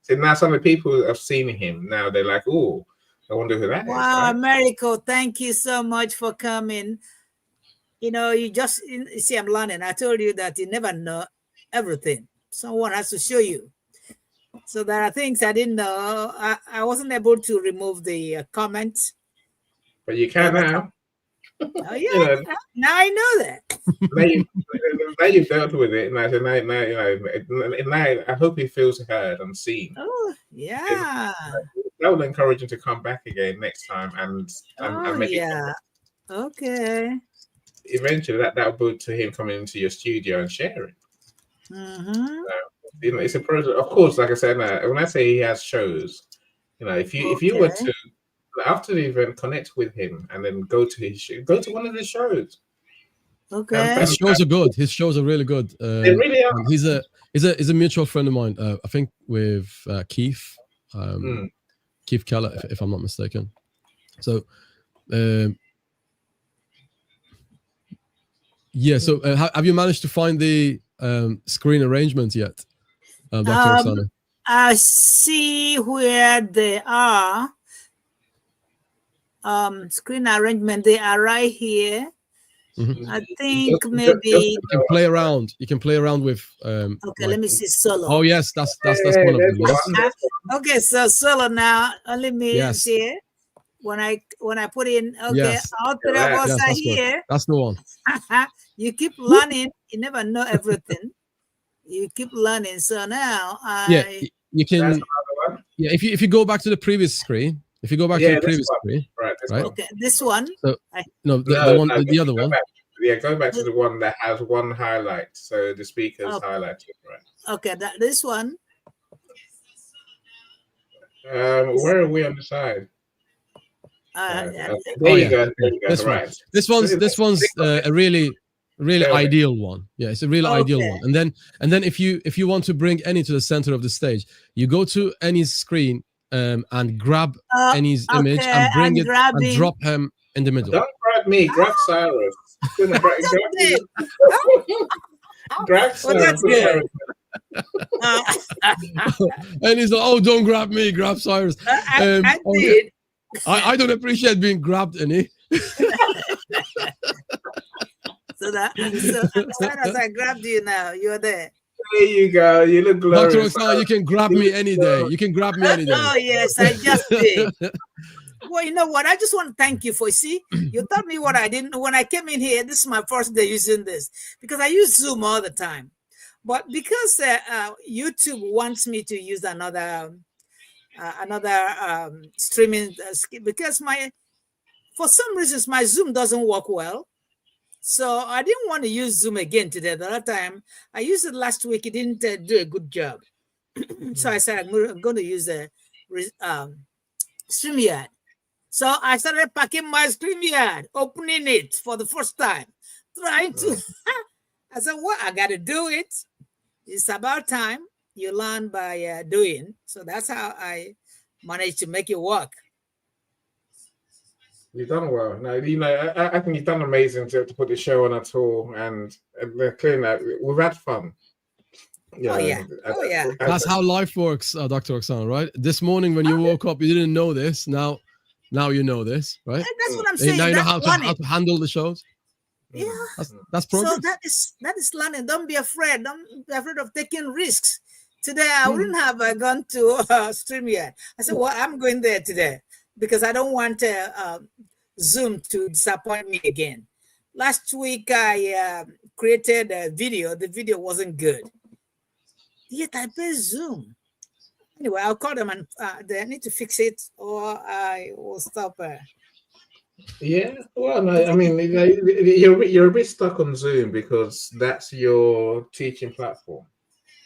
Speaker 2: So now some of the people have seen him. Now they're like, oh, I wonder who that is.
Speaker 1: Wow, right? Americo, thank you so much for coming. you see, I'm learning. I told you that you never know everything. Someone has to show you. So there are things I didn't know. I wasn't able to remove the comments.
Speaker 2: But you can now.
Speaker 1: Oh
Speaker 2: You
Speaker 1: yeah,
Speaker 2: know,
Speaker 1: now I know that.
Speaker 2: now you've dealt with it. Now, now I hope he feels heard and seen.
Speaker 1: Oh yeah.
Speaker 2: That will encourage him to come back again next time and
Speaker 1: Oh
Speaker 2: maybe
Speaker 1: yeah. Okay.
Speaker 2: eventually that will build to him coming into your studio and sharing.
Speaker 1: Mm-hmm.
Speaker 2: It's a process. Of course, like I said, when I say he has shows, if you were to after the event connect with him and then go to one of his shows.
Speaker 1: Okay.
Speaker 3: His shows are good. His shows are really good.
Speaker 2: They really are.
Speaker 3: And he's a mutual friend of mine. I think with Keith, Keith Keller, if I'm not mistaken. So, yeah. So, have you managed to find the screen arrangement yet, Dr. Oksana?
Speaker 1: I see where they are. Screen arrangement. They are right here.
Speaker 3: Mm-hmm.
Speaker 1: I think maybe
Speaker 3: you can play around. You can play around with.
Speaker 1: Okay, let me see solo.
Speaker 3: Oh yes, that's one of them. Yes.
Speaker 1: Okay, so solo now. Only me is here. When I put in, okay, all three of us are here.
Speaker 3: Good. That's the one.
Speaker 1: You keep learning. You never know everything. You keep learning. So now,
Speaker 3: you can. Yeah, if you go back to the previous screen. If you go back to the previous screen, right?
Speaker 1: Okay, this one.
Speaker 3: So, the other one.
Speaker 2: Go back to the one that has one highlight. So the speaker's highlighted, right?
Speaker 1: Okay, this one.
Speaker 2: Where are we on the side?
Speaker 1: There
Speaker 2: you go.
Speaker 3: This one's a really ideal one. Yeah, it's a really ideal one. And then if you want to bring any to the center of the stage, you go to any's screen. And grab Annie's image and bring it and drop him in the middle.
Speaker 2: Don't grab me, grab Cyrus. Grab Cyrus.
Speaker 3: And he's like, "Oh, don't grab me, grab Cyrus."
Speaker 1: I did.
Speaker 3: I don't appreciate being grabbed, Annie.
Speaker 1: So as I grabbed you now, you're there.
Speaker 2: There you go. You look glorious.
Speaker 3: Dr. Oksana, you can grab me any day. You can grab me any day.
Speaker 1: Oh, yes, I just did. Well, you know what? I just want to thank you for, you taught me what I didn't. When I came in here, this is my first day using this because I use Zoom all the time. But because YouTube wants me to use another streaming, because for some reasons, my Zoom doesn't work well. So I didn't want to use Zoom again today. The other time I used it last week, it didn't do a good job. So I said I'm going to use a StreamYard. So I started packing my StreamYard, opening it for the first time, trying to. I said, "Well, I got to do it. It's about time. You learn by doing." So that's how I managed to make it work.
Speaker 2: You've done well. No, I think you've done amazing to put the show on at all, and clearly we've had fun.
Speaker 1: Yeah. Oh yeah.
Speaker 3: That's how life works, Dr. Oksana, right? This morning when you woke up, you didn't know this. Now you know this, right?
Speaker 1: That's what I'm saying.
Speaker 3: Now you know how to handle the shows.
Speaker 1: Yeah.
Speaker 3: That's progress.
Speaker 1: So that is learning. Don't be afraid. Don't be afraid of taking risks. Today I wouldn't have gone to StreamYard. I said, "Well, I'm going there today." Because I don't want Zoom to disappoint me again. Last week, I created a video. The video wasn't good. Yet I pay Zoom. Anyway, I'll call them and they need to fix it or I will stop.
Speaker 2: Yeah, well, no, I mean, you're a bit stuck on Zoom because that's your teaching platform.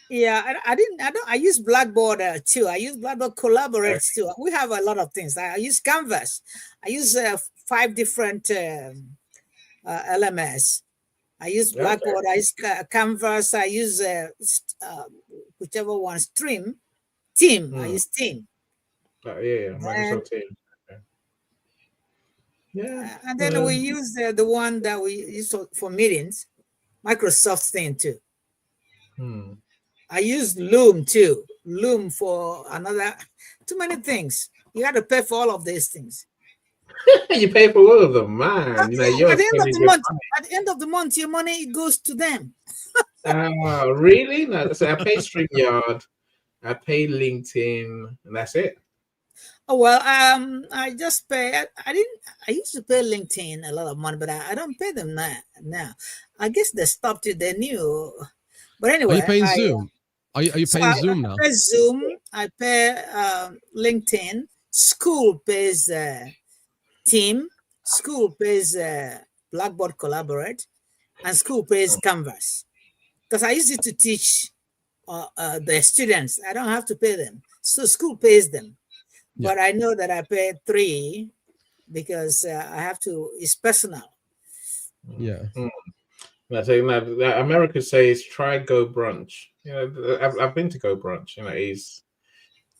Speaker 1: Yeah, I use Blackboard too. I use Blackboard Collaborate too. We have a lot of things. I use Canvas. I use 5 different LMS. I use Blackboard. I use Canvas. I use whichever one. Team. I use Team.
Speaker 2: Microsoft Team. Okay. Yeah.
Speaker 1: And then we use the one that we use for meetings, Microsoft thing too. I use Loom too. Loom for too many things. You got to pay for all of these things.
Speaker 2: You pay for all of them, man. You know, you're
Speaker 1: At the end of
Speaker 2: spending
Speaker 1: the
Speaker 2: good
Speaker 1: month,
Speaker 2: money.
Speaker 1: at the end of the month, your money goes to them.
Speaker 2: Really? No, so I pay StreamYard, I pay LinkedIn, and that's it.
Speaker 1: Oh well, I just pay. I didn't. I used to pay LinkedIn a lot of money, but I don't pay them now. I guess they stopped it. They knew. But
Speaker 3: Are
Speaker 1: anyway,
Speaker 3: you paying Zoom? Are you
Speaker 1: so
Speaker 3: paying
Speaker 1: I
Speaker 3: Zoom now?
Speaker 1: pay Zoom. I pay LinkedIn. School pays Team. School pays Blackboard Collaborate, and school pays Canvas. Because I use it to teach the students. I don't have to pay them. So school pays them.
Speaker 3: Yeah.
Speaker 1: But I know that I pay 3 because I have to. It's personal.
Speaker 3: Yeah.
Speaker 2: I say that America says try Go Brunch. You know, I've been to Go Brunch. You know, he's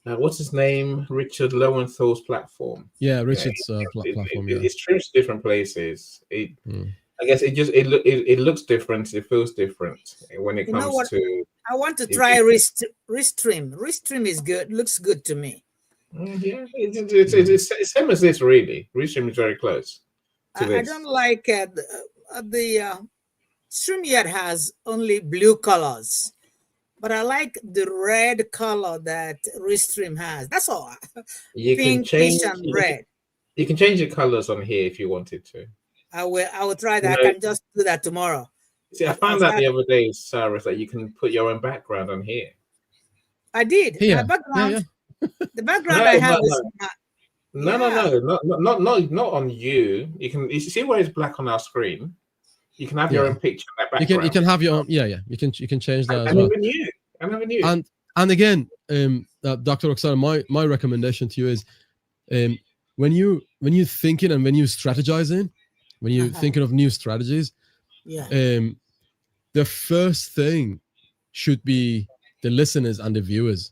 Speaker 2: what's his name? Richard Lowenthal's platform.
Speaker 3: Yeah, Richard's platform. Yeah.
Speaker 2: It streams to different places.
Speaker 3: Mm.
Speaker 2: I guess it looks different. It feels different when it
Speaker 1: You know
Speaker 2: comes
Speaker 1: what?
Speaker 2: to.
Speaker 1: I want to try Restream. Restream is good. Looks good to me.
Speaker 2: Yeah, it's same as this really. Restream is very close to
Speaker 1: I
Speaker 2: this.
Speaker 1: don't like the StreamYard has only blue colors, but I like the red color that Restream has. That's all.
Speaker 2: You can
Speaker 1: Pinkish
Speaker 2: change.
Speaker 1: and red.
Speaker 2: You can change the colors on here if you wanted to.
Speaker 1: I will try that.
Speaker 2: You
Speaker 1: I
Speaker 2: know,
Speaker 1: can just do that tomorrow.
Speaker 2: See, I
Speaker 1: I'll
Speaker 2: found out
Speaker 1: start-
Speaker 2: the other day, Sarah, that you can put your own background on here.
Speaker 1: I did.
Speaker 3: Here.
Speaker 1: My background.
Speaker 3: Yeah,
Speaker 1: The background
Speaker 2: No,
Speaker 1: I have
Speaker 2: no,
Speaker 1: is
Speaker 2: not on you. You see where it's black on our screen. You can have your
Speaker 3: Yeah.
Speaker 2: own picture in that
Speaker 3: You
Speaker 2: background.
Speaker 3: can have your own. Yeah. You can change that
Speaker 2: I
Speaker 3: as well.
Speaker 2: never knew.
Speaker 3: And again, Dr. Roxana, my recommendation to you is, when you thinking and when you strategizing, when you're thinking of new strategies,
Speaker 1: yeah.
Speaker 3: the first thing should be the listeners and the viewers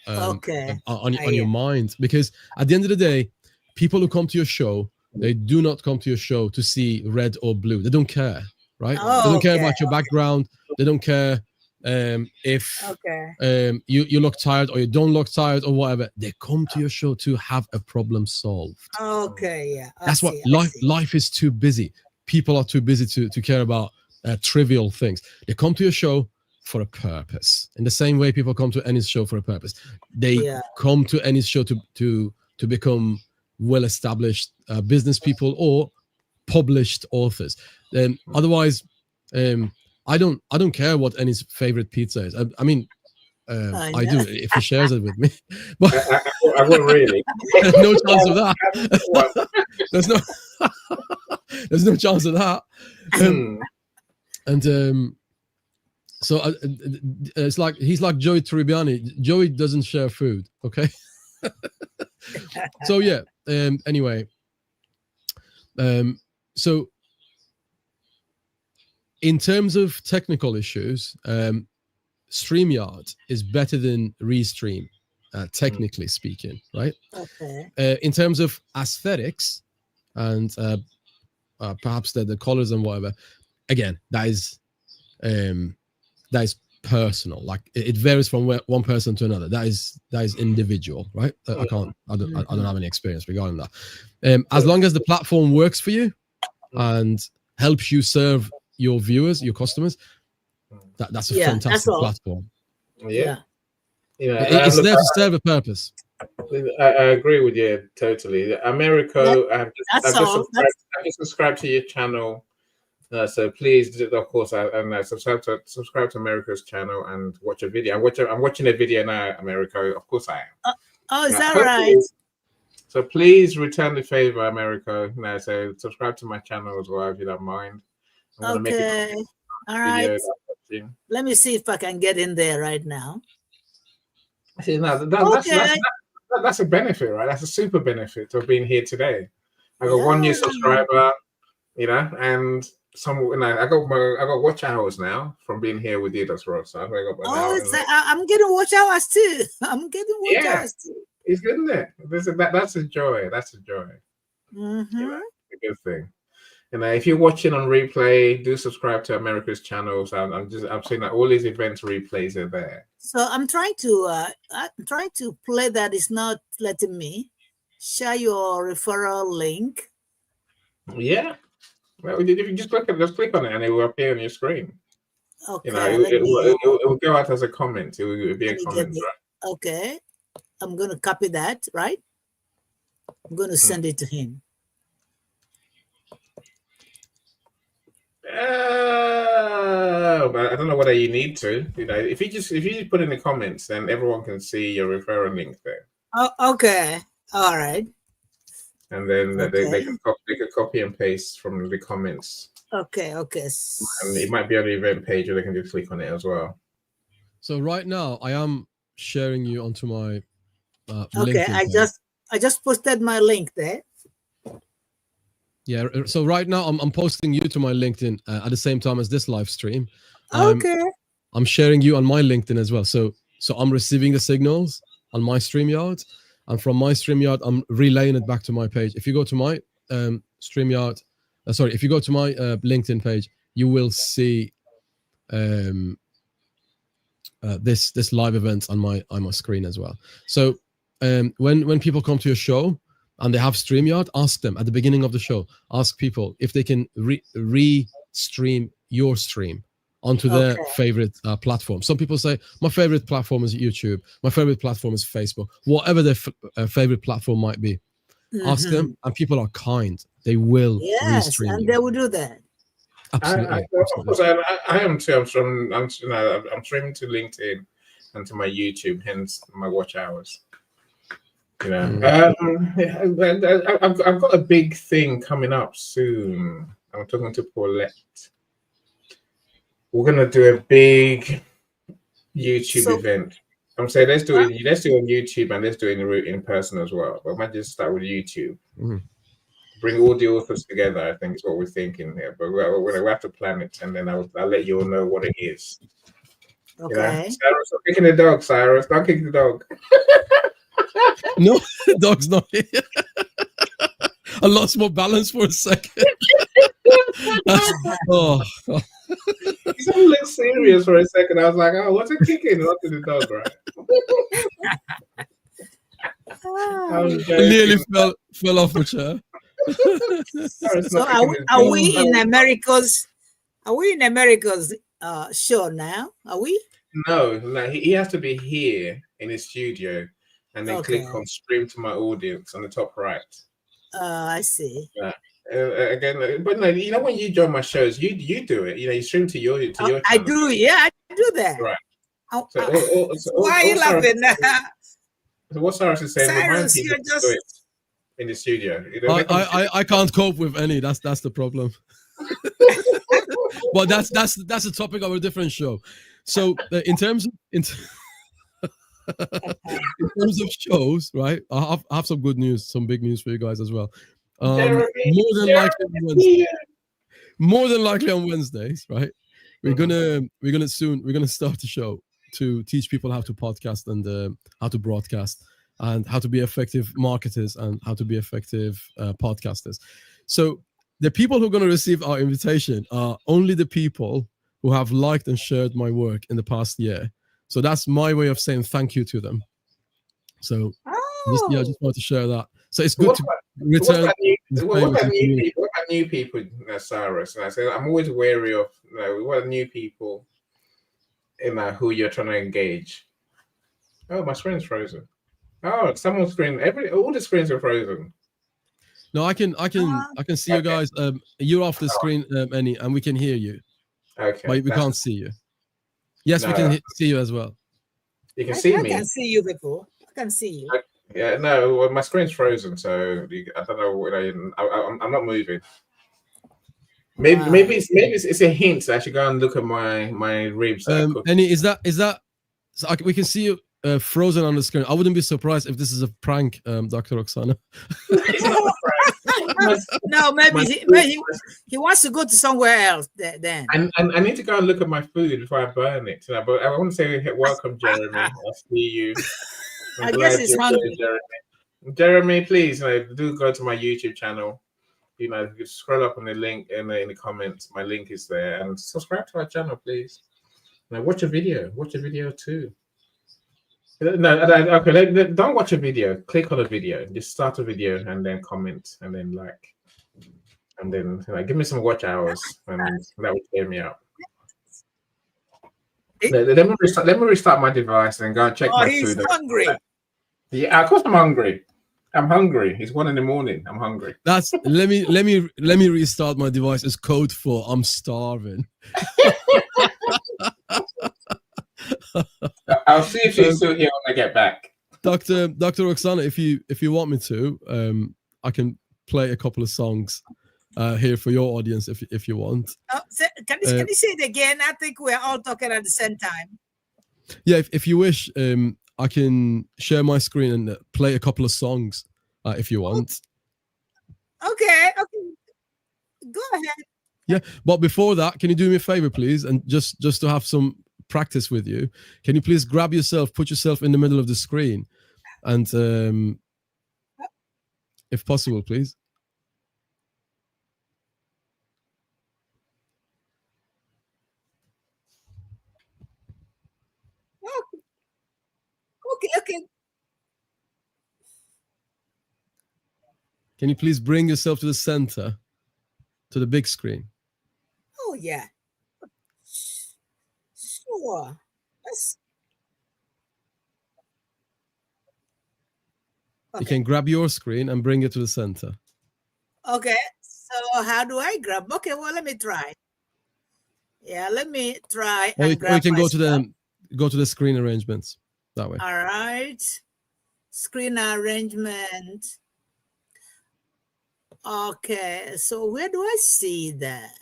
Speaker 1: Okay.
Speaker 3: on your mind, because at the end of the day, people who come to your show, they do not come to your show to see red or blue. They don't care, right?
Speaker 1: Oh,
Speaker 3: they don't care
Speaker 1: okay,
Speaker 3: about your background. They don't care if
Speaker 1: Okay.
Speaker 3: you look tired or you don't look tired or whatever. They come to your show to have a problem solved.
Speaker 1: Okay. Yeah.
Speaker 3: That's what life is too busy. People are too busy to care about trivial things. They come to your show for a purpose. In the same way people come to Ennis show for a purpose. They come to Ennis show to become well-established business people or published authors. Otherwise, I don't care what Ennis favorite pizza is. I mean, I do if he shares it with me, but
Speaker 2: I wouldn't really.
Speaker 3: there's no chance of that. There's no chance of that. And so it's like he's like Joey Tribbiani. Joey doesn't share food. Okay. So yeah. Anyway. So in terms of technical issues, StreamYard is better than Restream, technically speaking, right?
Speaker 1: Okay.
Speaker 3: In terms of aesthetics and perhaps the colors and whatever, again, that is personal. Like it varies from one person to another. That is individual, right? I don't have any experience regarding that. As long as the platform works for you and helps you serve your viewers, your customers, that's a fantastic platform.
Speaker 2: Yeah.
Speaker 3: It's there to serve a purpose.
Speaker 2: I agree with you totally. Americo, I've just subscribed to your channel. So please, of course, subscribe to Americo's channel and watch a video. I'm watching a video now, Americo. Of course I am.
Speaker 1: Oh, is that right?
Speaker 2: So please return the favor, Americo. So subscribe to my channel as well if you don't mind.
Speaker 1: Okay. All right. Let me see if I can get in there right now.
Speaker 2: See, that's a benefit, right? That's a super benefit of being here today. I got 1 new subscriber, and I got watch hours now from being here with you, Dr. Ross. I'm
Speaker 1: getting watch hours too. I'm getting watch hours too.
Speaker 2: It's good, isn't it? That's a joy. That's a joy.
Speaker 1: Mm-hmm.
Speaker 2: A good thing. If you're watching on replay, do subscribe to America's channels. I'm saying that all these events replays are there.
Speaker 1: So I'm trying to play that. It's not letting me share your referral link.
Speaker 2: Yeah. Well, if you just click on it, and it will appear on your screen.
Speaker 1: Okay,
Speaker 2: You know,
Speaker 1: let me,
Speaker 2: it will go out as a comment. It will be
Speaker 1: let
Speaker 2: a
Speaker 1: me get
Speaker 2: comment,
Speaker 1: it.
Speaker 2: right?
Speaker 1: Okay, I'm going to copy that, right? I'm going to send it to him.
Speaker 2: But I don't know whether you need to. You know, if you just put in the comments, then everyone can see your referral link there,
Speaker 1: Oh, okay. All right.
Speaker 2: and then they
Speaker 1: Okay.
Speaker 2: can copy and paste from the comments,
Speaker 1: Okay.
Speaker 2: and it might be on the event page, or they can just click on it as well.
Speaker 3: So right now, I am sharing you onto my
Speaker 1: Okay.
Speaker 3: LinkedIn
Speaker 1: I
Speaker 3: page.
Speaker 1: just posted my link there.
Speaker 3: Yeah. So right now, I'm posting you to my LinkedIn at the same time as this live stream. I'm sharing you on my LinkedIn as well. So I'm receiving the signals on my StreamYard, and from my StreamYard, I'm relaying it back to my page. If you go to my StreamYard, if you go to my LinkedIn page, you will see this live event on my screen as well. So when people come to your show and they have StreamYard, ask them at the beginning of the show. Ask people if they can re-stream your stream onto their favorite platform. Some people say, my favorite platform is YouTube. My favorite platform is Facebook. Whatever their favorite platform might be. Ask them, and people are kind. They will restream
Speaker 1: and
Speaker 3: you.
Speaker 1: they will do that.
Speaker 3: Absolutely.
Speaker 2: Of course, I am too. I'm streaming to LinkedIn and to my YouTube, hence my watch hours. You know, I've got a big thing coming up soon. I'm talking to Paulette. We're gonna do a big YouTube event. I'm saying let's do it on YouTube, and let's do it in person as well. But I might just start with YouTube. Bring all the authors together, I think is what we're thinking here. But we have to plan it, and then I'll let you all know what it is.
Speaker 1: Okay.
Speaker 2: You know? Cyrus, stop kicking the dog, Cyrus. Don't kick the dog.
Speaker 3: No, the dog's not here. I lost my balance for a second.
Speaker 2: You look serious for a second. I was like, oh, what's it kicking? Not to the dog, right?
Speaker 3: I nearly fell off the chair.
Speaker 1: So are we in America's? Are we in America's show now? Are we?
Speaker 2: No. He has to be here in his studio, and then click on stream to my audience on the top right.
Speaker 1: I see.
Speaker 2: Again, but no, you know when you join my shows, you do it. You know, you stream to your channel.
Speaker 1: I do. Yeah, I do that.
Speaker 2: Right.
Speaker 1: Why are you laughing?
Speaker 2: So what Cyrus is saying,
Speaker 1: Cyrus, you're just
Speaker 2: in the studio.
Speaker 3: I can't cope with any. That's the problem. But that's the topic of a different show. So in terms of shows, right? I have some good news, some big news for you guys as well. More than likely on Wednesdays, right? We're gonna start a show to teach people how to podcast and how to broadcast and how to be effective marketers and how to be effective podcasters. So the people who are going to receive our invitation are only the people who have liked and shared my work in the past year. So that's my way of saying thank you to them. So I just want to share that. So it's good to return.
Speaker 2: What about new people, Cyrus? And I said I'm always wary of what new people, who you're trying to engage. Oh, my screen's frozen. Oh, someone's screen. All the screens are frozen.
Speaker 3: No, I can see you guys. You're off the screen, Annie, and we can hear you.
Speaker 2: Okay.
Speaker 3: But we can't see you. Yes, we can see you as well.
Speaker 2: You can see me.
Speaker 1: I can see you, people. I can see you.
Speaker 2: Yeah, no, well, my screen's frozen, so I don't know. I'm not moving. Maybe it's a hint. I should go and look at my ribs.
Speaker 3: Annie, is that? So we can see you frozen on the screen. I wouldn't be surprised if this is a prank, Dr. Oksana.
Speaker 1: No, maybe he wants to go to somewhere else. Then
Speaker 2: I need to go and look at my food before I burn it. But I want to say welcome, Jeremy. I'll see you.
Speaker 1: I guess he's hungry.
Speaker 2: Jeremy, please, do go to my YouTube channel. You scroll up on the link in the comments. My link is there, and subscribe to our channel, please. Now, watch a video. Watch a video too. Okay. Don't watch a video. Click on a video. Just start a video and then comment and then like, and then like, give me some watch hours, and that would cheer me up. Let me restart my device and go and check
Speaker 1: Oh,
Speaker 2: my
Speaker 1: he's
Speaker 2: food.
Speaker 1: hungry.
Speaker 2: Yeah, of course I'm hungry. I'm hungry. It's 1 a.m. I'm hungry.
Speaker 3: That's let me restart my device as code for I'm starving.
Speaker 2: I'll see if she's still here when I get back.
Speaker 3: Dr. Roxana, if you want me to, I can play a couple of songs here for your audience if you want.
Speaker 1: Can you say it again? I think we're all talking at the same time.
Speaker 3: Yeah, if you wish, I can share my screen and play a couple of songs if you want.
Speaker 1: Okay. Go ahead.
Speaker 3: Yeah, but before that, can you do me a favor, please? And just to have some practice with you, can you please grab yourself, put yourself in the middle of the screen, and if possible, please.
Speaker 1: Okay.
Speaker 3: Can you please bring yourself to the center, to the big screen?
Speaker 1: Oh yeah. Sure.
Speaker 3: You can grab your screen and bring it to the center.
Speaker 1: Okay. So how do I grab? Okay, well, let me try. Yeah, let me try.
Speaker 3: Or you can go
Speaker 1: stuff.
Speaker 3: to the screen arrangements that way.
Speaker 1: All right. Screen arrangement. Okay, so where do I see that?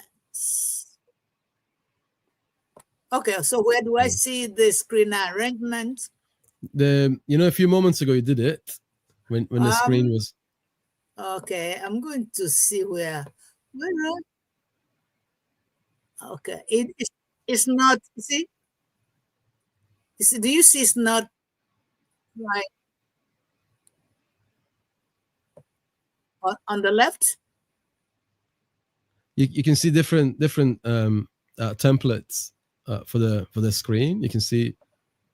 Speaker 1: Okay, so where do I see the screen arrangement?
Speaker 3: A few moments ago you did it when the screen was.
Speaker 1: Okay, I'm going to see where. Okay, it's not. See, do you see? It's not right on the left.
Speaker 3: You can see different templates for the screen. You can see.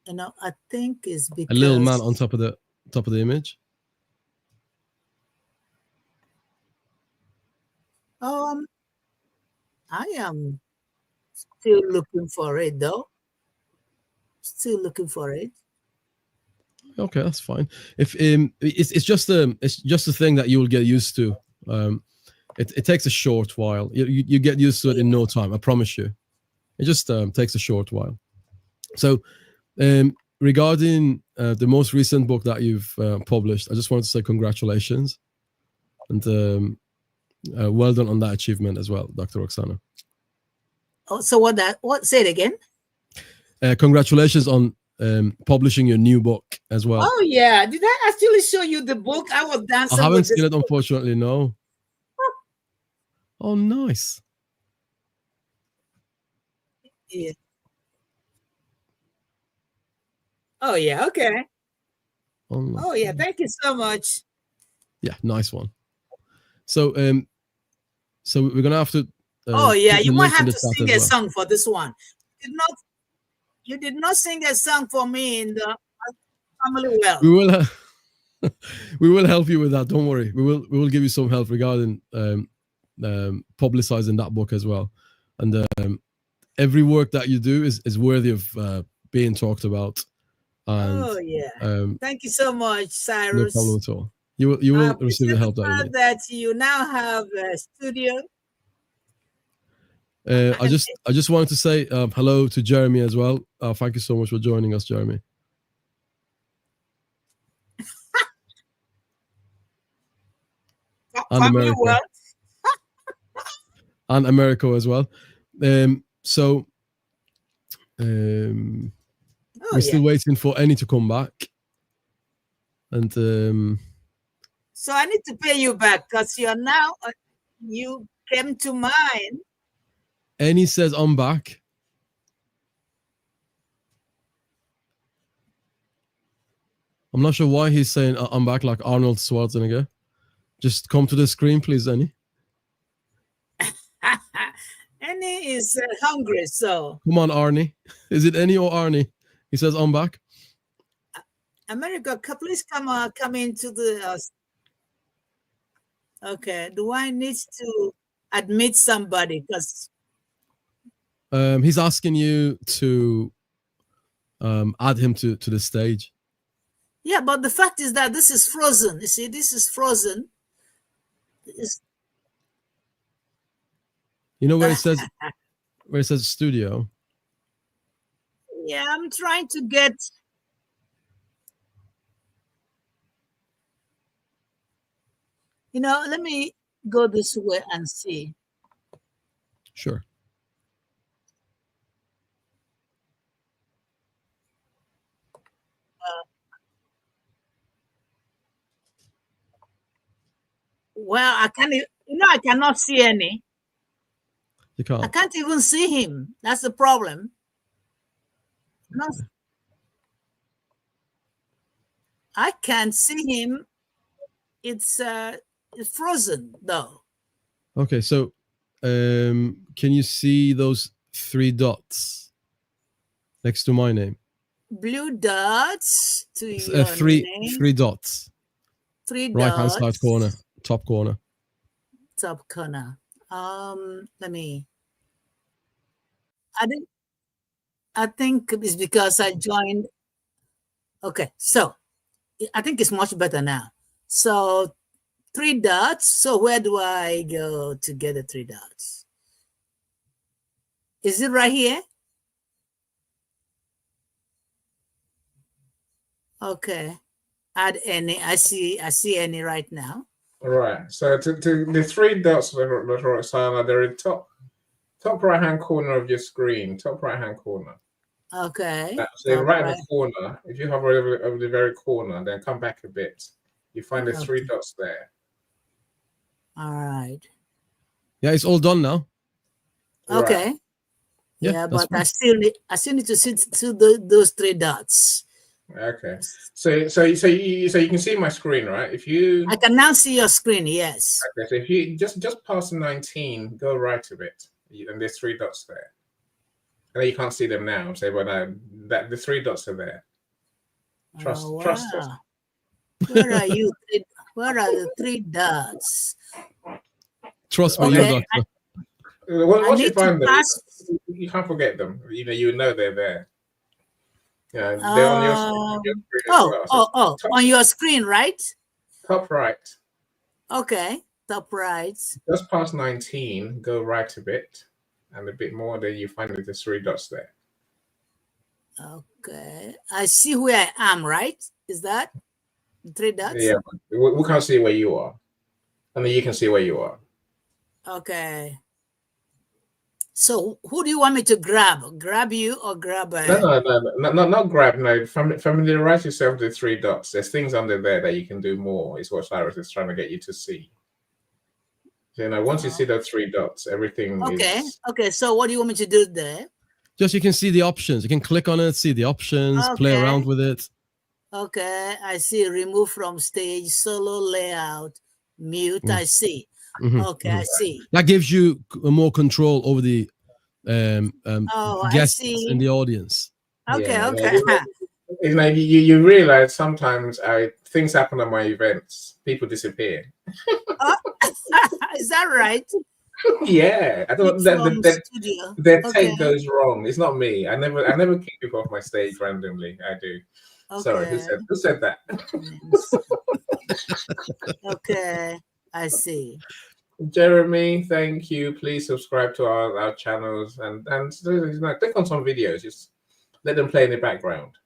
Speaker 1: I think it's because
Speaker 3: a little man on top of the image.
Speaker 1: I am still looking for it though. Still looking for it.
Speaker 3: Okay, that's fine. If it's just a thing that you will get used to. It takes a short while. You get used to it in no time. I promise you. It just takes a short while. So, regarding the most recent book that you've published, I just wanted to say congratulations, and well done on that achievement as well, Dr. Roxana.
Speaker 1: Oh, so what? Say it again.
Speaker 3: Congratulations on publishing your new book as well.
Speaker 1: Oh yeah, did I actually show you the book? I was dancing.
Speaker 3: I haven't seen it, unfortunately. No. Oh, nice.
Speaker 1: Yeah. Oh yeah. Okay. Oh yeah. Thank you so much.
Speaker 3: Yeah, nice one. So we're gonna have to.
Speaker 1: Oh yeah, you might have to sing a song for this one. You did not sing a song for me in the family well.
Speaker 3: We will help you with that. Don't worry. We will give you some help regarding publicizing that book as well. And every work that you do is worthy of being talked about. And,
Speaker 1: oh yeah. Thank you so much, Cyrus.
Speaker 3: No problem at all. You will receive the help that you need.
Speaker 1: That you now have a studio.
Speaker 3: I just wanted to say hello to Jeremy as well. Thank you so much for joining us, Jeremy. And America. And America as well. We're still waiting for Annie to come back. And
Speaker 1: so I need to pay you back because you're now you came to mine.
Speaker 3: Annie says I'm back. I'm not sure why he's saying I'm back like Arnold Schwarzenegger. Just come to the screen, please, Annie.
Speaker 1: Annie is hungry, so.
Speaker 3: Come on, Arnie. Is it Annie or Arnie? He says I'm back.
Speaker 1: America, please come into the. Okay. Do I need to admit somebody? Because
Speaker 3: He's asking you to add him to the stage.
Speaker 1: yeah, but the fact is that this is frozen. You see, this is frozen.
Speaker 3: You know where it says studio?
Speaker 1: Yeah, I'm trying to get. Let me go this way and see.
Speaker 3: Sure.
Speaker 1: Well, I can't. I cannot see any.
Speaker 3: You
Speaker 1: I
Speaker 3: can't.
Speaker 1: can't even see him. That's the problem. No, I can't see him. It's frozen though.
Speaker 3: Okay, so can you see those 3 dots next to my name?
Speaker 1: Blue dots to your
Speaker 3: Three
Speaker 1: name.
Speaker 3: dots.
Speaker 1: 3
Speaker 3: Right hand
Speaker 1: dots.
Speaker 3: side corner, top corner.
Speaker 1: Top corner. Let me. I think it's because I joined. Okay, so I think it's much better now. So 3 dots. So where do I go to get the 3 dots? Is it right here? Okay. Add any. I see any right now.
Speaker 2: All right. So to the 3 dots, Roxana, they're in top right hand corner of your screen. Top right hand corner.
Speaker 1: Okay.
Speaker 2: So right in the corner. If you hover over the very corner, then come back a bit. You find the 3 dots there.
Speaker 1: All right.
Speaker 3: Yeah, it's all done now.
Speaker 1: Okay.
Speaker 2: Right.
Speaker 1: Yeah, but
Speaker 3: fine.
Speaker 1: I still need to see those 3 dots.
Speaker 2: Okay. So you can see my screen, right? If you
Speaker 1: I can now see your screen. Yes.
Speaker 2: okay, so if you just past 19, go right a bit, and there's 3 dots there. I know you can't see them now, but that the 3 dots are there. Trust us.
Speaker 1: Where are you? Where are the 3 dots?
Speaker 3: Trust me,
Speaker 1: Okay.
Speaker 3: you doctor.
Speaker 2: Once you find them, you can't forget them. You know they're there. Yeah, they're on your screen as well. So
Speaker 1: on your screen, right?
Speaker 2: top right.
Speaker 1: Okay, top right.
Speaker 2: Just past 19, go right a bit, and a bit more. Then you find the 3 dots there.
Speaker 1: Okay, I see where I am. Right? Is that 3 dots?
Speaker 2: Yeah, we can't see where you are, and then you can see where you are.
Speaker 1: Okay. So who do you want me to grab? Grab you or grab?
Speaker 2: No, not grab. No, familiarize yourself with the 3 dots. There's things under there that you can do more. Is what Cyrus is trying to get you to see. So, once you see those 3 dots, everything is
Speaker 1: okay. So what do you want me to do there?
Speaker 3: Just you can see the options. You can click on it, see the options, play around with it.
Speaker 1: Okay, I see. Remove from stage, solo layout, mute. I see. Okay, I see.
Speaker 3: That gives you more control over the guests in the audience.
Speaker 1: Okay.
Speaker 2: You realize sometimes things happen at my events. People disappear.
Speaker 1: Is that right?
Speaker 2: Yeah, I don't. Their take goes wrong. It's not me. I never kick people off my stage randomly. I do.
Speaker 1: Okay.
Speaker 2: Sorry, who said that?
Speaker 1: Okay, I see.
Speaker 2: Jeremy, thank you. Please subscribe to our channels and click on some videos. Just let them play in the background.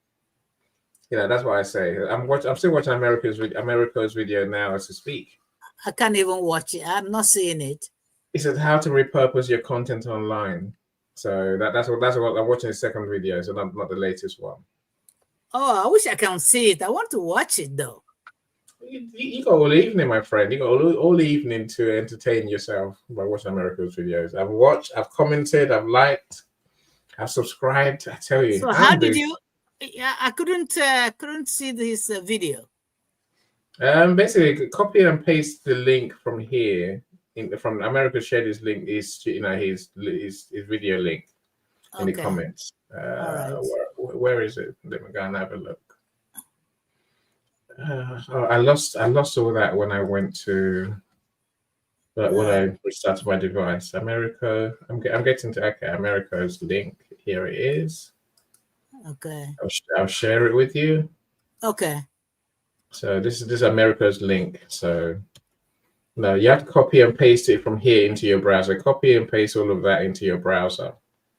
Speaker 2: That's what I say. I'm still watching America's video now as we speak.
Speaker 1: I can't even watch it. I'm not seeing it.
Speaker 2: It says how to repurpose your content online. So that's what I'm watching. The second video, so not the latest one.
Speaker 1: Oh, I wish I can see it. I want to watch it though.
Speaker 2: You got all evening, my friend. You got all evening to entertain yourself by watching America's videos. I've watched, I've commented, I've liked, I've subscribed. I tell you.
Speaker 1: So how did you? I couldn't see this video.
Speaker 2: Basically, copy and paste the link from here. From America shared his link, his video link in the comments.
Speaker 1: All right.
Speaker 2: Where is it? Let me go and have a look. I lost all that when I went to when I restarted my device. America. I'm getting to America's link. Here it is.
Speaker 1: Okay.
Speaker 2: I'll share it with you.
Speaker 1: Okay.
Speaker 2: So this is America's link. So no, you have to copy and paste it from here into your browser. Copy and paste all of that into your browser.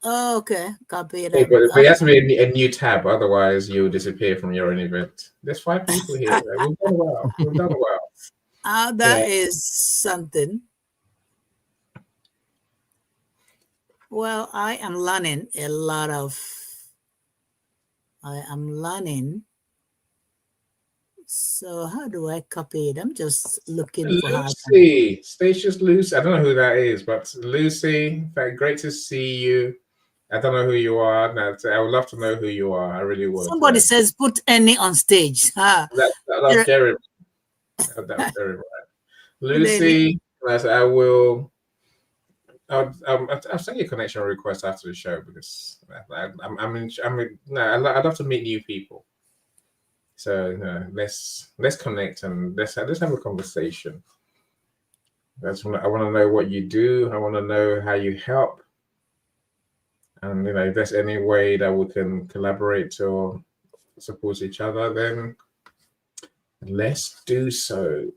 Speaker 1: Oh, okay. Copy it.
Speaker 2: Hey, but it has to be a new tab, otherwise you'll disappear from your own event. There's 5 people here. We've done well. We've done well.
Speaker 1: That is something. Well, I am learning a lot of. I am learning. So how do I copy it? I'm just looking for how.
Speaker 2: Lucy, Statius Lucy. I don't know who that is, but Lucy, great to see you. I don't know who you are. I would love to know who you are. I really would.
Speaker 1: Somebody says put any on stage. Huh?
Speaker 2: That's Jerry. That's very right. Lucy, I will. I'll send you a connection request after the show because I'd love to meet new people. So let's connect and let's have a conversation. I want to know what you do. I want to know how you help. And if there's any way that we can collaborate or support each other, then let's do so.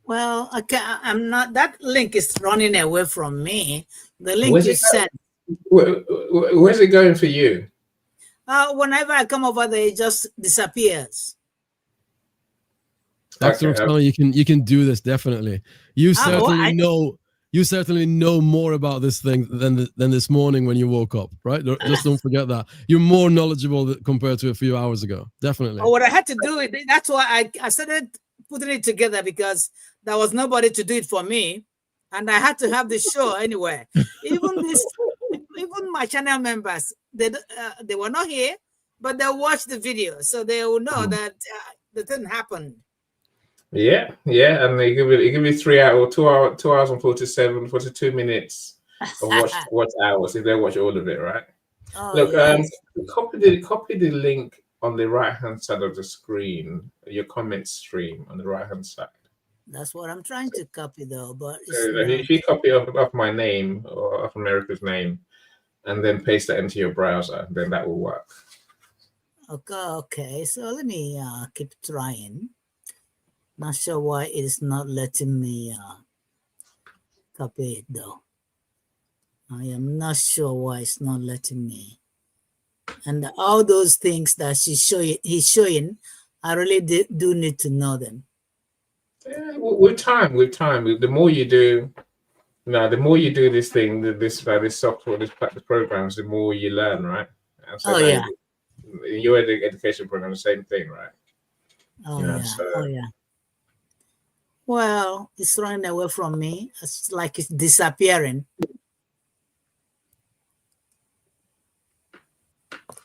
Speaker 1: Well, I'm not. That link is running away from me. The link you sent.
Speaker 2: Where's it going for you?
Speaker 1: Whenever I come over there, it just disappears.
Speaker 3: Dr. Roxana, you can do this definitely. You certainly know. You certainly know more about this thing than this morning when you woke up, right? Just don't forget that. You're more knowledgeable compared to a few hours ago. Definitely.
Speaker 1: What I had to do, that's why I started putting it together, because there was nobody to do it for me. And I had to have this show anyway. Even my channel members, they were not here, but they watched the video. So they will know that the thing happened. Yeah,
Speaker 2: and they give you 2 hours and 42 minutes of watch hours if they watch all of it, right? Look, yes. Copy the link on the right hand side of the screen, your comment stream on the right hand side.
Speaker 1: That's what I'm trying to copy though, but
Speaker 2: if you copy off my name or off America's name and then paste that into your browser, then that will work.
Speaker 1: Okay, so let me keep trying. Not sure why it is not letting me copy it though. I am not sure why it's not letting me. And all those things that he's showing, I really do need to know them.
Speaker 2: Yeah, with time, the more you do, the more you do this thing, this software, this programs, the more you learn, right? And so your education program, the same thing, right?
Speaker 1: Oh yeah. Well, it's running away from me. It's like it's disappearing.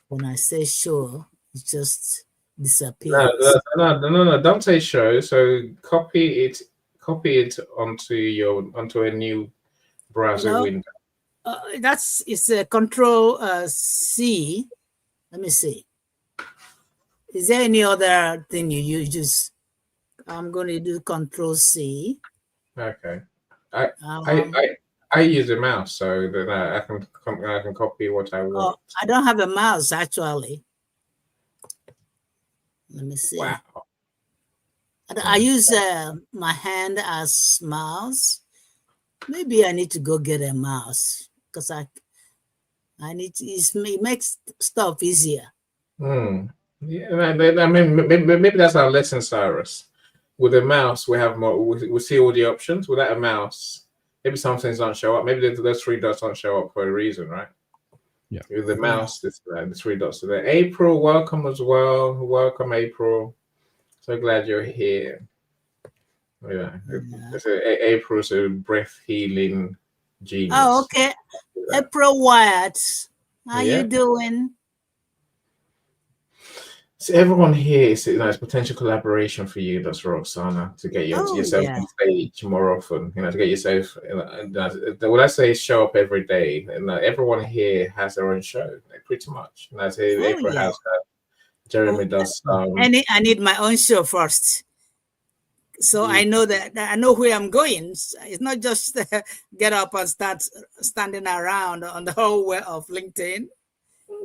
Speaker 1: When I say show, it just disappears.
Speaker 2: No, don't say show. So copy it onto a new browser window.
Speaker 1: It's a Control C. Let me see. Is there any other thing you use? I'm going to do Control C.
Speaker 2: Okay. I use a mouse, so that I can copy what I want.
Speaker 1: I don't have a mouse actually. Let me see.
Speaker 2: Wow.
Speaker 1: I use my hand as mouse. Maybe I need to go get a mouse because I need to. It makes stuff easier.
Speaker 2: Yeah, I mean, maybe that's our lesson, Cyrus. With a mouse, we have more. We see all the options. Without a mouse, maybe some things don't show up. Maybe those 3 dots don't show up for a reason, right?
Speaker 3: Yeah.
Speaker 2: With the mouse, the 3 dots are there. April, welcome as well. Welcome, April. So glad you're here. Yeah. April's a breath healing genius.
Speaker 1: Oh, okay. April Wyatt, how you doing?
Speaker 2: So everyone here is it's potential collaboration for you, Dr. Roxana, to get yourself on stage more often. To get yourself. What I say is show up every day, and everyone here has their own show, pretty much. And I say April has Jeremy does.
Speaker 1: I need my own show first. So I know that I know where I'm going. It's not just get up and start standing around on the hallway of LinkedIn.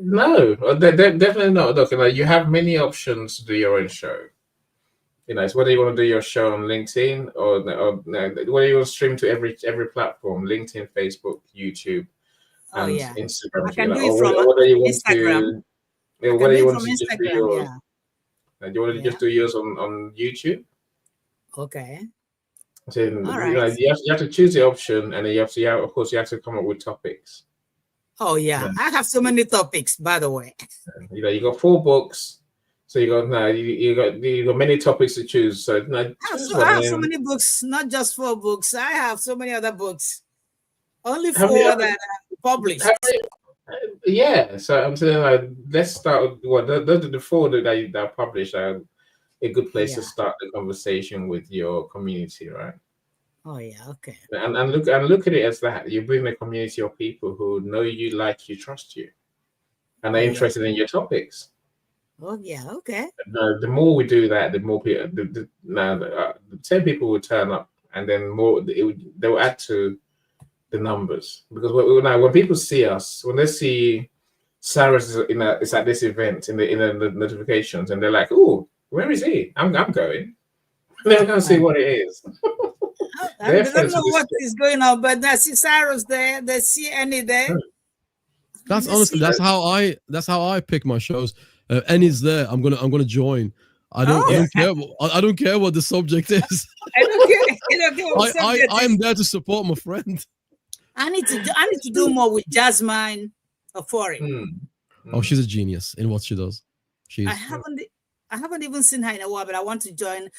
Speaker 2: No, definitely not. Look, you have many options to do your own show. It's whether you want to do your show on LinkedIn or whether you want to stream to every platform: LinkedIn, Facebook, YouTube, and Instagram.
Speaker 1: I can do it from Instagram.
Speaker 2: Whether you want to just do yours. Do you want to just do yours on YouTube?
Speaker 1: Okay.
Speaker 2: So, right. you have to choose the option, and then of course you have to come up with topics.
Speaker 1: Oh yeah, I have so many topics, by the way.
Speaker 2: You got 4 books, so you got many topics to choose. So
Speaker 1: I have so many books, not just 4 books. I have so many other books. Only 4 that are published.
Speaker 2: Yeah, so I'm saying let's start with the 4 that are published. A good place to start the conversation with your community, right?
Speaker 1: Oh yeah, okay.
Speaker 2: And look at it as that you bring a community of people who know you, like you, trust you, and are interested in your topics.
Speaker 1: Oh yeah, okay.
Speaker 2: The more we do that, the more people. The 10 people will turn up, and then they will add to the numbers, because when people see us, when they see Cyrus is at this event in the notifications, and they're like, "Oh, where is he? I'm going." They're going to see what it is.
Speaker 1: They don't know what is going on, but they see Cyrus there. They see Annie there.
Speaker 3: That's honestly that's how I pick my shows. Annie's there. I'm gonna join. I don't care. I don't care what the subject is.
Speaker 1: I don't care. I don't care what subject
Speaker 3: I'm there to support my friend.
Speaker 1: I need to do more with Jasmine Ofori.
Speaker 3: Oh, she's a genius in what she does.
Speaker 1: I haven't even seen her in a while, but I want to join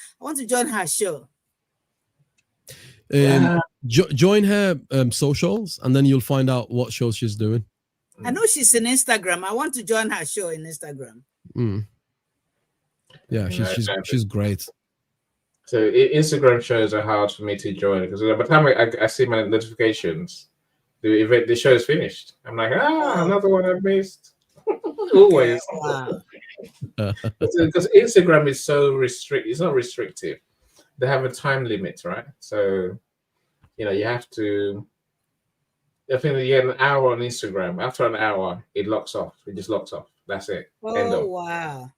Speaker 1: her show.
Speaker 3: Join her socials, and then you'll find out what shows she's doing.
Speaker 1: I know she's in Instagram. I want to join her show in Instagram.
Speaker 3: Yeah, she's great.
Speaker 2: So Instagram shows are hard for me to join, because by the time I see my notifications, the show is finished. I'm like, another one I missed. Always.
Speaker 1: Wow.
Speaker 2: Because Instagram is so restricted. It's not restrictive. They have a time limit, right? So, you have to. I think you get an hour on Instagram. After an hour, it locks off. It just locks off. That's it. End of.
Speaker 1: Wow.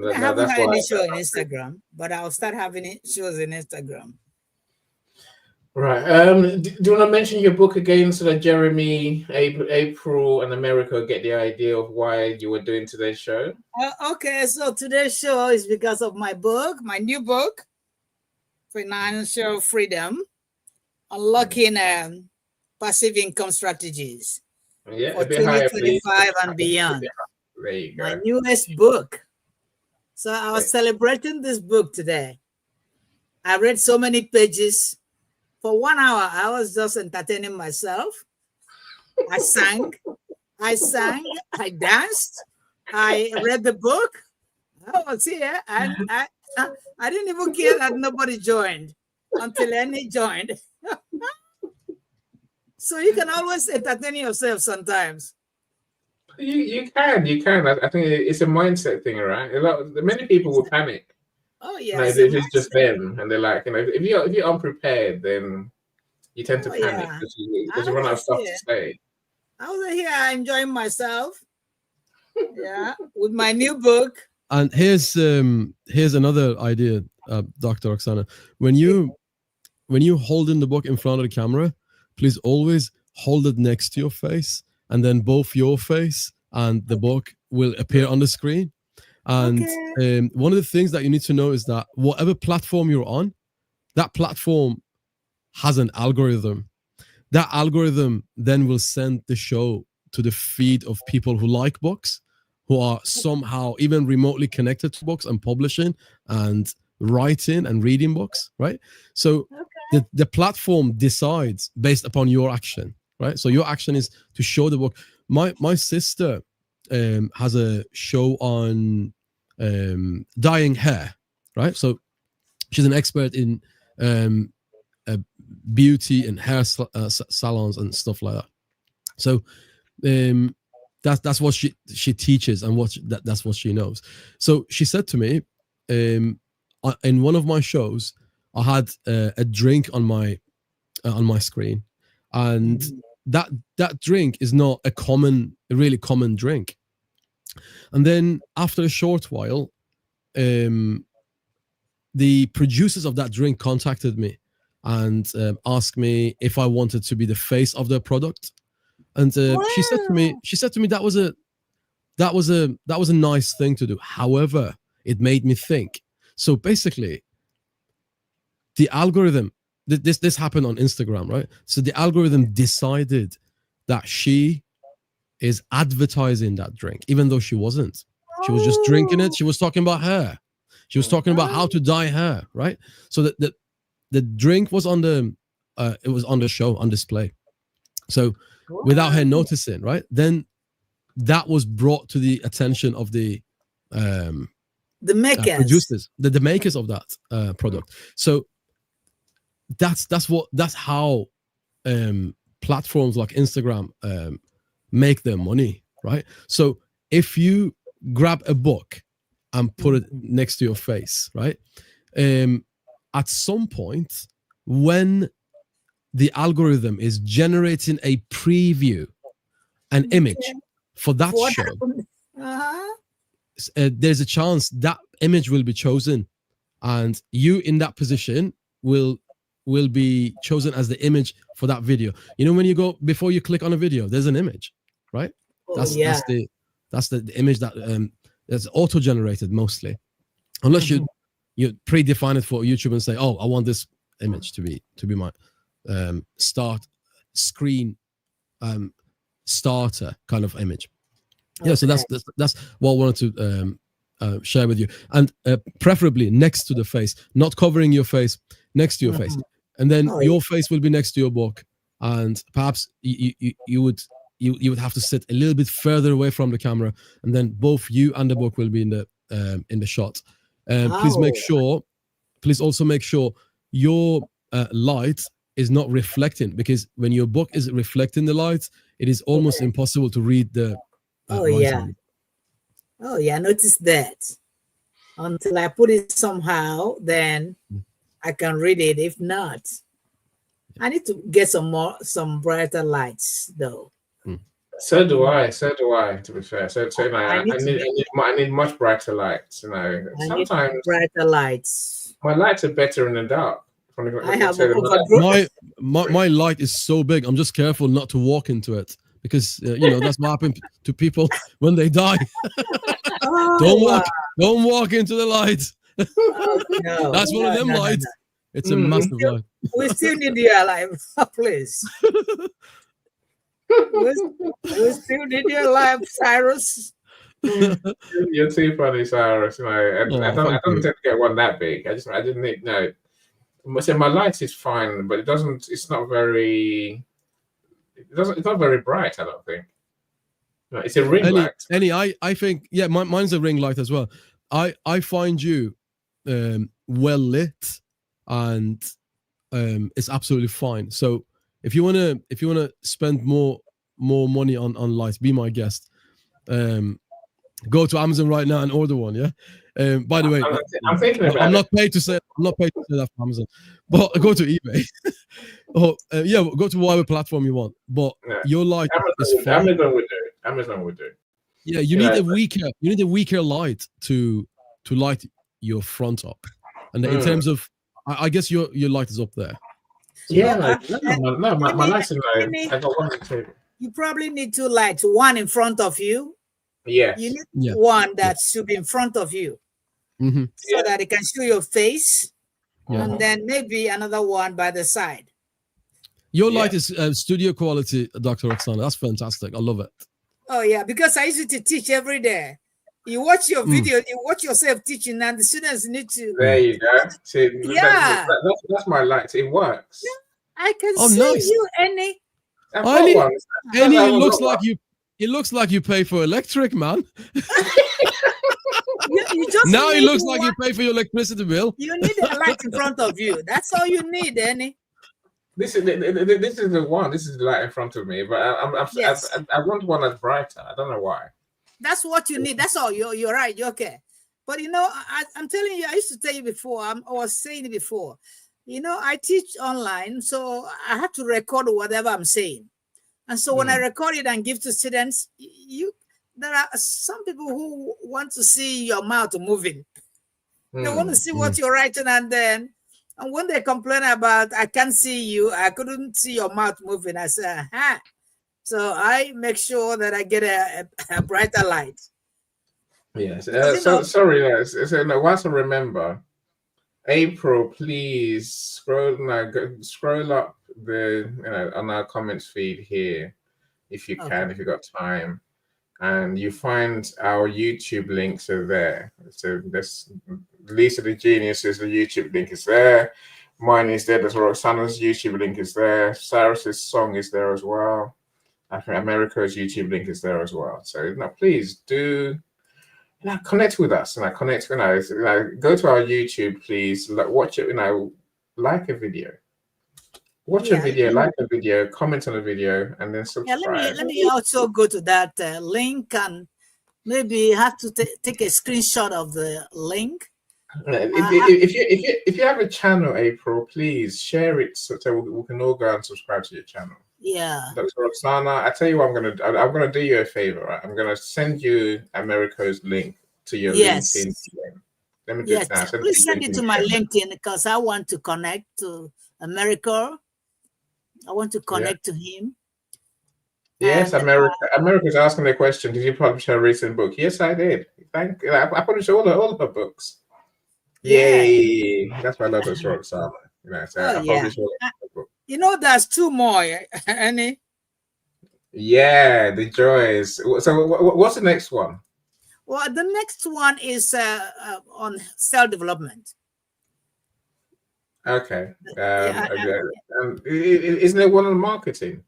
Speaker 1: I haven't had any show in Instagram, but I'll start having shows in Instagram.
Speaker 2: Right. Do you want to mention your book again, so that Jeremy, April, and America get the idea of why you were doing today's show?
Speaker 1: Okay, so today's show is because of my book, my new book, Financial Freedom, Unlocking Passive Income Strategies for 2025 and beyond.
Speaker 2: There you go.
Speaker 1: My newest book. So I was celebrating this book today. I read so many pages. For 1 hour, I was just entertaining myself. I sang, I danced, I read the book. I was here, and I didn't even care that nobody joined until Annie joined. So you can always entertain yourself sometimes.
Speaker 2: You can. I think it's a mindset thing, right? Many people will panic.
Speaker 1: Oh yeah,
Speaker 2: it's just them, and they're like, if you're unprepared, then you tend to panic because you run out of stuff to say.
Speaker 1: I was here enjoying myself, with my new book.
Speaker 3: And here's another idea, Dr. Oksana. When you holding the book in front of the camera, please always hold it next to your face, and then both your face and the book will appear on the screen. And one of the things that you need to know is that whatever platform you're on, that platform has an algorithm. That algorithm then will send the show to the feed of people who like books, who are somehow even remotely connected to books and publishing and writing and reading books, right? So the platform decides based upon your action, right? So your action is to show the book. My sister has a show on dyeing hair, right? So she's an expert in beauty and hair salons and stuff like that. So that's what she teaches, and that's what she knows. So she said to me, in one of my shows, I had a drink on my screen, and that drink is not a really common drink. And then after a short while, the producers of that drink contacted me and asked me if I wanted to be the face of their product. And she said to me that was a nice thing to do. However, it made me think. So basically, the algorithm, this happened on Instagram, right? So the algorithm decided that she is advertising that drink, even though she wasn't. She was just drinking it. She was talking about hair. She was talking about how to dye hair, right? So that the drink was on the it was on the show, on display. So without her noticing, right? Then that was brought to the attention of the
Speaker 1: makers,
Speaker 3: producers, the makers of that product. So that's how platforms like Instagram make their money, right? So if you grab a book and put it next to your face, right? At some point, when the algorithm is generating a preview, an image for that show, there's a chance that image will be chosen, and you in that position will be chosen as the image for that video. You know, when you go, before you click on a video, there's an image, right? That's the image that that's auto-generated mostly, unless you predefine it for YouTube and say, oh, I want this image to be my start screen starter kind of image. Yeah, so that's what I wanted to share with you, and preferably next to the face, not covering your face, next to your face, and then your face will be next to your book, and perhaps you would have to sit a little bit further away from the camera, and then both you and the book will be in the shot. Please also make sure your light is not reflecting, because when your book is reflecting the light, it is almost impossible to read the writing.
Speaker 1: I noticed that. Until I put it somehow, then I can read it. If not, I need to get some brighter lights though.
Speaker 2: So do I. To be fair, so I need much brighter lights. You know, sometimes
Speaker 1: brighter lights.
Speaker 2: My lights are better in the dark.
Speaker 1: I have
Speaker 3: my light is so big. I'm just careful not to walk into it, because that's what happens to people when they die. Don't walk into the light.
Speaker 1: No,
Speaker 3: that's one of them lights. It's a massive light.
Speaker 1: We still need you alive, please. we still need you alive, Cyrus.
Speaker 2: You're too funny, Cyrus. You know, I don't intend to get one that big. I didn't need So my light is fine, but it's not very bright, I don't think. No, it's a ring light.
Speaker 3: I think, mine's a ring light as well. I find you well lit, and it's absolutely fine. So if you wanna spend more money on lights, be my guest. Go to Amazon right now and order one. Yeah. By the way,
Speaker 2: I'm thinking about
Speaker 3: I'm not paid to say that from Amazon, but go to eBay. Go to whatever platform you want. But your light is fine.
Speaker 2: Amazon would do.
Speaker 3: Yeah, you need a weaker light to light your front up, and in terms of, I guess your light is up there.
Speaker 2: My lights are low. I got one or two.
Speaker 1: You probably need two lights, one in front of you.
Speaker 2: Yes.
Speaker 1: You need one that should be in front of you, so that it can show your face, and then maybe another one by the side.
Speaker 3: Your light is studio quality, Dr. Roxana. That's fantastic. I love it.
Speaker 1: Oh yeah, because I used to teach every day. You watch your video, you watch yourself teaching, and the students need to.
Speaker 2: There you go. See, that's my light. It works.
Speaker 1: Yeah, I can see you, Annie.
Speaker 3: Annie, it looks like you. It looks like you pay for electric, man. Now it looks like you pay for your electricity bill.
Speaker 1: You need a light in front of you. That's all you need, Annie.
Speaker 2: This is the one. This is the light in front of me, but
Speaker 1: Yes.
Speaker 2: I want one that's brighter. I don't know why.
Speaker 1: That's what you need. That's all. You're right. You're okay. But I'm telling you, I used to tell you before. I was saying it before. I teach online, so I have to record whatever I'm saying. And so when I record it and give to students, there are some people who want to see your mouth moving. They want to see what you're writing, and when they complain about I can't see you, I couldn't see your mouth moving, I say, aha. So I make sure that I get a brighter light.
Speaker 2: Yes. Sorry. No, once I remember, April, please scroll up on our comments feed here, if you can, if you got time, and you find our YouTube links are there. So this Lisa the Genius's the YouTube link is there. Mine is there. There's Roxana's YouTube link is there. Cyrus's song is there as well. I think America's YouTube link is there as well. So please do connect with us. Go to our YouTube, please. Watch it. Like a video. Watch a video, like a video, comment on a video, and then subscribe.
Speaker 1: Let me also go to that link and maybe have to take a screenshot of the link.
Speaker 2: If you have a channel, April, please share it so we can all go and subscribe to your channel.
Speaker 1: Yeah.
Speaker 2: Dr. Roxana, I tell you what I'm gonna do you a favor, right? I'm gonna send you Americo's link to your LinkedIn. Let me do it now.
Speaker 1: Please send it to my LinkedIn because I want to connect to Americo. I want to connect to him.
Speaker 2: Yes, America's asking the question, did you publish a recent book? Yes, I did. I published all of her books. Yay! That's why I love this Roxana. I published all of her books.
Speaker 1: There's two more, Annie.
Speaker 2: Yeah, the joys. So what's the next one?
Speaker 1: Well, the next one is on self-development.
Speaker 2: Okay. Isn't there one on marketing?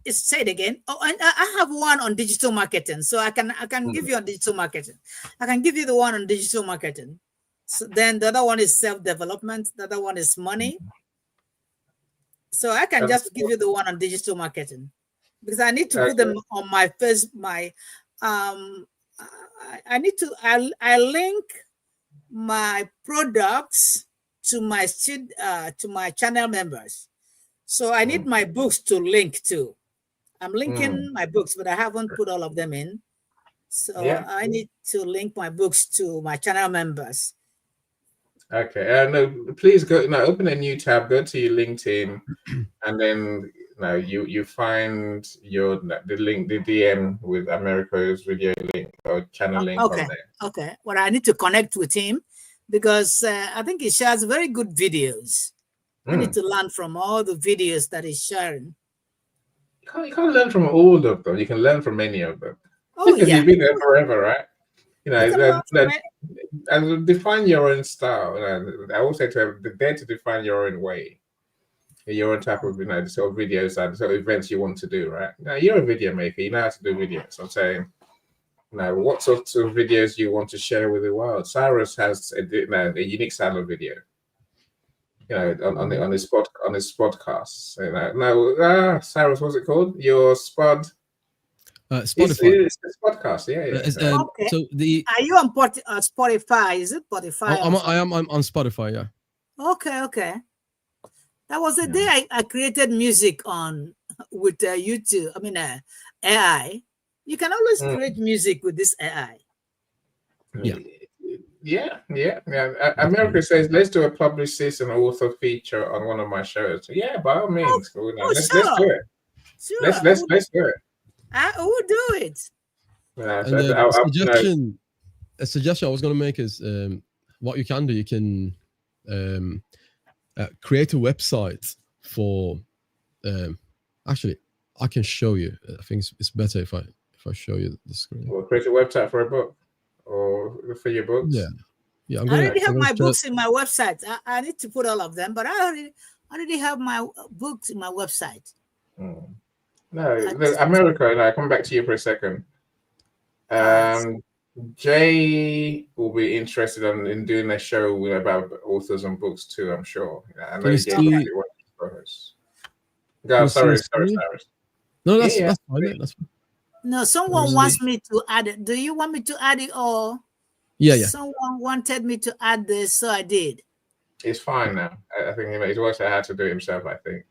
Speaker 1: Say it again. Oh, and I have one on digital marketing. So I can give you on digital marketing. I can give you the one on digital marketing. So then the other one is self-development. The other one is money. So I can just give you the one on digital marketing because I need to put them on my I link my products to my channel members. So I need my books to link to. I'm linking my books, but I haven't put all of them in. So I need to link my books to my channel members.
Speaker 2: Okay. No, please go. Open a new tab. Go to your LinkedIn, and then you find the link, the DM with Americo's video link or channel link on there.
Speaker 1: Okay. Well, I need to connect with him because I think he shares very good videos. I need to learn from all the videos that he's sharing.
Speaker 2: You can't learn from all of them. You can learn from any of them.
Speaker 1: Oh,
Speaker 2: because you've been there forever, right?
Speaker 1: And
Speaker 2: define your own style. I always say to them, dare to define your own way. Your own type of, the sort of videos and sort of events you want to do, right? Now, you're a video maker. You know how to do videos. I'm saying, what sorts of videos you want to share with the world? Cyrus has a unique style of video. On his podcast. Cyrus, what's it called? Your spud.
Speaker 3: Spotify.
Speaker 2: It's a podcast, yeah.
Speaker 1: Okay.
Speaker 3: So
Speaker 1: are you on Spotify? Is it Spotify?
Speaker 3: I am on Spotify, yeah.
Speaker 1: Okay. That was the day I created music with YouTube. I mean, AI. You can always create music with this AI.
Speaker 2: Yeah. America says, let's do a publicist and author feature on one of my shows. Yeah, by all means. Let's do it.
Speaker 1: Sure.
Speaker 2: Let's do it.
Speaker 1: I will do it.
Speaker 3: A suggestion I was going to make is what you can do. You can create a website for. Actually, I can show you. I think it's better if I show you the screen.
Speaker 2: Well, create a website for a book or for your books.
Speaker 3: Yeah.
Speaker 1: I already have my books in my website. I need to put all of them, but I already have my books in my website.
Speaker 2: No, America, and I come back to you for a second. Jay will be interested in doing a show about authors and books too, I'm sure. I know Go,
Speaker 3: Can you see
Speaker 2: sorry,
Speaker 3: the
Speaker 2: sorry,
Speaker 3: screen?
Speaker 2: Cyrus.
Speaker 3: No, that's
Speaker 2: Yeah,
Speaker 3: that's fine. Mate. That's fine.
Speaker 1: No, someone
Speaker 3: Really?
Speaker 1: wants me to add it. Do you want me to add it, or
Speaker 3: Yeah, yeah.
Speaker 1: someone wanted me to add this, so I did?
Speaker 2: it's fine now. I think he's worked out how to do it himself, I think.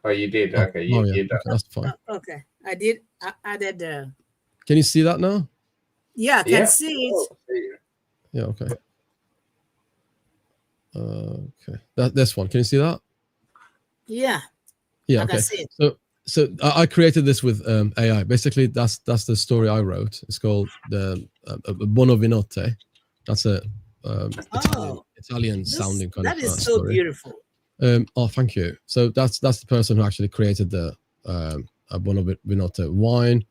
Speaker 2: Oh, you did?
Speaker 3: Oh,
Speaker 2: Okay, you
Speaker 3: yeah.
Speaker 2: did that.
Speaker 3: Okay, that's fine.
Speaker 1: Okay, I did. I added.
Speaker 3: Can you see that now?
Speaker 1: Yeah, I can
Speaker 2: Yeah.
Speaker 1: see it.
Speaker 2: Oh, see.
Speaker 3: Yeah. Okay. Okay. This one. Can you see that?
Speaker 1: Yeah,
Speaker 3: Yeah.
Speaker 1: I can
Speaker 3: Okay.
Speaker 1: see it.
Speaker 3: So I created this with AI. Basically, that's the story I wrote. It's called the Buono Vinotte. That's a Italian sounding kind
Speaker 1: that
Speaker 3: of
Speaker 1: is so
Speaker 3: story.
Speaker 1: beautiful.
Speaker 3: Oh, thank you. So that's the person who actually created the Buono Vinotte wine,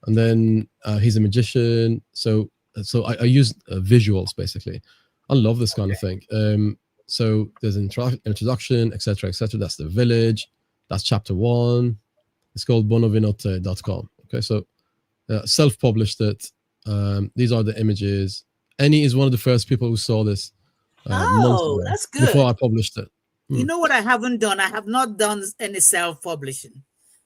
Speaker 3: and then he's a magician. So I use visuals basically. I love this kind of thing. So there's an introduction, etc., etc. That's the village. That's chapter 1. It's called buonovinotte.com. Okay, so self-published it. These are the images. Annie is one of the first people who saw this months ago,
Speaker 1: That's good.
Speaker 3: before I published it.
Speaker 1: You know what I haven't done? I have not done any self-publishing.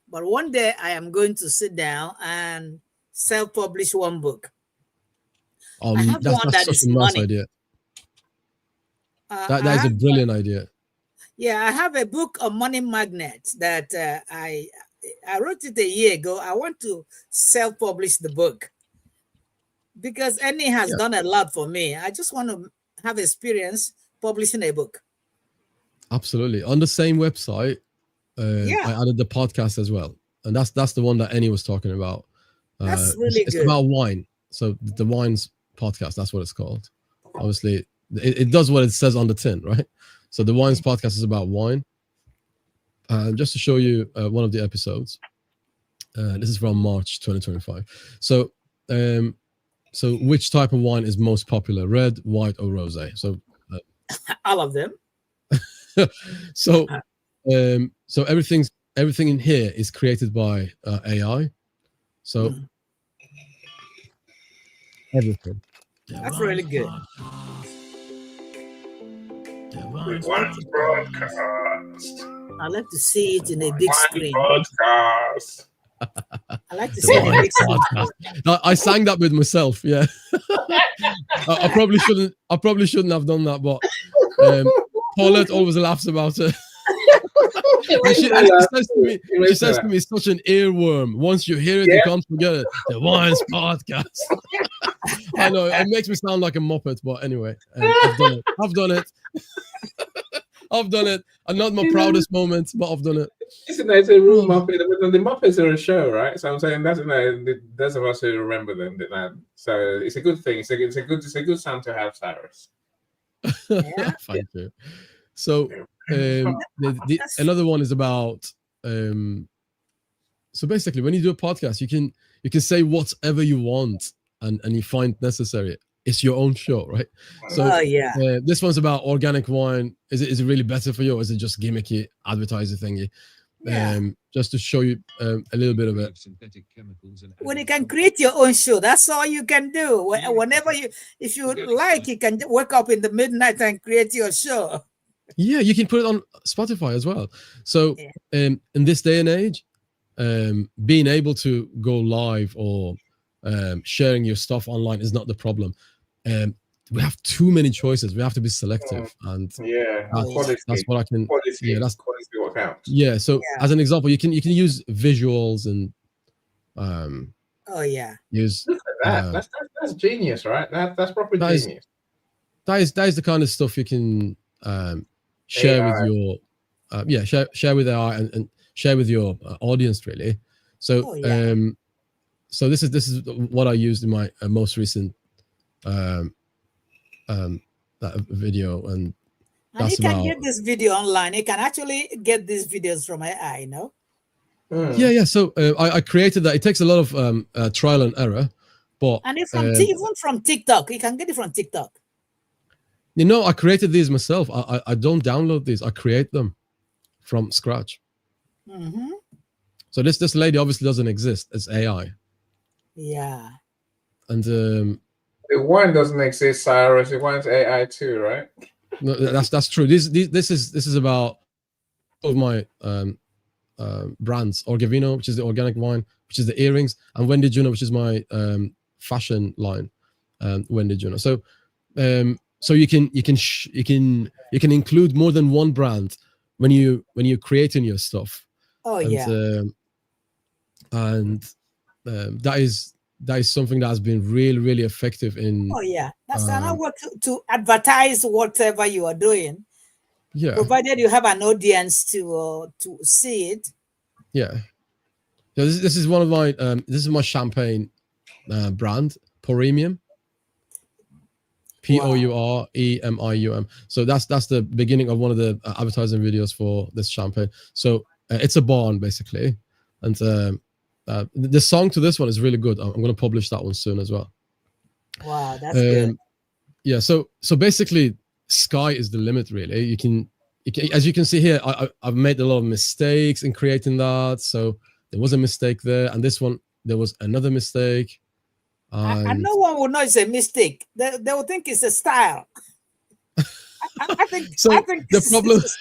Speaker 1: But one day I am going to sit down and self-publish one book. I have
Speaker 3: That's
Speaker 1: one that
Speaker 3: such
Speaker 1: is
Speaker 3: a nice
Speaker 1: money.
Speaker 3: idea.
Speaker 1: I
Speaker 3: That is a
Speaker 1: have-
Speaker 3: brilliant idea.
Speaker 1: Yeah, I have a book on money magnet that I wrote it a year ago. I want to self-publish the book because Annie has
Speaker 3: Yeah.
Speaker 1: done a lot for me. I just want to have experience publishing a book.
Speaker 3: Absolutely. On the same website, I added the podcast as well, and that's the one that Annie was talking about.
Speaker 1: That's really
Speaker 3: it's
Speaker 1: good.
Speaker 3: about wine. So the wines podcast, that's what it's called. Obviously, it does what it says on the tin, right? So the wines podcast is about wine. Just to show you one of the episodes. This is from March 2025. So which type of wine is most popular, red, white, or rosé? So
Speaker 1: All of them.
Speaker 3: so everything in here is created by AI. So everything.
Speaker 1: That's really good.
Speaker 2: Broadcast.
Speaker 1: I like to see it in a big screen.
Speaker 2: Broadcast.
Speaker 1: I like to see it in a big screen.
Speaker 3: No, I sang that with myself. Yeah, I probably shouldn't have done that, but Paulette always laughs about it. She says to me, it's such an earworm. Once you hear it, you can't forget it. The Wines Podcast. I know it makes me sound like a muppet, but anyway, I've done it. I've done it. I'm not my proudest moment, but I've done it.
Speaker 2: It's a real Muppet. The Muppets are a show, right? So I'm saying that's those of us who remember them. So it's a good thing. It's a good sound to have, Cyrus.
Speaker 1: Yeah.
Speaker 3: Thank you. So another one is about so basically when you do a podcast, you can say whatever you want and you find necessary. It's your own show, right? So this one's about organic wine. Is it really better for you, or is it just gimmicky advertising thingy? Just to show you a little bit of it.
Speaker 1: When you can create your own show, that's all you can do. Whenever if you like, you can wake up in the midnight and create your show.
Speaker 3: Yeah, you can put it on Spotify as well. So in this day and age, being able to go live or sharing your stuff online is not the problem. We have too many choices. We have to be selective, and that's what I can. That's
Speaker 2: quality what counts.
Speaker 3: Yeah. So as an example, you can use visuals and use.
Speaker 2: Look at that. That's genius, right? That's proper genius.
Speaker 3: That is the kind of stuff you can share
Speaker 2: AI.
Speaker 3: with your share with AI and share with your audience, really. So so this is what I used in my most recent video, and
Speaker 1: you can get this video online. You can actually get these videos from AI, no?
Speaker 3: Yeah. So I created that. It takes a lot of trial and error, but
Speaker 1: and even from TikTok, you can get it from TikTok.
Speaker 3: I created these myself. I don't download these. I create them from scratch.
Speaker 1: Mm-hmm.
Speaker 3: So this lady obviously doesn't exist. It's AI.
Speaker 1: Yeah.
Speaker 3: And
Speaker 2: the wine doesn't exist, Cyrus. The wine's AI too, right?
Speaker 3: No, that's true. This is about of my brands: Orgavino, which is the organic wine, which is the earrings, and Wendy Juno, which is my fashion line, Wendy Juno. So so you can include more than one brand when you're creating your stuff.
Speaker 1: Oh
Speaker 3: And,
Speaker 1: yeah.
Speaker 3: That is something that has been really, really effective in
Speaker 1: Oh yeah. That's another
Speaker 3: um,
Speaker 1: way to advertise whatever you are doing,
Speaker 3: yeah,
Speaker 1: provided you have an audience to see it.
Speaker 3: yeah. So this is one of my this is my champagne brand, Pouremium. Pouremium. So that's the beginning of one of the advertising videos for this champagne. So it's a barn basically, and the song to this one is really good. I'm going to publish that one soon as well.
Speaker 1: Wow, that's good.
Speaker 3: Yeah. So basically, sky is the limit. Really, you can as you can see here, I've made a lot of mistakes in creating that. So there was a mistake there, and this one there was another mistake.
Speaker 1: And
Speaker 3: And
Speaker 1: no one will know it's a mistake. They will think it's a style. I think.
Speaker 3: so
Speaker 1: I think
Speaker 3: the
Speaker 1: this
Speaker 3: problem
Speaker 1: is-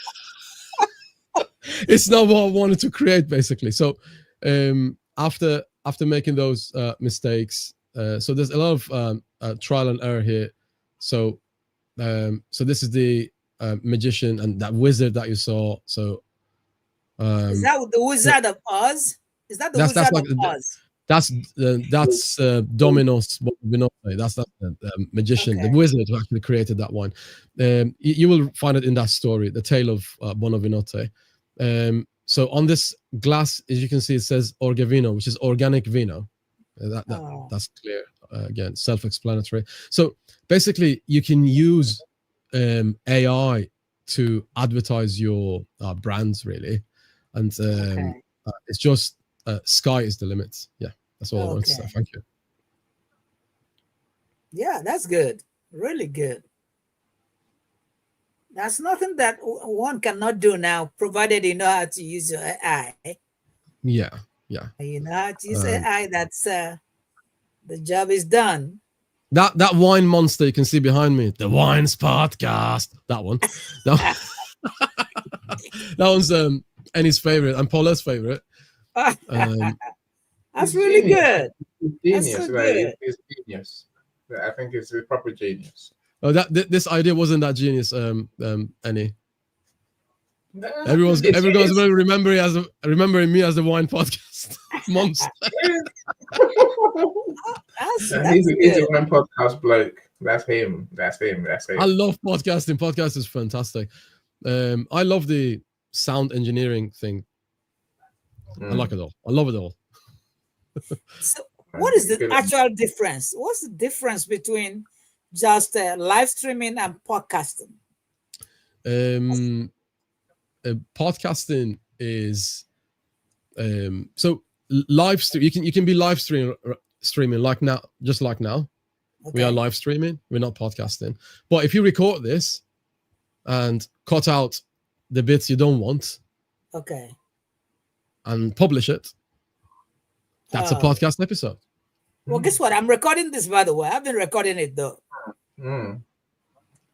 Speaker 3: it's not what I wanted to create basically. So after making those mistakes, so there's a lot of trial and error here. So this is the magician and that wizard that you saw. So
Speaker 1: is that the Wizard of Oz? Is that the
Speaker 3: that's
Speaker 1: Wizard
Speaker 3: like
Speaker 1: of Oz?
Speaker 3: that's Dominos Bonavinote. That's the magician, the
Speaker 1: Okay.
Speaker 3: wizard who actually created that wine. You will find it in that story, the tale of Bonavinote. So on this glass, as you can see, it says Orgavino, which is organic vino.
Speaker 1: Oh.
Speaker 3: That's clear. Again, self-explanatory. So basically, you can use AI to advertise your brands, really, and
Speaker 1: Okay.
Speaker 3: it's just sky is the limit. Yeah, that's all I wanted to say.
Speaker 1: Okay.
Speaker 3: Thank you.
Speaker 1: Yeah, that's good. Really good. That's nothing that one cannot do now, provided you know how to use your AI.
Speaker 3: Yeah.
Speaker 1: You know how to use
Speaker 3: Um,
Speaker 1: AI. That's the job is done.
Speaker 3: That wine monster you can see behind me, the Wines Podcast. That one. That, that one's Annie's favorite and Paula's favorite. Um,
Speaker 1: That's
Speaker 2: He's
Speaker 1: really
Speaker 2: genius.
Speaker 1: good.
Speaker 2: He's
Speaker 1: That's
Speaker 2: genius.
Speaker 1: so
Speaker 2: Like,
Speaker 1: good.
Speaker 2: he's genius. I think it's a proper genius.
Speaker 3: oh, this idea wasn't that genius, Annie.
Speaker 2: No,
Speaker 3: Everyone's
Speaker 2: it's genius.
Speaker 3: remembering me as the Wine Podcast monster.
Speaker 1: That's
Speaker 2: He's
Speaker 1: good.
Speaker 2: a one podcast bloke. That's him. That's him. That's him.
Speaker 3: I love podcasting. Podcast is fantastic. I love the sound engineering thing. I like it all. I love it all.
Speaker 1: So, what is the actual difference? What's the difference between just live streaming and podcasting?
Speaker 3: Podcasting is so live stream. You can be live streaming like now, just like now. We are
Speaker 1: Okay.
Speaker 3: live streaming. We're not podcasting. But if you record this and cut out the bits you don't want
Speaker 1: Okay.
Speaker 3: and publish it, that's a
Speaker 1: Oh.
Speaker 3: podcast episode.
Speaker 1: Well, guess what? I'm recording this, by the way. I've been recording it though.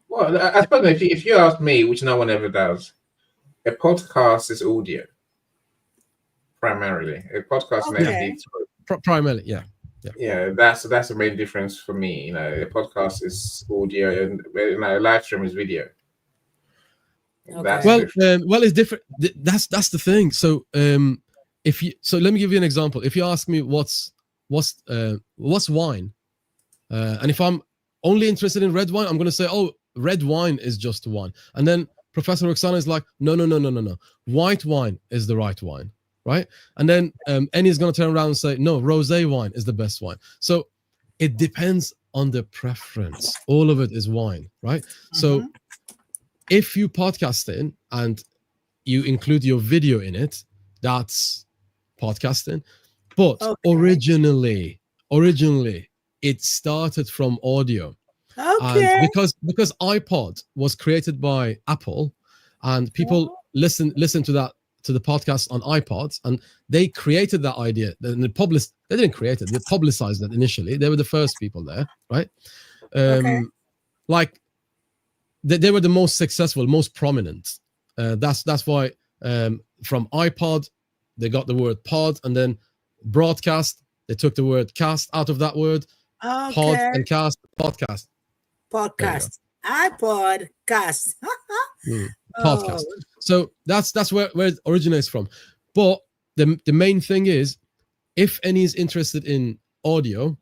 Speaker 2: Well, I suppose if you ask me, which no one ever does, a podcast is audio primarily. A podcast
Speaker 1: Okay.
Speaker 2: needs
Speaker 3: Primarily, yeah.
Speaker 2: yeah, that's the main difference for me. You know, a podcast is audio, and a live stream is video.
Speaker 1: Okay.
Speaker 2: That's
Speaker 3: Well,
Speaker 2: different.
Speaker 3: it's different. That's the thing. So, let me give you an example. If you ask me what's wine, and if I'm only interested in red wine, I'm going to say, oh, red wine is just wine. And then Professor Roxana is like, no. White wine is the right wine, right? And then Annie's going to turn around and say, no, rosé wine is the best wine. So it depends on the preference. All of it is wine, right? So if you podcasting and you include your video in it, that's podcasting. But
Speaker 1: Okay.
Speaker 3: originally, it started from audio.
Speaker 1: Okay.
Speaker 3: And because iPod was created by Apple, and people listen to the podcast on iPods, and they created that idea. Then they didn't create it. They publicized it initially. They were the first people there, right?
Speaker 1: Okay.
Speaker 3: Like they were the most successful, most prominent. That's why from iPod they got the word pod, and then broadcast, they took the word cast out of that word. Pod
Speaker 1: Okay.
Speaker 3: and cast, podcast.
Speaker 1: Podcast. iPod cast.
Speaker 3: Podcast.
Speaker 1: Oh,
Speaker 3: So that's where it originates from. But the main thing is, if any is interested in audio,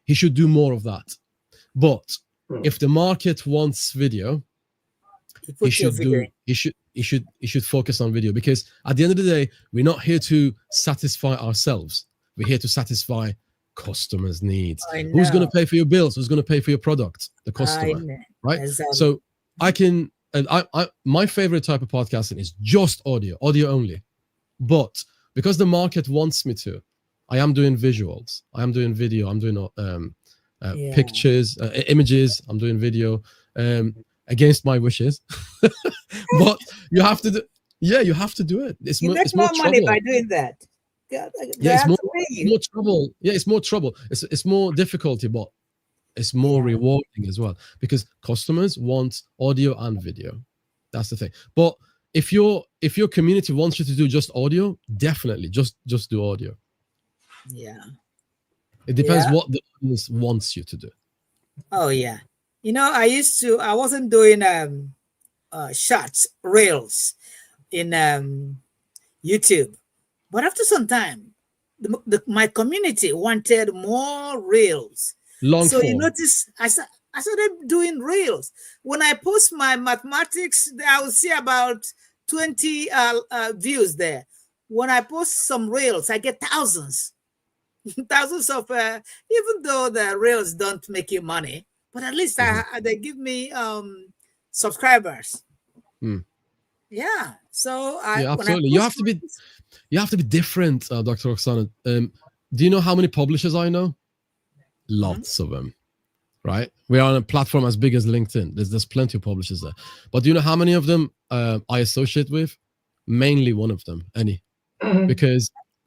Speaker 3: he should do more of that. But if the market wants video,
Speaker 1: you put
Speaker 3: he
Speaker 1: your
Speaker 3: should
Speaker 1: video
Speaker 3: do
Speaker 1: in.
Speaker 3: he should focus on video, because at the end of the day, we're not here to satisfy ourselves. We're here to satisfy customers' needs.
Speaker 1: I
Speaker 3: Who's going
Speaker 1: know.
Speaker 3: to pay for your bills? Who's going to pay for your product? The
Speaker 1: I
Speaker 3: customer,
Speaker 1: know.
Speaker 3: right?
Speaker 1: Exactly.
Speaker 3: So I can, and I my favorite type of podcasting is just audio only. But because the market wants me to, I am doing visuals, I am doing video, I'm doing
Speaker 1: Yeah.
Speaker 3: pictures, images, I'm doing video, against my wishes. But you have to do, you have to do it. It's
Speaker 1: You
Speaker 3: more,
Speaker 1: make
Speaker 3: it's more
Speaker 1: more money
Speaker 3: trouble.
Speaker 1: by doing that. God, they
Speaker 3: Yeah, it's
Speaker 1: have
Speaker 3: more,
Speaker 1: to pay you.
Speaker 3: more trouble. Yeah, it's more trouble. It's more difficulty, but it's more
Speaker 1: Yeah.
Speaker 3: rewarding as well, because customers want audio and video. That's the thing. But if your community wants you to do just audio, definitely just do audio.
Speaker 1: Yeah.
Speaker 3: It depends
Speaker 1: Yeah.
Speaker 3: what the audience wants you to do.
Speaker 1: Oh yeah. You know, I wasn't doing shots, reels in YouTube. But after some time, my community wanted more reels.
Speaker 3: Long
Speaker 1: So you
Speaker 3: form.
Speaker 1: notice I started doing reels. When I post my mathematics, I will see about 20 views there. When I post some reels, I get thousands. Thousands of even though the reels don't make you money, but at least they give me subscribers.
Speaker 3: Mm.
Speaker 1: Yeah. So
Speaker 3: Yeah,
Speaker 1: when I
Speaker 3: absolutely. You
Speaker 1: post
Speaker 3: have to be
Speaker 1: reels-
Speaker 3: You have to be different, Dr. Roxana. Do you know how many publishers I know? Lots of them, right? We are on a platform as big as LinkedIn. There's plenty of publishers there. But do you know how many of them I associate with? Mainly one of them, Any.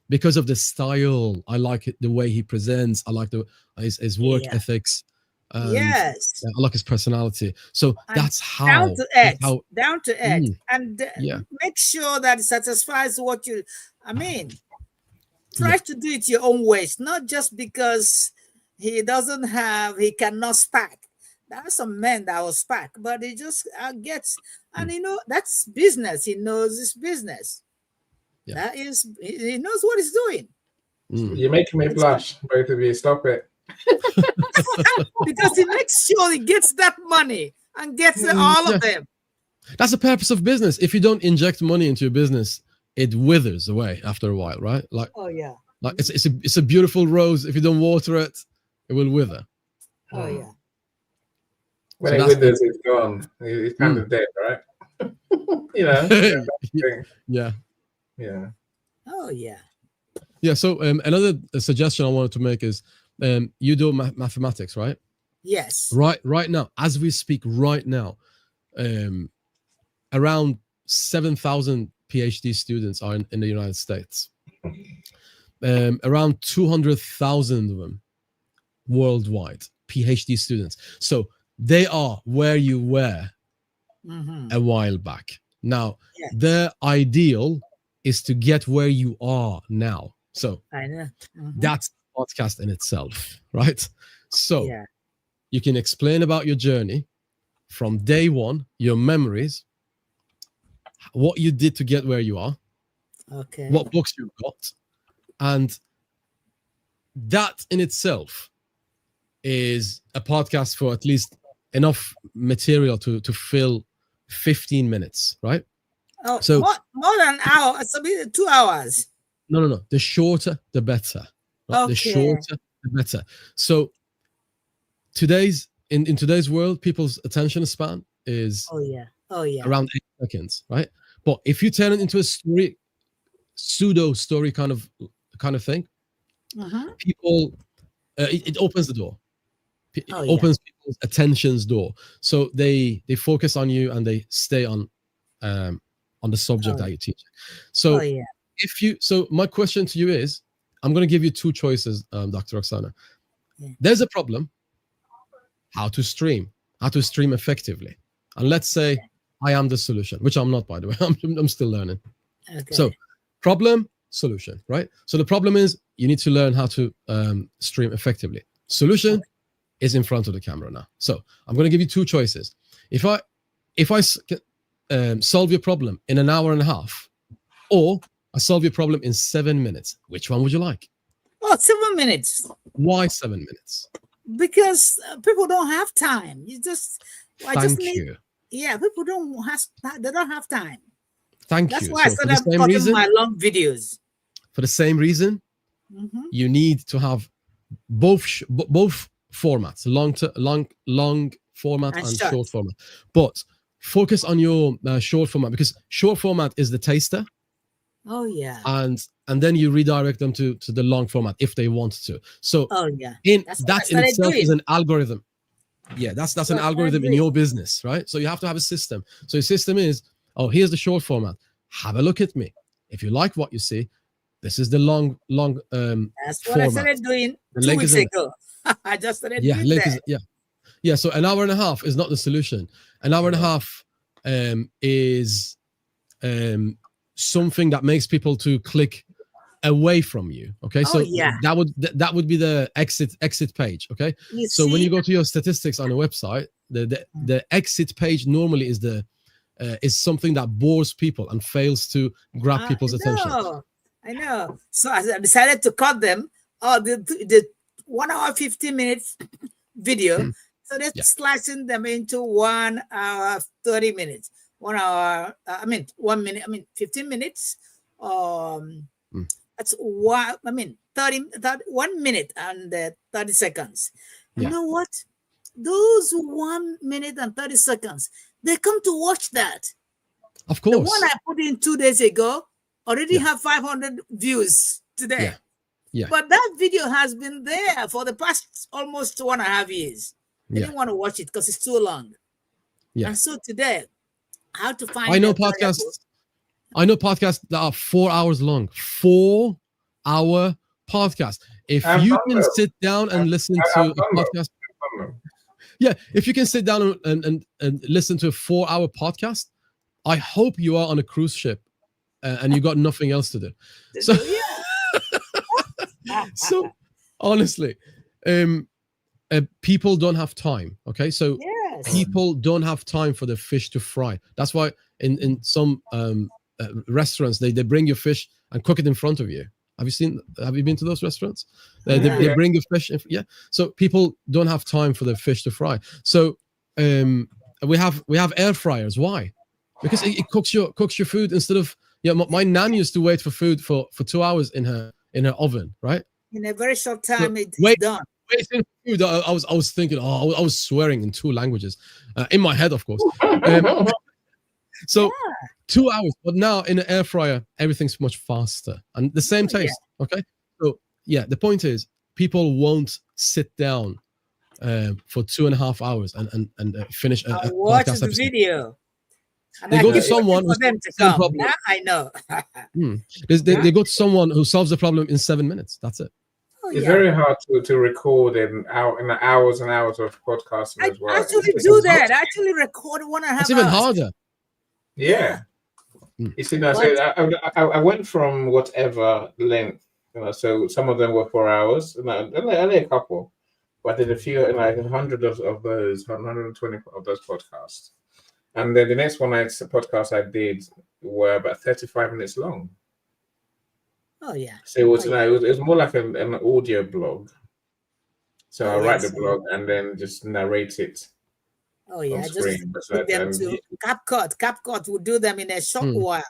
Speaker 3: Because of the style. I like it, the way he presents. I like his work
Speaker 1: Yeah.
Speaker 3: ethics. And
Speaker 1: yes.
Speaker 3: I like his personality. So
Speaker 1: And
Speaker 3: that's how.
Speaker 1: Down to
Speaker 3: that's
Speaker 1: earth,
Speaker 3: how-
Speaker 1: down to earth,
Speaker 3: Mm.
Speaker 1: and
Speaker 3: Yeah.
Speaker 1: make sure that it satisfies what you. I mean, try
Speaker 3: Yeah.
Speaker 1: to do it your own ways, not just because he cannot spark. There are some men that will spark, but he just gets, and you know that's business. He knows his business.
Speaker 3: Yeah.
Speaker 1: That is, he knows what he's doing
Speaker 3: Mm.
Speaker 2: You're making me blush, both of you. Stop it.
Speaker 1: because he makes sure he gets that money and gets all
Speaker 3: Yeah.
Speaker 1: of them.
Speaker 3: That's the purpose of business. If you don't inject money into your business, it withers away after a while, right? Like
Speaker 1: Oh yeah.
Speaker 3: it's a beautiful rose. If you don't water it, it will wither.
Speaker 1: Oh yeah.
Speaker 2: When
Speaker 3: So
Speaker 2: it
Speaker 3: that's-
Speaker 2: withers, it's gone. It's kind of dead, right? You know. thing.
Speaker 3: Yeah.
Speaker 2: Yeah.
Speaker 1: Oh yeah.
Speaker 3: Yeah. So another suggestion I wanted to make is you do mathematics, right?
Speaker 1: Yes.
Speaker 3: Right now, as we speak, right now, around 7,000 PhD students are in the United States. Around 200,000 of them worldwide, PhD students. So they are where you were
Speaker 1: Mhm.
Speaker 3: a while back. Now,
Speaker 1: Yeah.
Speaker 3: their ideal is to get where you are now. So
Speaker 1: I know. Mhm.
Speaker 3: that's a podcast in itself, right? So
Speaker 1: Yeah.
Speaker 3: you can explain about your journey from day one, your memories, what you did to get where you are,
Speaker 1: Okay.
Speaker 3: what books you've got, and that in itself is a podcast for at least enough material to fill 15 minutes, right?
Speaker 1: Oh,
Speaker 3: so-
Speaker 1: more than an hour. It's a bit 2 hours.
Speaker 3: No. The shorter, the better. Right? The
Speaker 1: Okay.
Speaker 3: shorter, the better. So in today's world, people's attention span is
Speaker 1: Oh yeah. Oh yeah.
Speaker 3: around 8 seconds, right? But if you turn it into a story, pseudo story kind of thing,
Speaker 1: Mhm.
Speaker 3: people, it opens the door. It
Speaker 1: Oh, yeah.
Speaker 3: opens people's attention's door, so they focus on you and they stay on the subject
Speaker 1: Oh.
Speaker 3: that you teach. So
Speaker 1: Oh yeah.
Speaker 3: so my question to you is, I'm going to give you two choices, Dr. Roxana.
Speaker 1: Yeah.
Speaker 3: There's a problem. How to stream effectively. And let's say I am the solution, which I'm not, by the way. I'm still learning.
Speaker 1: Okay.
Speaker 3: So Problem, solution, right? So the problem is you need to learn how to stream effectively. Solution is in front of the camera now. So I'm going to give you two choices. If I solve your problem in an hour and a half, or I solve your problem in 7 minutes, which one would you like?
Speaker 1: Oh, 7 minutes.
Speaker 3: Why 7 minutes?
Speaker 1: Because people don't have time. I just
Speaker 3: Thank
Speaker 1: need.
Speaker 3: you.
Speaker 1: Yeah, people they don't have time.
Speaker 3: Thank
Speaker 1: That's
Speaker 3: you.
Speaker 1: why I
Speaker 3: So for the
Speaker 1: started
Speaker 3: same
Speaker 1: cutting
Speaker 3: reason,
Speaker 1: my long videos.
Speaker 3: for the same reason, you need to have both formats, long format
Speaker 1: And
Speaker 3: and
Speaker 1: short.
Speaker 3: short format. But focus on your short format, because short format is the taster,
Speaker 1: Oh yeah.
Speaker 3: and then you redirect them to the long format if they want to. So
Speaker 1: Oh yeah.
Speaker 3: in
Speaker 1: That's what I
Speaker 3: that in
Speaker 1: started
Speaker 3: itself is
Speaker 1: doing.
Speaker 3: an algorithm. Yeah, that's an
Speaker 1: what I
Speaker 3: algorithm in
Speaker 1: did.
Speaker 3: your business, right? So you have to have a system. So your system is, oh, here's the short format. Have a look at me. If you like what you see, this is the long
Speaker 1: That's what I
Speaker 3: format.
Speaker 1: started doing
Speaker 3: The
Speaker 1: 2
Speaker 3: link
Speaker 1: weeks
Speaker 3: is in
Speaker 1: ago. I just started
Speaker 3: Yeah,
Speaker 1: doing
Speaker 3: link
Speaker 1: that.
Speaker 3: is yeah. So an hour and a half is not the solution. An hour and a half is something that makes people to click away from you. Okay,
Speaker 1: Oh,
Speaker 3: so
Speaker 1: yeah.
Speaker 3: that would be the exit page. Okay,
Speaker 1: You
Speaker 3: so when
Speaker 1: see?
Speaker 3: you go to your statistics on a website, the exit page normally is something that bores people and fails to grab people's attention.
Speaker 1: I know. So I decided to cut them. Oh, the 1 hour 15 minutes video. So they're
Speaker 3: Yeah.
Speaker 1: slicing them into 1 hour 30 minutes. 1 hour. 1 minute. 15 minutes. That's 1 minute and 30 seconds. You
Speaker 3: Yeah.
Speaker 1: know what? Those 1 minute and 30 seconds, they come to watch that.
Speaker 3: Of
Speaker 1: The
Speaker 3: course.
Speaker 1: one I put in 2 days ago already
Speaker 3: Yeah.
Speaker 1: have 500 views today.
Speaker 3: Yeah. Yeah.
Speaker 1: But that video has been there for the past almost 2.5 years. They
Speaker 3: Yeah.
Speaker 1: didn't want to watch it because it's too long.
Speaker 3: Yeah.
Speaker 1: And so today, how to find
Speaker 3: I know
Speaker 1: them valuable.
Speaker 3: podcasts. I know podcasts that are 4 hours long. 4-hour podcast. If
Speaker 2: I've
Speaker 3: you
Speaker 2: done
Speaker 3: can
Speaker 2: them.
Speaker 3: sit down and listen
Speaker 2: I've
Speaker 3: to a
Speaker 2: done them.
Speaker 3: podcast, yeah, if you can sit down and listen to a 4-hour podcast, I hope you are on a cruise ship and you got nothing else to do. So, so honestly, people don't have time. Okay, so
Speaker 1: Yes.
Speaker 3: people don't have time for the fish to fry. That's why in some restaurants they bring you fish and cook it in front of you. Have you been to those restaurants? They bring you fish. Yeah. So people don't have time for the fish to fry. So we have air fryers. Why? Because it cooks your food instead of my nan used to wait for food for 2 hours in her oven, right?
Speaker 1: In a very short time, it's
Speaker 3: wait.
Speaker 1: done.
Speaker 3: Waiting for food. I was thinking, I was swearing in 2 languages in my head, of course. So 2 hours, but now in an air fryer, everything's much faster and the same taste. Okay, so yeah, the point is, people won't sit down for 2.5 hours and finish a
Speaker 1: Watch
Speaker 3: podcast
Speaker 1: the
Speaker 3: episode.
Speaker 1: video. And
Speaker 3: They
Speaker 1: I
Speaker 3: go to
Speaker 1: keep
Speaker 3: someone
Speaker 1: waiting for them to
Speaker 3: who's same
Speaker 1: come.
Speaker 3: problem.
Speaker 1: Now I know.
Speaker 3: They go to someone who solves the problem in 7 minutes. That's it.
Speaker 1: Oh,
Speaker 2: It's
Speaker 1: yeah.
Speaker 2: very hard to record in hours and hours of podcasting
Speaker 1: I
Speaker 2: as well.
Speaker 1: actually
Speaker 2: It's
Speaker 1: do
Speaker 2: exhausting.
Speaker 1: that. I actually record 1.5
Speaker 3: It's even
Speaker 1: hours.
Speaker 3: harder.
Speaker 2: Yeah. You see, now, so I went from whatever length, so some of them were 4 hours, only a couple, but I did a few, like 100 of those, 120 of those podcasts. And then the next podcast I did were about 35 minutes long.
Speaker 1: Oh, yeah.
Speaker 2: So it was more like an audio blog. So I write the blog and then just narrate it.
Speaker 1: Oh, yeah.
Speaker 2: On
Speaker 1: Just
Speaker 2: screen.
Speaker 1: put them to CapCut. CapCut will do them in a short while.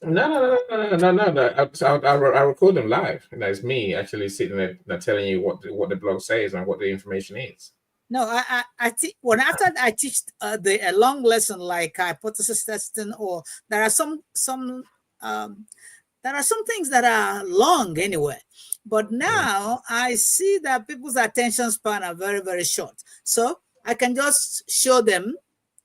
Speaker 2: No. I record them live. It's me actually sitting there telling you what the blog says and what the information is.
Speaker 1: No, I think after I teach a long lesson like hypothesis testing, or there are some things that are long anyway. But now I see that people's attention span are very, very short. So I can just show them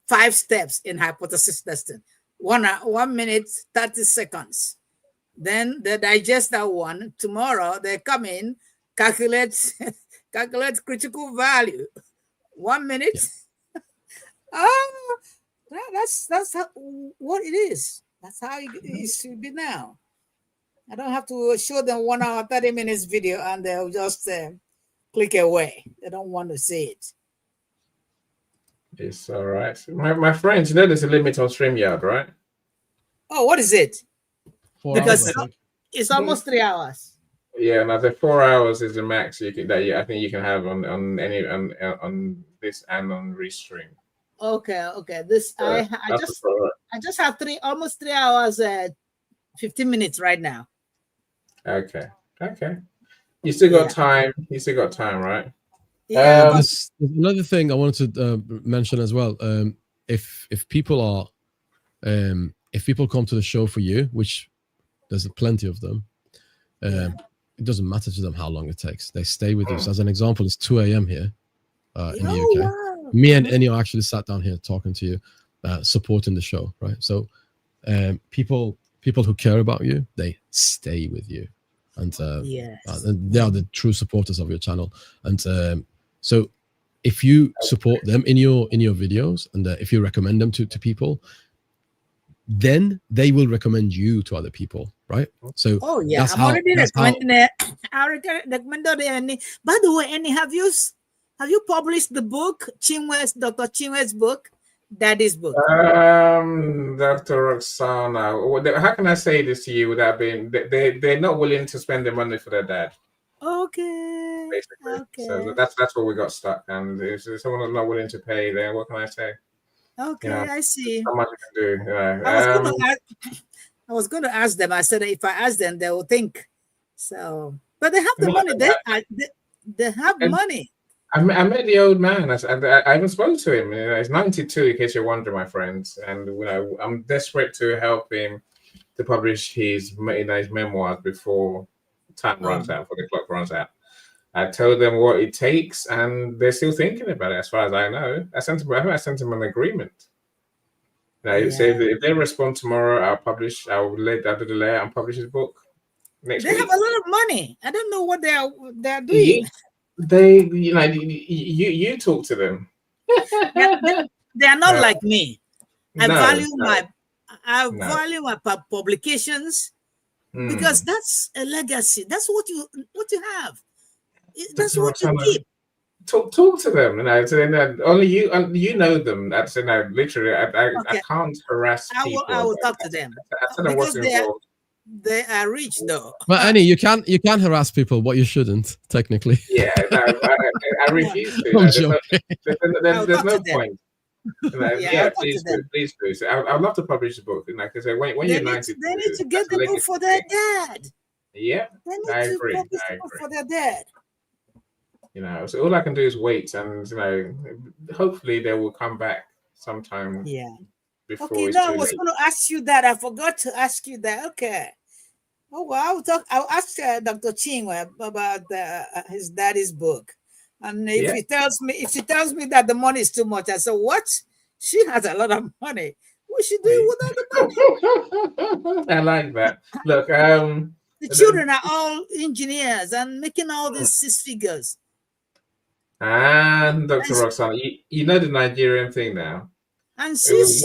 Speaker 1: 5 steps in hypothesis testing. 1 minute, 30 seconds. Then they digest that one. Tomorrow they come in, calculate critical value. 1 minute. That's what it is. That's how it should be now. I don't have to show them 1 hour, 30 minutes video and they'll just click away. They don't want to see it.
Speaker 2: It's all right. My friends, you know there's a limit on StreamYard, right?
Speaker 1: Oh, what is it?
Speaker 3: 4
Speaker 1: Because
Speaker 3: hours, I think.
Speaker 1: it's almost 3 hours.
Speaker 2: Yeah, and I think 4 hours is the max you can I think you can have on any on this and on Restream.
Speaker 1: Okay. This
Speaker 2: So
Speaker 1: I
Speaker 2: that's all right.
Speaker 1: just have almost 3 hours 15 minutes right now.
Speaker 2: Okay. You still got
Speaker 1: Yeah.
Speaker 2: time. You still got time, right?
Speaker 1: Yeah, but
Speaker 3: There's another thing I wanted to mention as well. If people are, if people come to the show for you, which there's plenty of them, it doesn't matter to them how long it takes. They stay with you. So as an example, it's 2 a.m. here in the UK.
Speaker 1: wow.
Speaker 3: Me and Ennio actually sat down here talking to you, supporting the show, right? So people who care about you, they stay with you, and
Speaker 1: Yes.
Speaker 3: they are the true supporters of your channel. And so if you support them in your videos, and if you recommend them to people, then they will recommend you to other people, right? So
Speaker 1: Oh yeah,
Speaker 3: that's
Speaker 1: I'm
Speaker 3: how-
Speaker 1: already
Speaker 3: that's how-
Speaker 1: recommending it. I already recommended Annie. By the way, Annie, have you published the book, Dr. Chinwe's book, Daddy's book?
Speaker 2: Dr. Roxana, how can I say this to you without being? They're not willing to spend their money for their dad,
Speaker 1: Okay.
Speaker 2: basically.
Speaker 1: Okay.
Speaker 2: So that's where we got stuck. And if someone is not willing to pay, then what can I say?
Speaker 1: Okay,
Speaker 2: Yeah.
Speaker 1: I see.
Speaker 2: Not much you can do.
Speaker 1: I was going to ask them. I said if I ask them, they will think. So, but they have the
Speaker 2: No,
Speaker 1: money. They have
Speaker 2: and-
Speaker 1: money.
Speaker 2: I met the old man. I even spoke to him. He's 92, in case you're wondering, my friends. And I'm desperate to help him to publish his memoirs before time runs out, before the clock runs out. I told them what it takes, and they're still thinking about it. As far as I know, I sent him an agreement. Now, so if they respond tomorrow, I'll do the layout and publish his book next
Speaker 1: They
Speaker 2: week.
Speaker 1: have a lot of money. I don't know what they're doing.
Speaker 2: You talk to them.
Speaker 1: They are not
Speaker 2: No.
Speaker 1: like me. I
Speaker 2: No,
Speaker 1: value
Speaker 2: no.
Speaker 1: my publications
Speaker 2: Hmm.
Speaker 1: because that's a legacy. That's what you have. That's
Speaker 2: Dr.
Speaker 1: what you
Speaker 2: Roxana,
Speaker 1: keep.
Speaker 2: Talk to them. Only you know them. That's literally. I
Speaker 1: Okay.
Speaker 2: can't harass people.
Speaker 1: I will talk to them
Speaker 2: I said I'm
Speaker 1: because
Speaker 2: working for.
Speaker 1: they are rich though.
Speaker 3: But Annie, you can harass people, but you shouldn't technically.
Speaker 2: Yeah, no, I refuse to.
Speaker 3: I'm
Speaker 2: There's
Speaker 3: joking.
Speaker 2: there's
Speaker 1: talk
Speaker 2: no
Speaker 1: to them.
Speaker 2: point.
Speaker 1: Yeah, I'll talk
Speaker 2: Please
Speaker 1: to them.
Speaker 2: do. So I'd love to publish the book. Like I said, when
Speaker 1: They
Speaker 2: you're
Speaker 1: need,
Speaker 2: 92,
Speaker 1: they need to get
Speaker 2: that's a
Speaker 1: the book
Speaker 2: legacy
Speaker 1: for their
Speaker 2: thing.
Speaker 1: dad.
Speaker 2: Yeah,
Speaker 1: They need
Speaker 2: I
Speaker 1: to
Speaker 2: agree.
Speaker 1: publish
Speaker 2: I
Speaker 1: the book
Speaker 2: agree.
Speaker 1: for their dad.
Speaker 2: So all I can do is wait, and hopefully they will come back sometime
Speaker 1: Yeah.
Speaker 2: before
Speaker 1: Okay,
Speaker 2: it's
Speaker 1: no, I
Speaker 2: too
Speaker 1: was
Speaker 2: late.
Speaker 1: going to ask you that. I forgot to ask you that. Okay. Oh well, I'll ask Dr. Chinwe about his daddy's book, and if
Speaker 2: Yeah.
Speaker 1: she tells me that the money is too much, I said, what? She has a lot of money. What she do without the money?
Speaker 2: I like that. Look,
Speaker 1: The children are all engineers and making all these 6 figures.
Speaker 2: and Dr.
Speaker 1: Yes.
Speaker 2: Roxana, you know the Nigerian thing now.
Speaker 1: And she's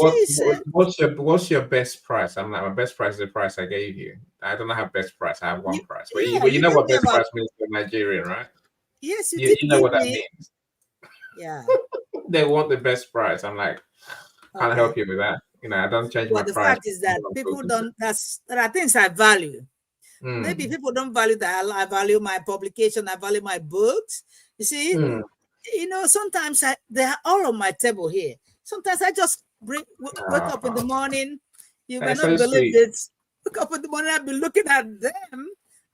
Speaker 2: What's your best price? I'm like, my best price is the price I gave you. I don't have best price. I have one price. But
Speaker 1: yeah,
Speaker 2: you
Speaker 1: you
Speaker 2: know
Speaker 1: told
Speaker 2: what
Speaker 1: me
Speaker 2: best
Speaker 1: about-
Speaker 2: price means for Nigerian, right?
Speaker 1: yes,
Speaker 2: You know what that
Speaker 1: me.
Speaker 2: means.
Speaker 1: Yeah.
Speaker 2: They want the best price. I'm like, can't
Speaker 1: Okay.
Speaker 2: help you with that. I don't change
Speaker 1: Well,
Speaker 2: my
Speaker 1: the
Speaker 2: price.
Speaker 1: fact is that
Speaker 2: I'm
Speaker 1: people
Speaker 2: talking
Speaker 1: don't. There are things I value.
Speaker 2: Mm.
Speaker 1: Maybe people don't value that. I value my publication. I value my books. You see,
Speaker 2: Mm.
Speaker 1: Sometimes they are all on my table here. Sometimes I just wake up in the morning. You may
Speaker 2: That's
Speaker 1: not
Speaker 2: so
Speaker 1: believe
Speaker 2: sweet.
Speaker 1: it. Wake up in the morning, I'll be looking at them.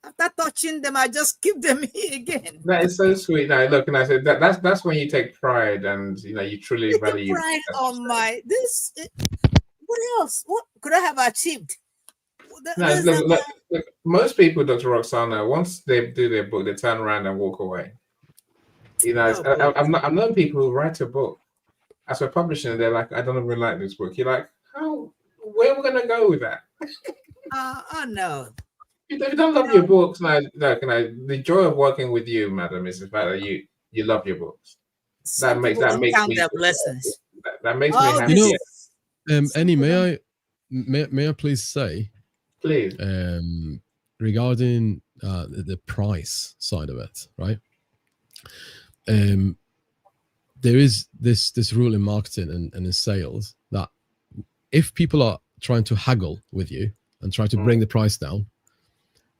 Speaker 1: After touching them, I just keep them here again.
Speaker 2: That is so sweet. Now, look, and I said that's when you take pride and you truly
Speaker 1: Take
Speaker 2: value.
Speaker 1: pride
Speaker 2: that's
Speaker 1: on
Speaker 2: what's
Speaker 1: my this. What else? What could I have achieved?
Speaker 2: No,
Speaker 1: There's
Speaker 2: look, most people, Dr. Roxana, once they do their book, they turn around and walk away. I've known people who write a book. As we're publishing it, they're like, I don't even like this book. You're like, how? Where are we going to go with that?
Speaker 1: oh no.
Speaker 2: If you don't love your books, the joy of working with you, madam, is the fact that you love your books.
Speaker 1: Some
Speaker 2: makes
Speaker 1: people don't
Speaker 2: me
Speaker 1: count their blessings.
Speaker 2: that makes me
Speaker 1: Oh,
Speaker 2: happy.
Speaker 3: You know,
Speaker 2: Yes,
Speaker 3: Annie, may I please say,
Speaker 2: please.
Speaker 3: regarding the price side of it, right? There is this rule in marketing and in sales that if people are trying to haggle with you and try to bring the price down,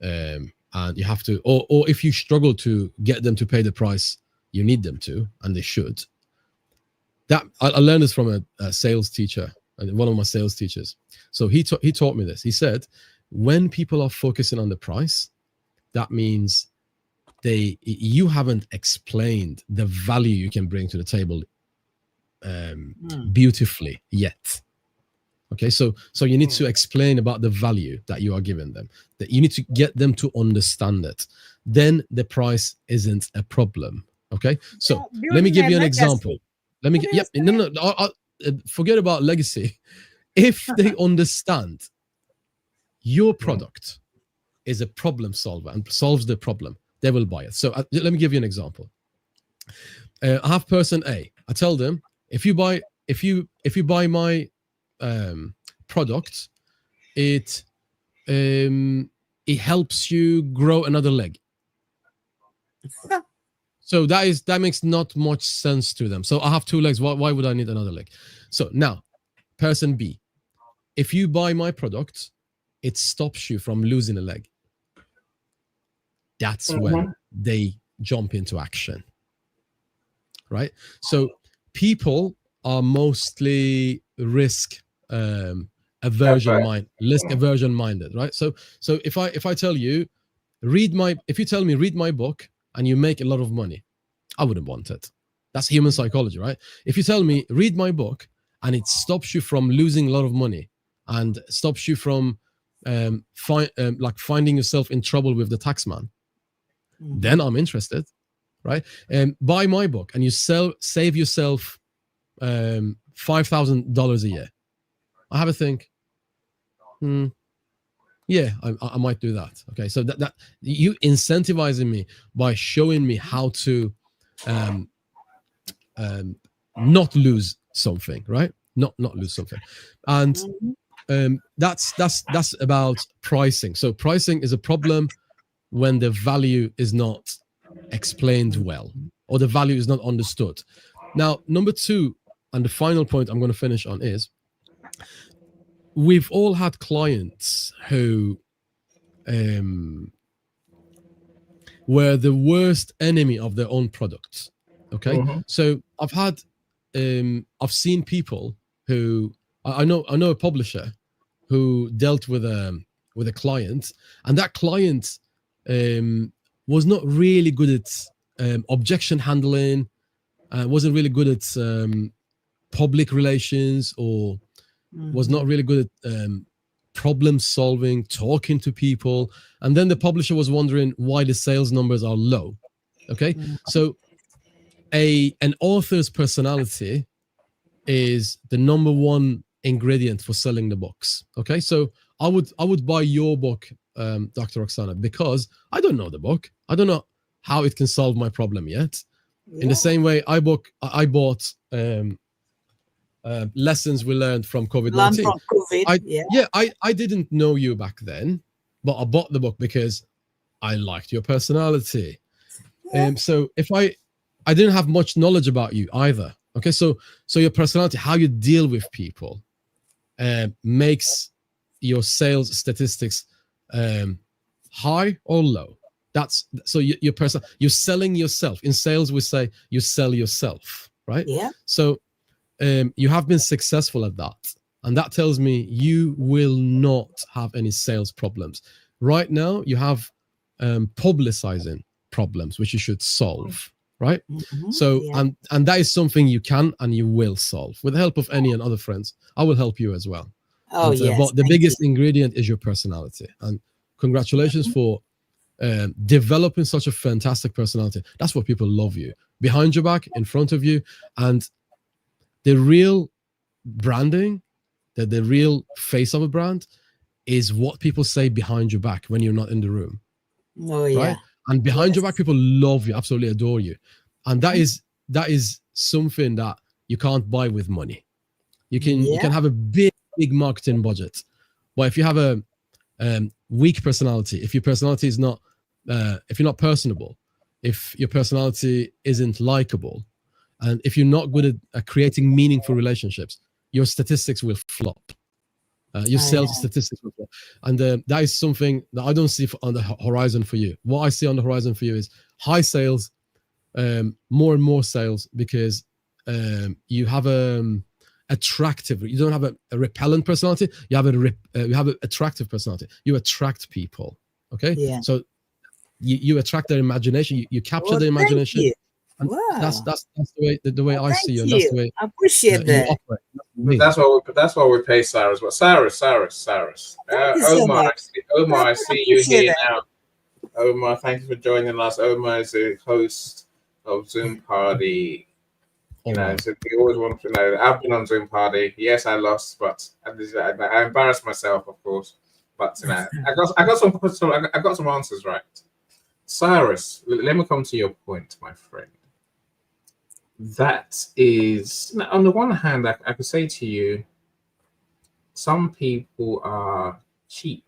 Speaker 3: and you have to, or if you struggle to get them to pay the price you need them to, and they should. That I learned this from a sales teacher, and one of my sales teachers. So he taught me this. He said, when people are focusing on the price, that means you haven't explained the value you can bring to the table beautifully yet. Okay, so you need to explain about the value that you are giving them. That you need to get them to understand it. Then the price isn't a problem. Okay, so let me give you an example. Let me get forget about legacy. If they understand your product is a problem solver and solves the problem, they will buy it. So let me give you an example. I have person A. I tell them, if you buy my product, it helps you grow another leg. So that makes not much sense to them. So I have 2 legs. Why would I need another leg? So now, person B, if you buy my product, it stops you from losing a leg. That's when they jump into action, right? So people are mostly risk aversion minded, right? So if I tell you, if you tell me read my book and you make a lot of money, I wouldn't want it. That's human psychology, right? If you tell me read my book and it stops you from losing a lot of money and stops you from finding yourself in trouble with the taxman, then I'm interested, right? Buy my book and you save yourself $5,000 a year. I have a think. Yeah, I might do that. Okay, so that you incentivizing me by showing me how to not lose something, right? Not lose something, and that's about pricing. So pricing is a problem when the value is not explained well or the value is not understood. Now, number 2, and the final point I'm going to finish on is, we've all had clients who were the worst enemy of their own product. Okay, so I've seen people who I know a publisher who dealt with a client, and that client was not really good at objection handling, wasn't really good at public relations, or was not really good at problem solving, talking to people. And then the publisher was wondering why the sales numbers are low. Okay, so an author's personality is the number 1 ingredient for selling the books. Okay, so I would buy your book, Dr. Roxana, because I don't know the book. I don't know how it can solve my problem yet. In the same way, I bought lessons we learned from COVID-19. I didn't know you back then, but I bought the book because I liked your personality. So if I didn't have much knowledge about you either. Okay, so your personality, how you deal with people, makes your sales statistics high or low. That's so your person. You're selling yourself. In sales, we say you sell yourself, right? Yeah. So you have been successful at that, and that tells me you will not have any sales problems. Right now, you have publicizing problems, which you should solve, right? So, and that is something you can and you will solve with the help of any and other friends. I will help you as well.
Speaker 1: Oh, yes.
Speaker 3: But the biggest ingredient is your personality. And congratulations for developing such a fantastic personality. That's what people love you. Behind your back, in front of you. And the real branding, the real face of a brand is what people say behind your back when you're not in the room.
Speaker 1: Oh, yeah. Right?
Speaker 3: And behind your back, people love you, absolutely adore you. And that is something that you can't buy with money. You can have a big marketing budget, but if you have a weak personality, if your personality is not, if you're not personable, if your personality isn't likable, and if you're not good at creating meaningful relationships, your statistics will flop. Your sales statistics will flop. And that is something that I don't see on the horizon for you. What I see on the horizon for you is high sales, more and more sales, because you have attractive. You don't have a repellent personality. You have an attractive personality. You attract people. Okay.
Speaker 1: Yeah.
Speaker 3: So you attract their imagination. You capture their imagination.
Speaker 1: Thank you.
Speaker 3: And
Speaker 1: Wow.
Speaker 3: that's the way I
Speaker 1: Thank
Speaker 3: see you. And
Speaker 1: you.
Speaker 3: that's the way
Speaker 1: I appreciate
Speaker 3: you
Speaker 1: that.
Speaker 3: operate.
Speaker 2: That's what we pay Cyrus. Well, Cyrus.
Speaker 1: Thank you so
Speaker 2: Omar,
Speaker 1: much.
Speaker 2: Omar, I
Speaker 1: I
Speaker 2: see you
Speaker 1: appreciate
Speaker 2: here
Speaker 1: that.
Speaker 2: now. Omar, thank you for joining us. Omar is the host of Zoom Party. You know, so you always want to know. I've been on Zoom Party. Yes, I lost, but I embarrassed myself, of course. But you know, I got some answers right. Cyrus, let me come to your point, my friend. That is, on the one hand, I could say to you, some people are cheap.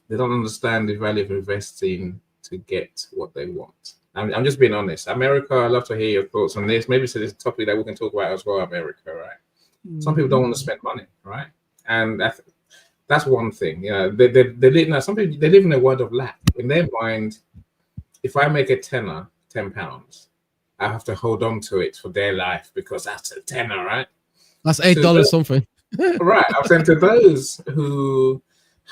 Speaker 2: They don't understand the value of investing to get what they want. I'm just being honest. America, I'd love to hear your thoughts on this. Maybe it's a topic that we can talk about as well, America, right? Some people don't want to spend money, right? And that's one thing. You know, they live, some people, they live in a world of lack. In their mind, if I make a tenner, £10, I have to hold on to it for their life because that's a tenner, right?
Speaker 3: That's $8 something.
Speaker 2: Right. I'm saying to those who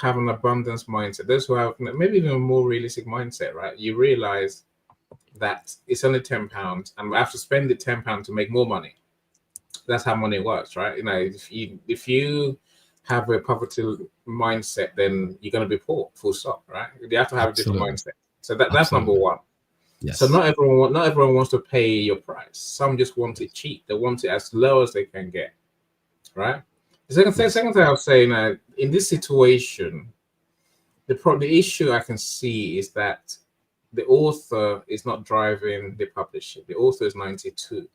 Speaker 2: have an abundance mindset, those who have maybe even a more realistic mindset, right? You realize that it's only £10 and I have to spend the £10 to make more money. That's how money works, right? You know, if you have a poverty mindset, then you're going to be poor, full stop, right? You have to have
Speaker 3: Absolutely.
Speaker 2: a different mindset. So that's number one.
Speaker 3: Yes.
Speaker 2: So not everyone wants to pay your price. Some just want it cheap. They want it as low as they can get, right? The second thing I'll say now, in this situation, the issue I can see is that the author is not driving the publisher. The author is 92.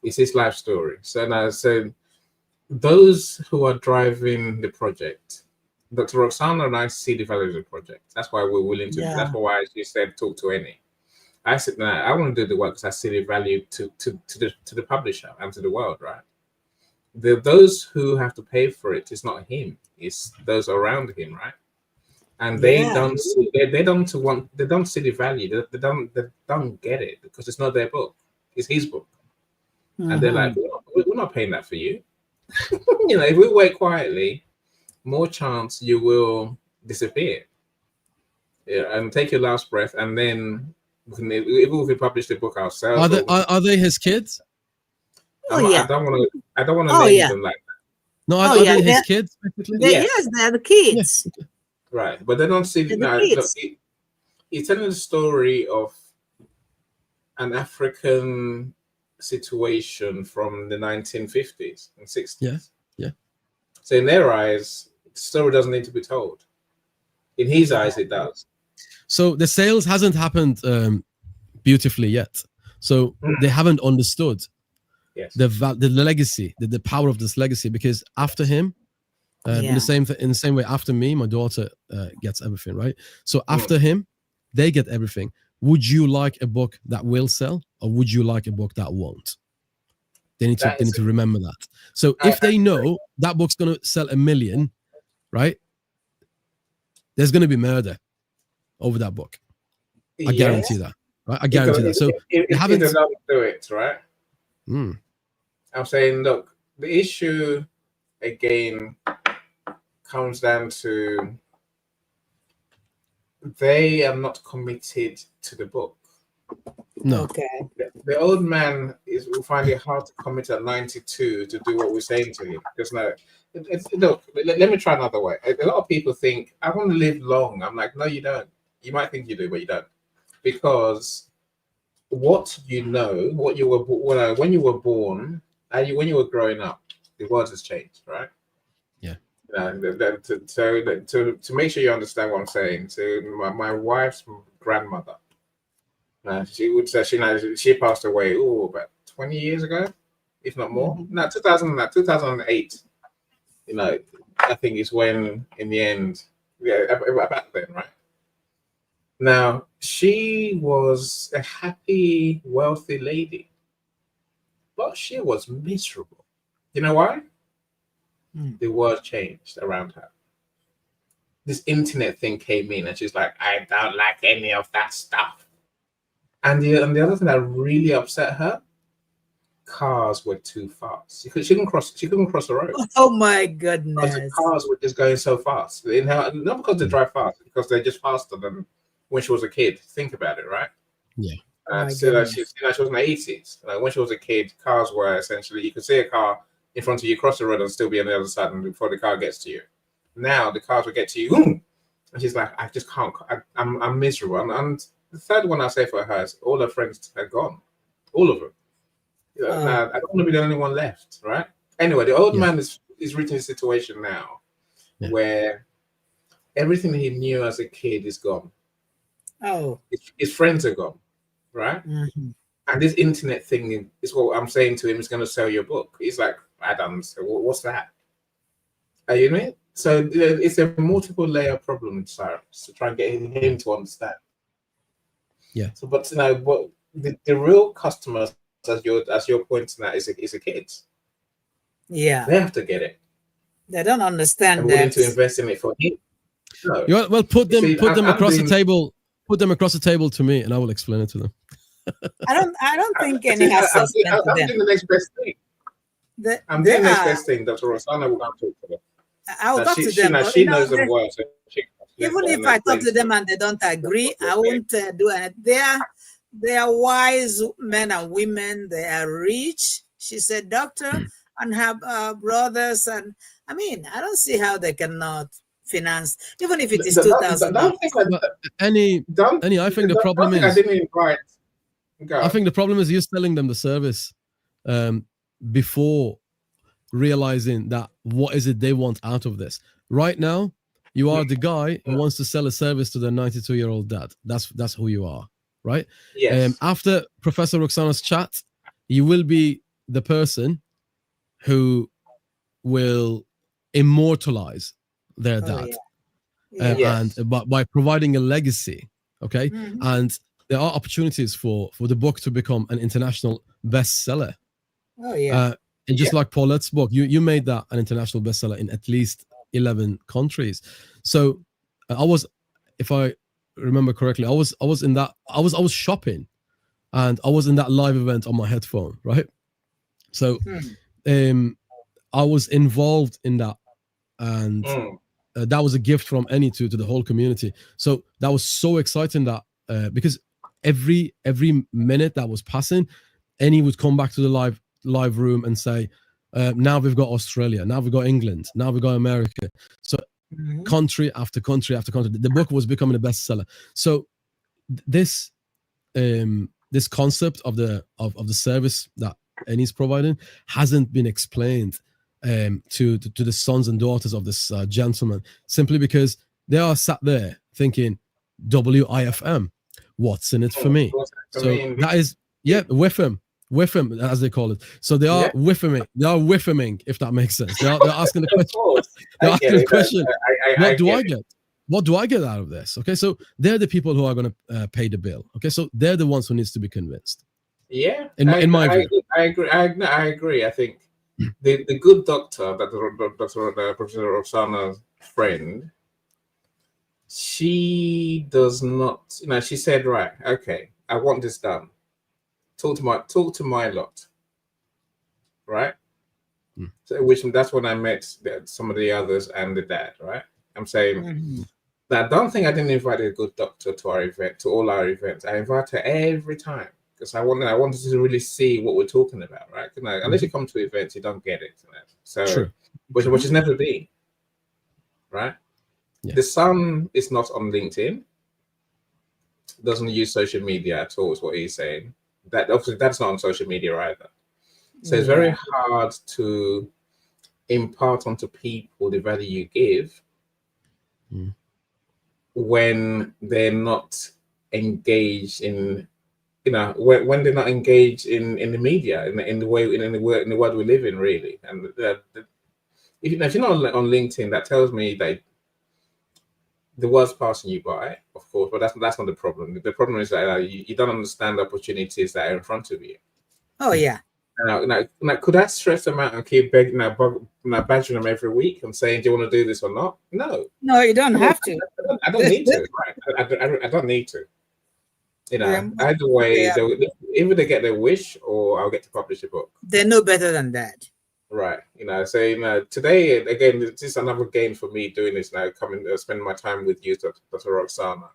Speaker 2: It's his life story. So now, those who are driving the project, Dr. Roxana and I see the value of the project. That's why we're willing to.
Speaker 1: Yeah.
Speaker 2: That's why I said talk to any. I said, nah, I want to do the work because I see the value to the publisher and to the world, right? Those who have to pay for it is not him; it's those around him, right? And they don't see the value. They don't get it because it's not their book; it's his book, and they're like, we're not paying that for you. You know, if we wait quietly, more chance you will disappear. Yeah, and take your last breath, and then if we publish the book ourselves,
Speaker 3: Are they his kids?
Speaker 2: I don't want to name them like that.
Speaker 3: No, are they his kids?
Speaker 1: Yes, they're the kids.
Speaker 2: Yeah. Right, but they don't see he's telling the story of an African situation from the 1950s and 60s.
Speaker 3: Yeah.
Speaker 2: So in their eyes, the story doesn't need to be told. In his eyes, it does.
Speaker 3: So the sales hasn't happened beautifully yet. So they haven't understood the legacy, the power of this legacy. Because after him, in the same way, after me, my daughter gets everything, right? So after him, they get everything. Would you like a book that will sell, or would you like a book that won't? They need to remember that. So if they know that book's going to sell 1 million, right? There's going to be murder over that book. I guarantee that. Right? I guarantee that. So
Speaker 2: they
Speaker 3: haven't
Speaker 2: don't do it, right? I'm saying, look, the issue again comes down to they are not committed to the book.
Speaker 3: No.
Speaker 1: Okay.
Speaker 2: The old man will find it hard to commit at 92 to do what we're saying to him. Because no, look, let me try another way. A lot of people think, I want to live long. I'm like, no, you don't. You might think you do, but you don't. Because what you know, what you were when you were born, and when you were growing up, the world has changed, right?
Speaker 3: Yeah.
Speaker 2: To make sure you understand what I'm saying, so my wife's grandmother, she would say she passed away about 20 years ago, if not more. 2008. you know, I think it's when in the end, yeah, about then, right? Now, she was a happy, wealthy lady, but she was miserable. You know why? The world changed around her. This internet thing came in, and she's like, I don't like any of that stuff. And the other thing that really upset her, cars were too fast. She couldn't cross the road.
Speaker 1: Oh my
Speaker 2: Because
Speaker 1: goodness.
Speaker 2: the cars were just going so fast. Not because they drive fast, because they're just faster than when she was a kid. Think about it, right?
Speaker 3: Yeah.
Speaker 1: My
Speaker 2: So
Speaker 1: goodness.
Speaker 2: she was in the 80s. When she was a kid, cars were essentially, you could see a car in front of you, cross the road, and still be on the other side and before the car gets to you. Now the cars will get to you, and she's like, I just can't. I'm miserable. And the third one I say for her is all her friends are gone, all of them. Now, I don't want to be the only one left, right? Anyway, the old man is reaching a situation now where everything he knew as a kid is gone.
Speaker 1: Oh.
Speaker 2: His friends are gone, right?
Speaker 1: Mm-hmm.
Speaker 2: And this internet thing is what I'm saying to him is going to sell your book. He's like, Adams, what's that? You know? So it's a multiple layer problem, Cyrus, to try and get him to understand.
Speaker 3: Yeah.
Speaker 2: So, but the real customers, as you're pointing out, is a kids.
Speaker 1: Yeah.
Speaker 2: They have to get it.
Speaker 1: They don't understand
Speaker 2: I'm willing
Speaker 1: that.
Speaker 2: to invest in it for him. No.
Speaker 3: Well, put them across
Speaker 2: the
Speaker 3: table. Put them across the table to me, and I will explain it to them.
Speaker 1: I don't think any has to explain to
Speaker 2: I'm
Speaker 1: them.
Speaker 2: doing the next best thing. I'm doing the next best thing. Dr. Rosanna will talk to them.
Speaker 1: I'll talk to them.
Speaker 2: She knows them well. So
Speaker 1: even if I talk to them and they don't agree, I won't do it. They are wise men and women. They are rich. She's a doctor and have brothers. And I mean, I don't see how they cannot finance, even if it is 2,000.
Speaker 3: I think the problem is
Speaker 2: I didn't invite.
Speaker 3: I think the problem is you're selling them the service before realizing that what is it they want out of this. Right now, you are the guy who wants to sell a service to their 92-year-old dad. That's who you are, right?
Speaker 2: Yes.
Speaker 3: After Professor Roxana's chat, you will be the person who will immortalize their dad, and by providing a legacy. Okay, and there are opportunities for the book to become an international bestseller.
Speaker 1: Oh yeah.
Speaker 3: And just like Paulette's book, you made that an international bestseller in at least 11 countries. So I was, if I remember correctly, I was shopping, and I was in that live event on my headphone, right? So I was involved in that, and that was a gift from Annie to the whole community. So that was so exciting that because every minute that was passing, Annie would come back to the live room and say, now we've got Australia, now we've got England, now we've got America. So country after country after country, the book was becoming a bestseller. So this concept of the service that Annie's providing hasn't been explained to the sons and daughters of this gentleman, simply because they are sat there thinking, WIFM, what's in it for me? So that is, with him, as they call it. So they are whiffing, if that makes sense. They're asking the question. They're asking the question. What do I get? What do I get out of this? Okay, so they're the people who are going to pay the bill. Okay, so they're the ones who needs to be convinced.
Speaker 2: Yeah,
Speaker 3: in my view,
Speaker 2: I agree. I agree. I think the good doctor, that Professor Roxana's friend, she does not. She said, right, okay, I want this done. Talk to my lot, right? So, that's when I met some of the others and the dad, right? I'm saying that I don't think I didn't invite a good doctor to our event, to all our events. I invite her every time because I wanted to really see what we're talking about, right? Unless you come to events, you don't get it. So,
Speaker 3: true.
Speaker 2: Which has never been, right? Yeah. The son is not on LinkedIn. Doesn't use social media at all, is what he's saying. That obviously that's not on social media either. So it's very hard to impart onto people the value you give when they're not engaged in, when they're not engaged in the media, in the world we live in, really. And if you're not on LinkedIn, that tells me that the world's passing you by, of course, but that's not the problem. The problem is that you don't understand the opportunities that are in front of you.
Speaker 1: Oh yeah.
Speaker 2: Now, could I stress them out and keep begging, badgering them every week and saying, "Do you want to do this or not?" No.
Speaker 1: No, you don't have to.
Speaker 2: I don't need to. Right? I don't need to. You know,
Speaker 1: Yeah.
Speaker 2: either way,
Speaker 1: Yeah.
Speaker 2: either they get their wish or I'll get to publish a book.
Speaker 1: They know better than that.
Speaker 2: Right. You know, so today again, this is another gain for me doing this now. Spending my time with you, Dr. Roxana.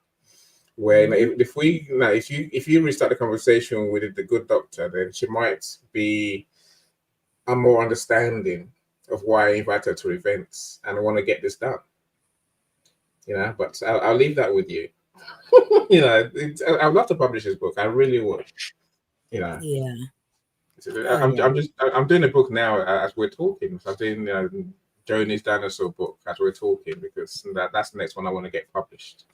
Speaker 2: Where if you restart the conversation with the good doctor, then she might be a more understanding of why I invite her to events and I want to get this done. You know, but I'll leave that with you. You know, I'd love to publish this book. I really would. You know.
Speaker 1: Yeah.
Speaker 2: I'm doing a book now as we're talking. So I'm doing Joni's dinosaur book as we're talking because that's the next one I want to get published.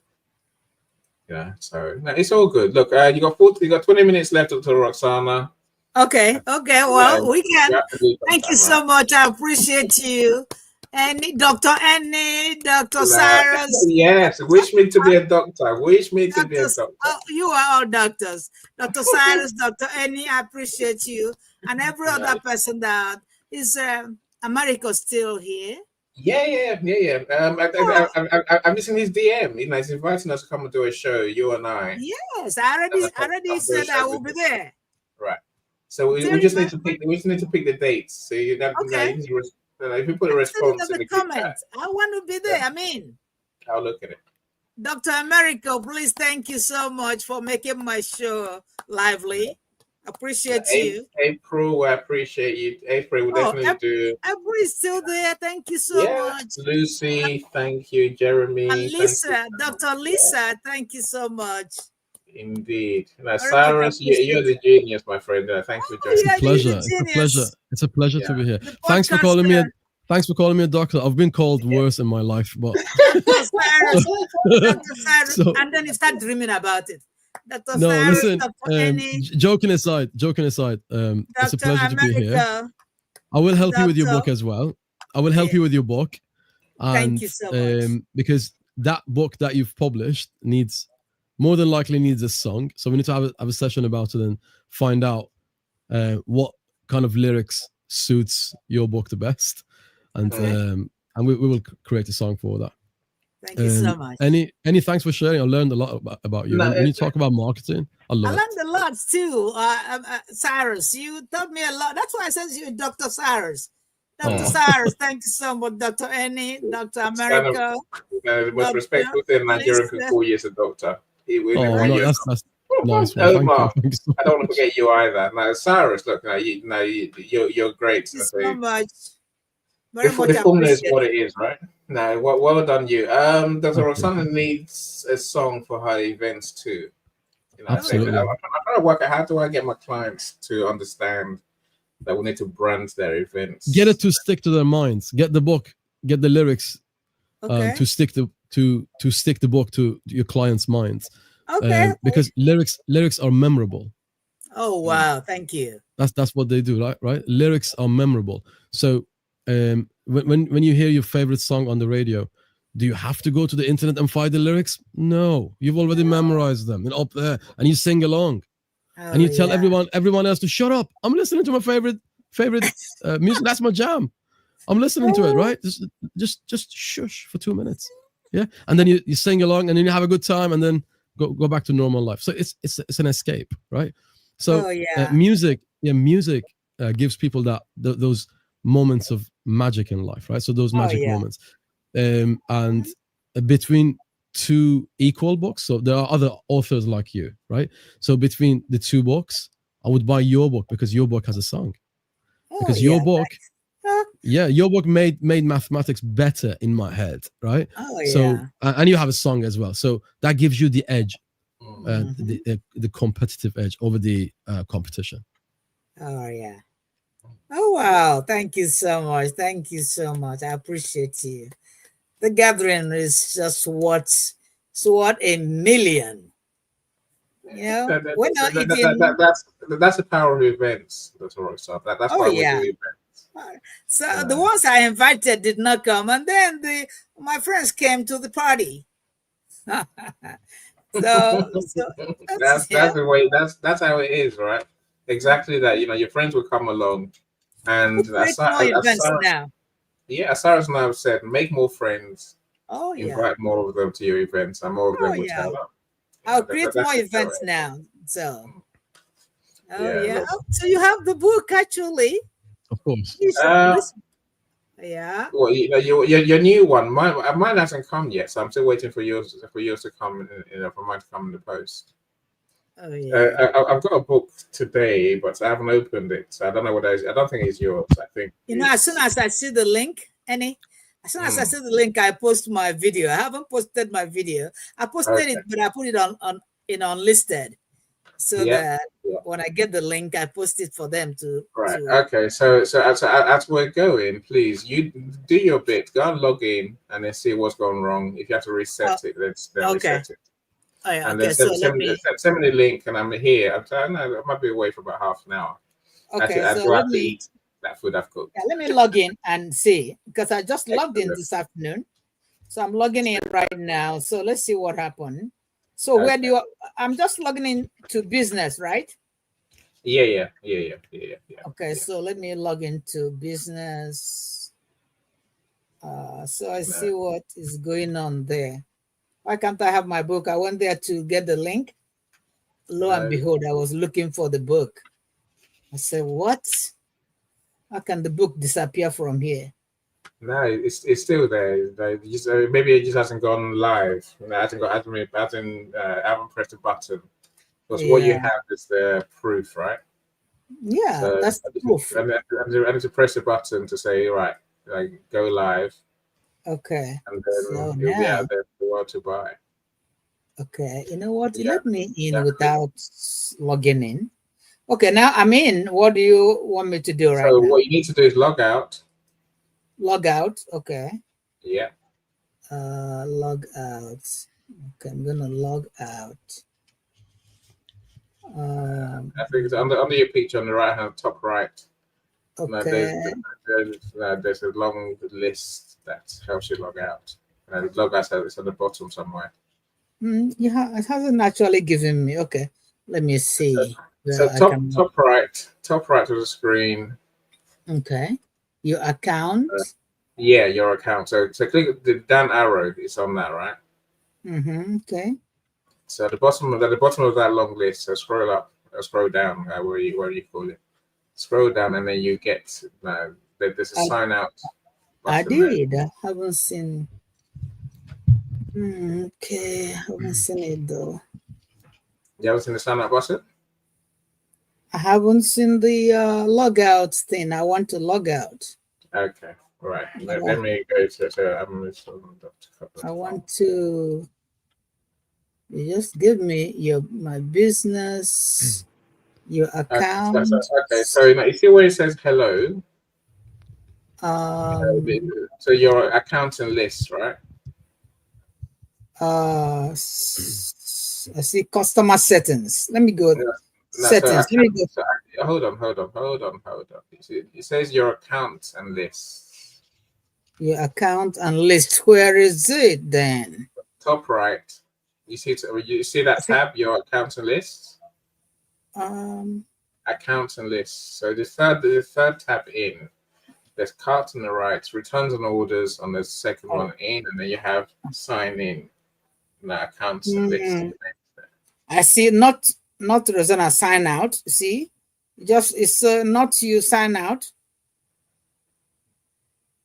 Speaker 2: Yeah, so it's all good. Look, you got 20 minutes left, Dr. Roxana.
Speaker 1: Okay. Well, we can. Thank you so much. I appreciate you. And Dr. Annie, Dr. Cyrus.
Speaker 2: Yes, wish me to be a doctor. Wish me to be a doctor.
Speaker 1: Oh, you are all doctors. Dr. Cyrus, Dr. Annie, I appreciate you. And every other person that is America still here.
Speaker 2: Yeah. I'm missing his DM. You know, he's inviting us to come and do a show, you and I.
Speaker 1: Yes, I already said I will be there.
Speaker 2: Right. So we just need to pick. We just need to pick the dates. So you got if you put a response in the comments,
Speaker 1: I want to be there. I mean,
Speaker 2: I'll look at it.
Speaker 1: Dr. Americo, please thank you so much for making my show lively. Appreciate you.
Speaker 2: April, I appreciate you. April, we'll definitely do.
Speaker 1: April is still there. Thank you so much.
Speaker 2: Lucy, thank you. Jeremy.
Speaker 1: And Lisa, Dr. Lisa, thank you so much.
Speaker 2: Indeed. Now, Cyrus, you're the genius, my friend. Thanks for joining.
Speaker 3: It's a pleasure to be here. Thanks for calling me. Thanks for calling me a doctor. I've been called worse in my life, but
Speaker 1: Dr. Cyrus, and then you start dreaming about it. Dr.
Speaker 3: No,
Speaker 1: Cyrus,
Speaker 3: listen.
Speaker 1: Dr. Annie,
Speaker 3: joking aside, it's a pleasure to be here. I will help you with your book as well. I will help you with your book. And,
Speaker 1: thank you so much.
Speaker 3: Because that book that you've published more than likely needs a song. So we need to have a session about it and find out what kind of lyrics suits your book the best. And we will create a song for that.
Speaker 1: Thank you so much.
Speaker 3: Any thanks for sharing. I learned a lot about you. When you talk about marketing, I learned
Speaker 1: a lot too. Cyrus, you taught me a lot. That's why I said you Dr. Cyrus. Dr. Cyrus, thank you so much. Dr. Annie, Dr. America.
Speaker 2: With respect to the Nigerian people, yes, a doctor.
Speaker 3: That's nice one.
Speaker 2: I don't want to forget you either. Now, Cyrus, look, you're great.
Speaker 1: Thank you so much.
Speaker 2: The formula is what it is, right? No, well done, you. Dr. Roxana needs a song for her events too. You know,
Speaker 3: absolutely.
Speaker 2: I'm trying to work out how do I get my clients to understand that we need to brand their events.
Speaker 3: Get it to stick to their minds. Get the book. Get the lyrics to stick the book to your clients' minds.
Speaker 1: Okay.
Speaker 3: Because lyrics are memorable.
Speaker 1: Oh wow! Thank you.
Speaker 3: That's what they do, right? Lyrics are memorable. So when you hear your favorite song on the radio, do you have to go to the internet and find the lyrics? No, you've already memorized them and up there, and you sing along, and you tell everyone else to shut up. I'm listening to my favorite music. That's my jam. I'm listening to it, right? Just shush for 2 minutes, yeah, and then you sing along, and then you have a good time, and then go back to normal life. So it's an escape, right? So music gives people those moments of magic in life, right? So those magic moments, and between two equal books. So there are other authors like you, right? So between the two books, I would buy your book because your book has a song. Because your book, your book made mathematics better in my head, right? So and you have a song as well, so that gives you the edge, the competitive edge over the competition.
Speaker 1: Oh wow, thank you so much. I appreciate you. The gathering is just what a million. You know,
Speaker 2: that's the power of events. That's why we do events.
Speaker 1: So the ones I invited did not come, and then my friends came to the party. so
Speaker 2: That's
Speaker 1: yeah.
Speaker 2: the way. That's how it is, right? Exactly that. You know, your friends will come along, and
Speaker 1: We'll create more events now.
Speaker 2: yeah, as Sarah's now said, make more friends,
Speaker 1: Oh yeah.
Speaker 2: invite more of them to your events, and more of them
Speaker 1: Oh
Speaker 2: will
Speaker 1: yeah.
Speaker 2: turn up. You
Speaker 1: I'll
Speaker 2: know,
Speaker 1: create
Speaker 2: that's
Speaker 1: more
Speaker 2: the
Speaker 1: events
Speaker 2: way.
Speaker 1: now. So oh
Speaker 2: Yeah,
Speaker 1: yeah.
Speaker 2: look.
Speaker 1: Oh, so you have the book actually.
Speaker 3: Of course.
Speaker 1: Yeah.
Speaker 2: Well, you know, your new one, mine hasn't come yet, so I'm still waiting for yours to come. For mine to come in the post.
Speaker 1: Oh yeah.
Speaker 2: I've got a book today, but I haven't opened it, so I don't know what that is. I don't think it's yours. I think
Speaker 1: You know, as soon as I see the link, as soon as I see the link, I post my video. I haven't posted my video. I posted it, but I put it on unlisted, so that when I get the link, I post it for them to.
Speaker 2: Right. Okay. So as we're going, please you do your bit. Go and log in and then see what's gone wrong. If you have to reset it, then reset it.
Speaker 1: Oh, yeah,
Speaker 2: And
Speaker 1: okay.
Speaker 2: then
Speaker 1: So
Speaker 2: send me the link, and I'm here. I know I might be away for about half an hour.
Speaker 1: Okay.
Speaker 2: I
Speaker 1: So
Speaker 2: do have to eat that food I've cooked.
Speaker 1: Yeah, let me log in and see, because I just logged in this afternoon. So I'm logging in right now. So let's see what happened. So where do you? I'm just logging in to business, right?
Speaker 2: Yeah.
Speaker 1: Okay, so let me log into business. So I see what is going on there. Why can't I have my book? I went there to get the link. Lo and behold, I was looking for the book. I said, what? How can the book disappear from here?
Speaker 2: No, it's still there. Maybe it just hasn't gone live. You know, haven't pressed a button. Because what you have is the proof, right?
Speaker 1: Yeah,
Speaker 2: So
Speaker 1: that's the proof.
Speaker 2: I need to press a button to say, right, like go live.
Speaker 1: Okay.
Speaker 2: And then
Speaker 1: So
Speaker 2: it'll be out there for the world to buy.
Speaker 1: Okay. You know what?
Speaker 2: Yeah,
Speaker 1: Let me in without logging in. Okay, now I'm in. What do you want me to do right now?
Speaker 2: So what you need to do is log out.
Speaker 1: Log out. Okay.
Speaker 2: Yeah.
Speaker 1: Log out. Okay, I'm gonna log out.
Speaker 2: I think it's under your picture on the right hand top right.
Speaker 1: Okay.
Speaker 2: There's a long list that helps you log out. And log out is at the bottom somewhere.
Speaker 1: Yeah, it hasn't actually given me. Okay, let me see.
Speaker 2: So top right of the screen.
Speaker 1: Okay, your account.
Speaker 2: Yeah, your account. So click the down arrow. It's on that, right?
Speaker 1: Okay.
Speaker 2: So at the bottom of that long list, so scroll up, scroll down, where you call it. Scroll down, and then you get there's a sign out.
Speaker 1: I did. I haven't seen. Okay, I haven't seen it though.
Speaker 2: You haven't seen the sign out button?
Speaker 1: I haven't seen the log out thing. I want to log out.
Speaker 2: Okay, right. Let me go to.
Speaker 1: I want to. You just give me my business, your account.
Speaker 2: Okay, so you see where it says hello. So your account and list, right?
Speaker 1: I see customer settings. Let me go. Settings.
Speaker 2: Let me go. Hold on. You see, it says your account and list.
Speaker 1: Your account and list. Where is it then?
Speaker 2: Top right. You see that tab, your account and list? Accounts and lists. So the third tab in, there's carts on the right, returns and orders on the second one in, and then you have sign in. Accounts and lists.
Speaker 1: I see not Rosanna sign out. See, just it's not you sign out.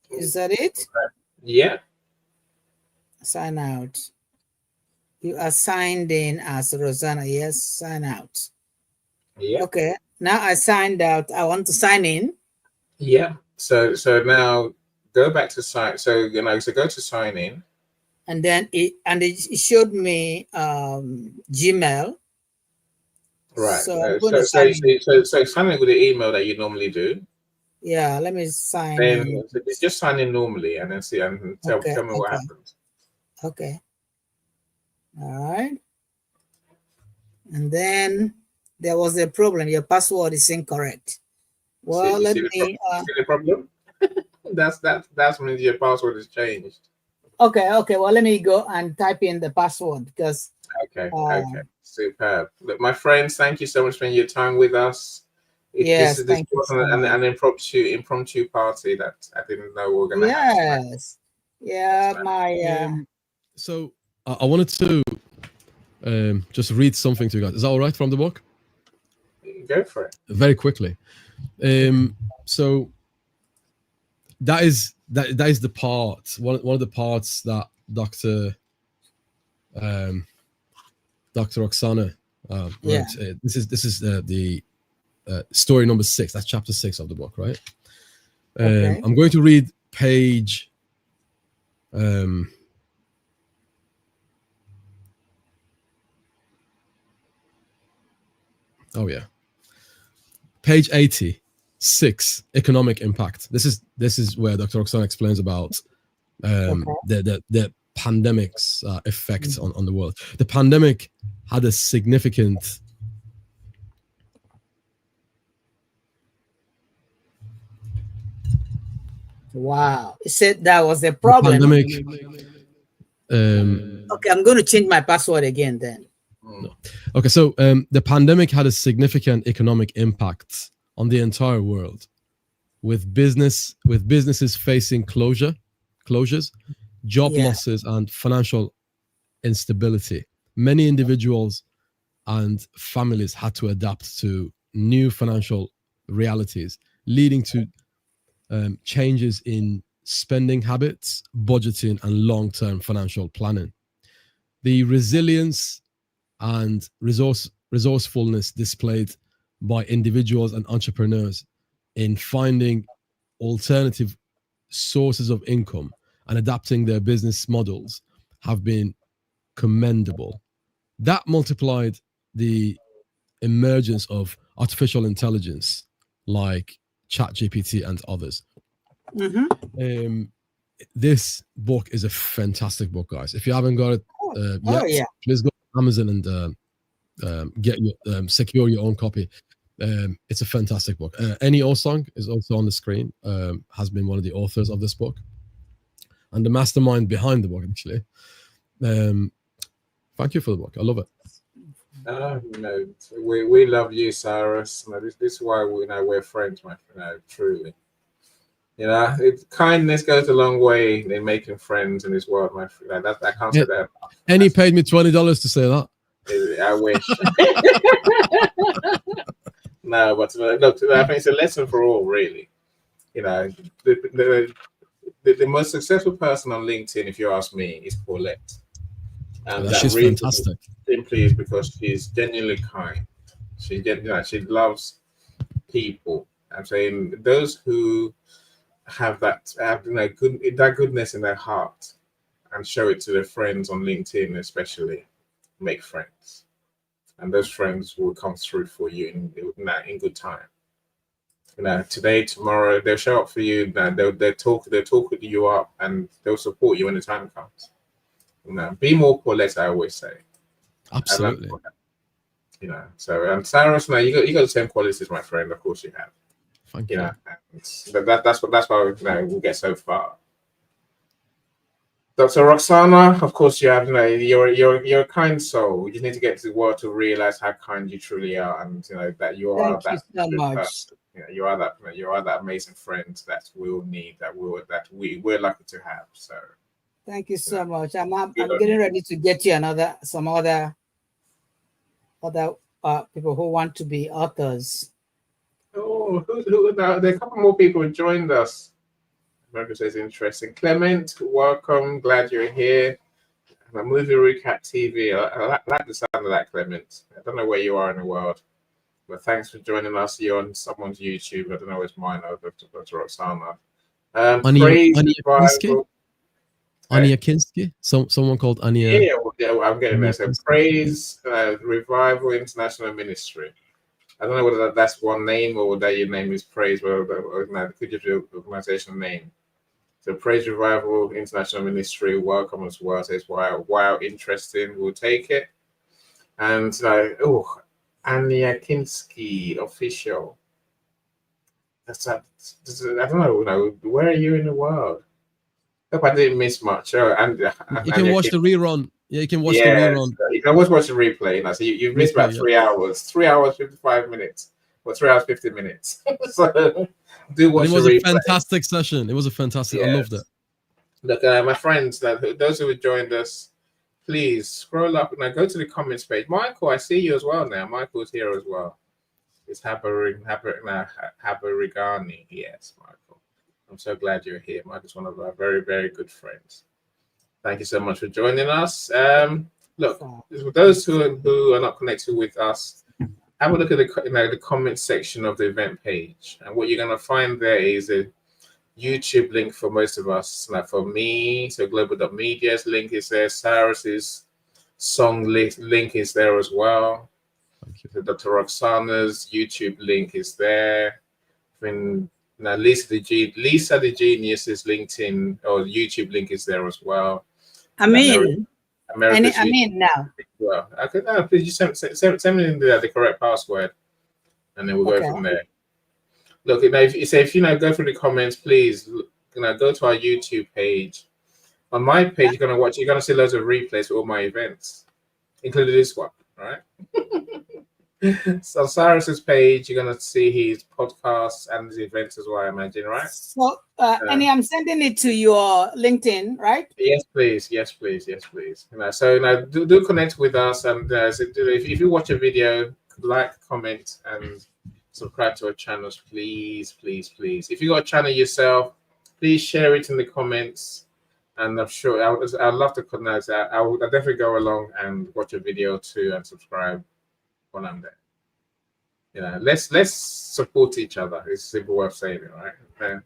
Speaker 1: Is that it?
Speaker 2: Yeah.
Speaker 1: Sign out. You are signed in as Rosanna. Yes, sign out.
Speaker 2: Yeah.
Speaker 1: Okay. Now I signed out. I want to sign in.
Speaker 2: Yeah. So now go back to sign. So so go to sign in.
Speaker 1: And then it showed me Gmail.
Speaker 2: Right.
Speaker 1: So
Speaker 2: sign in with the email that you normally do.
Speaker 1: Yeah, let me sign in.
Speaker 2: So just sign in normally and then see and tell me what happens.
Speaker 1: Okay. All right. And then there was a problem. Your password is incorrect. Well,
Speaker 2: you
Speaker 1: let
Speaker 2: see the,
Speaker 1: me.
Speaker 2: see the problem? That's means your password is changed.
Speaker 1: Okay. Well, let me go and type in the password because.
Speaker 2: Okay, superb. Look, my friends, thank you so much for spending your time with us.
Speaker 1: Yes,
Speaker 2: This
Speaker 1: thank you
Speaker 2: was
Speaker 1: so much.
Speaker 2: an impromptu party that I didn't know we were going to have tonight.
Speaker 1: Yes. Yeah, my.
Speaker 3: So I wanted to just read something to you guys. Is that all right from the book?
Speaker 2: Go for it.
Speaker 3: Very quickly. So that is the part, one of the parts that Dr. Oksana wrote.
Speaker 1: Yeah.
Speaker 3: This is the story number 6. That's chapter 6 of the book, right?
Speaker 1: Okay.
Speaker 3: I'm going to read page page 86, economic impact. This is where Dr. Oksana explains about the pandemic's effects on the world. The pandemic had a significant
Speaker 1: Wow. It said that was a problem.
Speaker 3: pandemic.
Speaker 1: Okay, I'm going to change my password again then.
Speaker 3: No. Okay, so the pandemic had a significant economic impact on the entire world, with businesses facing closures, job losses, and financial instability. Many individuals and families had to adapt to new financial realities, leading to changes in spending habits, budgeting, and long-term financial planning. The resilience and resourcefulness displayed by individuals and entrepreneurs in finding alternative sources of income and adapting their business models have been commendable. That multiplied the emergence of artificial intelligence like ChatGPT and others. This book is a fantastic book, guys. If you haven't got it yet, please go to Amazon and get your secure your own copy. It's a fantastic book. Annie Osong is also on the screen. Has been one of the authors of this book and the mastermind behind the book, actually. Thank you for the book. I love it.
Speaker 2: We love you, Cyrus. This is why we're friends, my friend. Truly, kindness goes a long way in making friends in this world, my friend. I can't say that.
Speaker 3: Annie paid me $20 to say that.
Speaker 2: I wish. No, but look, I think it's a lesson for all, really. The most successful person on LinkedIn, if you ask me, is Paulette. And
Speaker 3: she's fantastic.
Speaker 2: Simply is because she's genuinely kind. She loves people. I'm saying those who have that goodness in their heart and show it to their friends on LinkedIn, especially, make friends, and those friends will come through for you in good time. Today, tomorrow, they'll show up for you. They'll talk with you up, and they'll support you when the time comes. Be more Paulette, I always say.
Speaker 3: Absolutely.
Speaker 2: So and Cyrus, you got the same qualities, my friend. Of course you have.
Speaker 3: Thank you.
Speaker 2: That's why we'll get so far. Dr. Roxana, of course, you have you're a kind soul. You just need to get to the world to realize how kind you truly are, and that you are that person. You are that amazing friend that we'll need, that we're lucky to have. So
Speaker 1: thank you so much. I'm getting ready to get you some other people who want to be authors.
Speaker 2: Oh, who there are a couple more people who joined us. America says interesting. Clement, welcome. Glad you're here. And a movie recap TV. I like the sound of that, Clement. I don't know where you are in the world, but thanks for joining us. You're on someone's YouTube. I don't know it's mine or Dr. Roxana.
Speaker 3: Anya Kinsky? Someone called Anya.
Speaker 2: Yeah, I'm getting there. So Praise Revival International Ministry. I don't know whether that's one name or whether your name is Praise, or could you do your organization name? So Praise Revival International Ministry, welcome as well. Says wow, interesting. We'll take it. And Anya Kinsky official. I don't know. Where are you in the world? Hope I didn't miss much. Oh, and
Speaker 3: You can watch the rerun. Yeah, you can watch the rerun.
Speaker 2: you can always watch the replay. So you've missed about
Speaker 3: Replay,
Speaker 2: 3 hours, 3 hours 55 minutes, or 3 hours 50 minutes. So do watch
Speaker 3: It was
Speaker 2: the
Speaker 3: a
Speaker 2: replay.
Speaker 3: fantastic session. It was a fantastic. I loved it.
Speaker 2: Look, my friends, those who have joined us, please scroll up and go to the comments page. Michael, I see you as well now. Michael's here as well. It's Habarigani. Yes, Michael. I'm so glad you're here. Michael's one of our very, very good friends. Thank you so much for joining us. Look, for those who are not connected with us, have a look at the comment section of the event page. And what you're going to find there is a YouTube link for most of us. Like for me, so global.media's link is there. Cyrus's song link is there as well. So Dr. Roxana's YouTube link is there. Lisa the Genius's LinkedIn or YouTube link is there as well.
Speaker 1: America's now.
Speaker 2: Well, okay, please just send me the correct password, and then we'll go from there. Look, if you go through the comments, please, go to our YouTube page. On my page, you're gonna see loads of replays for all my events, including this one, right? So on Cyrus's page, you're gonna see his podcasts and his events as well, I imagine, right?
Speaker 1: So, Annie, I'm sending it to your LinkedIn, right?
Speaker 2: Yes, please. Yes, please. Yes, please. So do connect with us, and if you watch a video, like, comment, and subscribe to our channels, please, please, please. If you got a channel yourself, please share it in the comments, and I'm sure I'd love to connect. I'll definitely go along and watch a video too and subscribe when I'm there. Let's support each other. It's a simple way of saying it, right?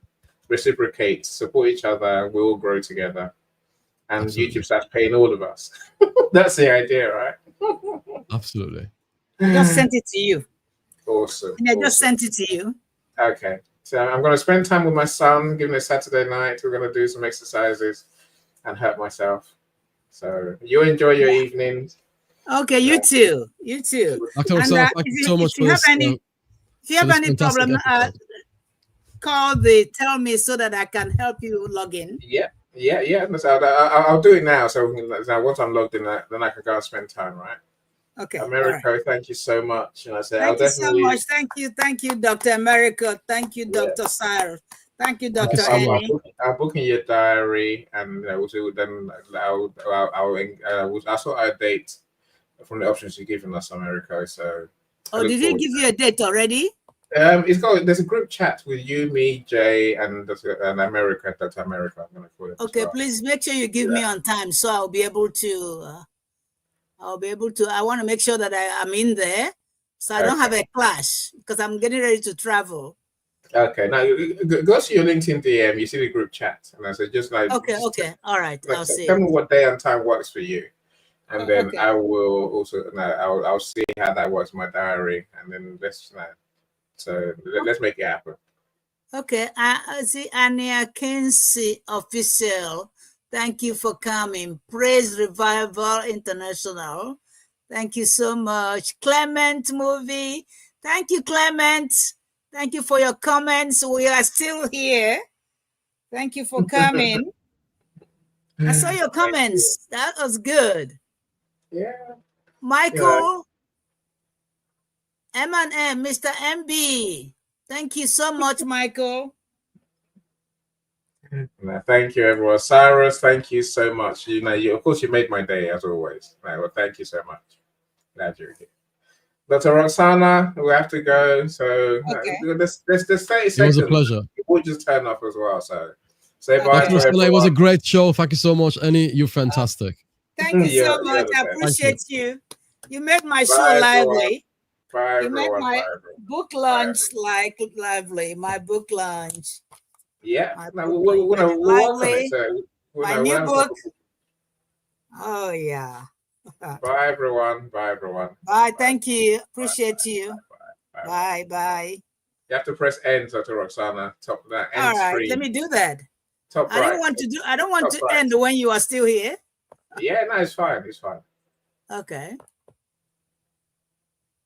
Speaker 2: Reciprocate, support each other. We all grow together, and
Speaker 3: Absolutely.
Speaker 2: YouTube starts paying all of us. That's the idea, right?
Speaker 3: Absolutely.
Speaker 1: I just sent it to you.
Speaker 2: Awesome.
Speaker 1: I just sent it to you.
Speaker 2: Okay. So I'm going to spend time with my son, given it's Saturday night. We're going to do some exercises and help myself. So you enjoy your evenings.
Speaker 1: Okay, you too. You too.
Speaker 3: Dr. Roxana, thank you so much for this.
Speaker 1: If you have any problem, tell me so that I can help you log in.
Speaker 2: Yeah. I'll do it now. So once I'm logged in, then I can go and spend time, right?
Speaker 1: Okay.
Speaker 2: America, right. Thank you so much. And I say,
Speaker 1: thank you so much. Thank you, Dr. America. Thank you, Dr. Cyrus. Thank you, Dr. Annie.
Speaker 2: I'll book in your diary, and I'll sort out a date from the options you've given us, America. So.
Speaker 1: Did he give you a date already?
Speaker 2: There's a group chat with you, me, Jay, and America. Dr. America. I'm gonna call it.
Speaker 1: Okay, please make sure you give me on time so I'll be able to. I want to make sure that I'm in there, so I don't have a clash because I'm getting ready to travel.
Speaker 2: Okay, now go to your LinkedIn DM. You see the group chat, and I said just like.
Speaker 1: Okay, all right. I'll see.
Speaker 2: Tell me what day and time works for you, and then I will also. I'll see how that works in my diary, and then let's make it happen.
Speaker 1: Okay, I see Ania Kinsey official. Thank you for coming. Praise Revival International. Thank you so much. Clement Movie. Thank you, Clement. Thank you for your comments. We are still here. Thank you for coming. I saw your comments. That was good.
Speaker 2: Yeah.
Speaker 1: Michael. M&M, Mr. MB. Thank you so much, Michael.
Speaker 2: Thank you, everyone. Cyrus, thank you so much. Of course, you made my day as always. Well, thank you so much. Glad you're here. Dr. Roxana, we have to go. So there's 30 seconds.
Speaker 3: It was a pleasure.
Speaker 2: We'll just turn off as well. So say bye.
Speaker 3: Dr. Roxana, it was a great show. Thank you so much, Annie. You're fantastic.
Speaker 1: Thank you so much. I appreciate you. You made my show lively.
Speaker 2: Bye,
Speaker 1: you made my book launch lively. My book launch.
Speaker 2: Yeah.
Speaker 1: My new book. Oh yeah.
Speaker 2: Bye everyone.
Speaker 1: Bye. Thank you. Appreciate you. Bye.
Speaker 2: You have to press end, Dr. Roxana. Top that end.
Speaker 1: All right.
Speaker 2: Screen.
Speaker 1: Let me do that.
Speaker 2: Top right.
Speaker 1: I don't want to end when you are still here.
Speaker 2: Yeah, no, it's fine.
Speaker 1: Okay.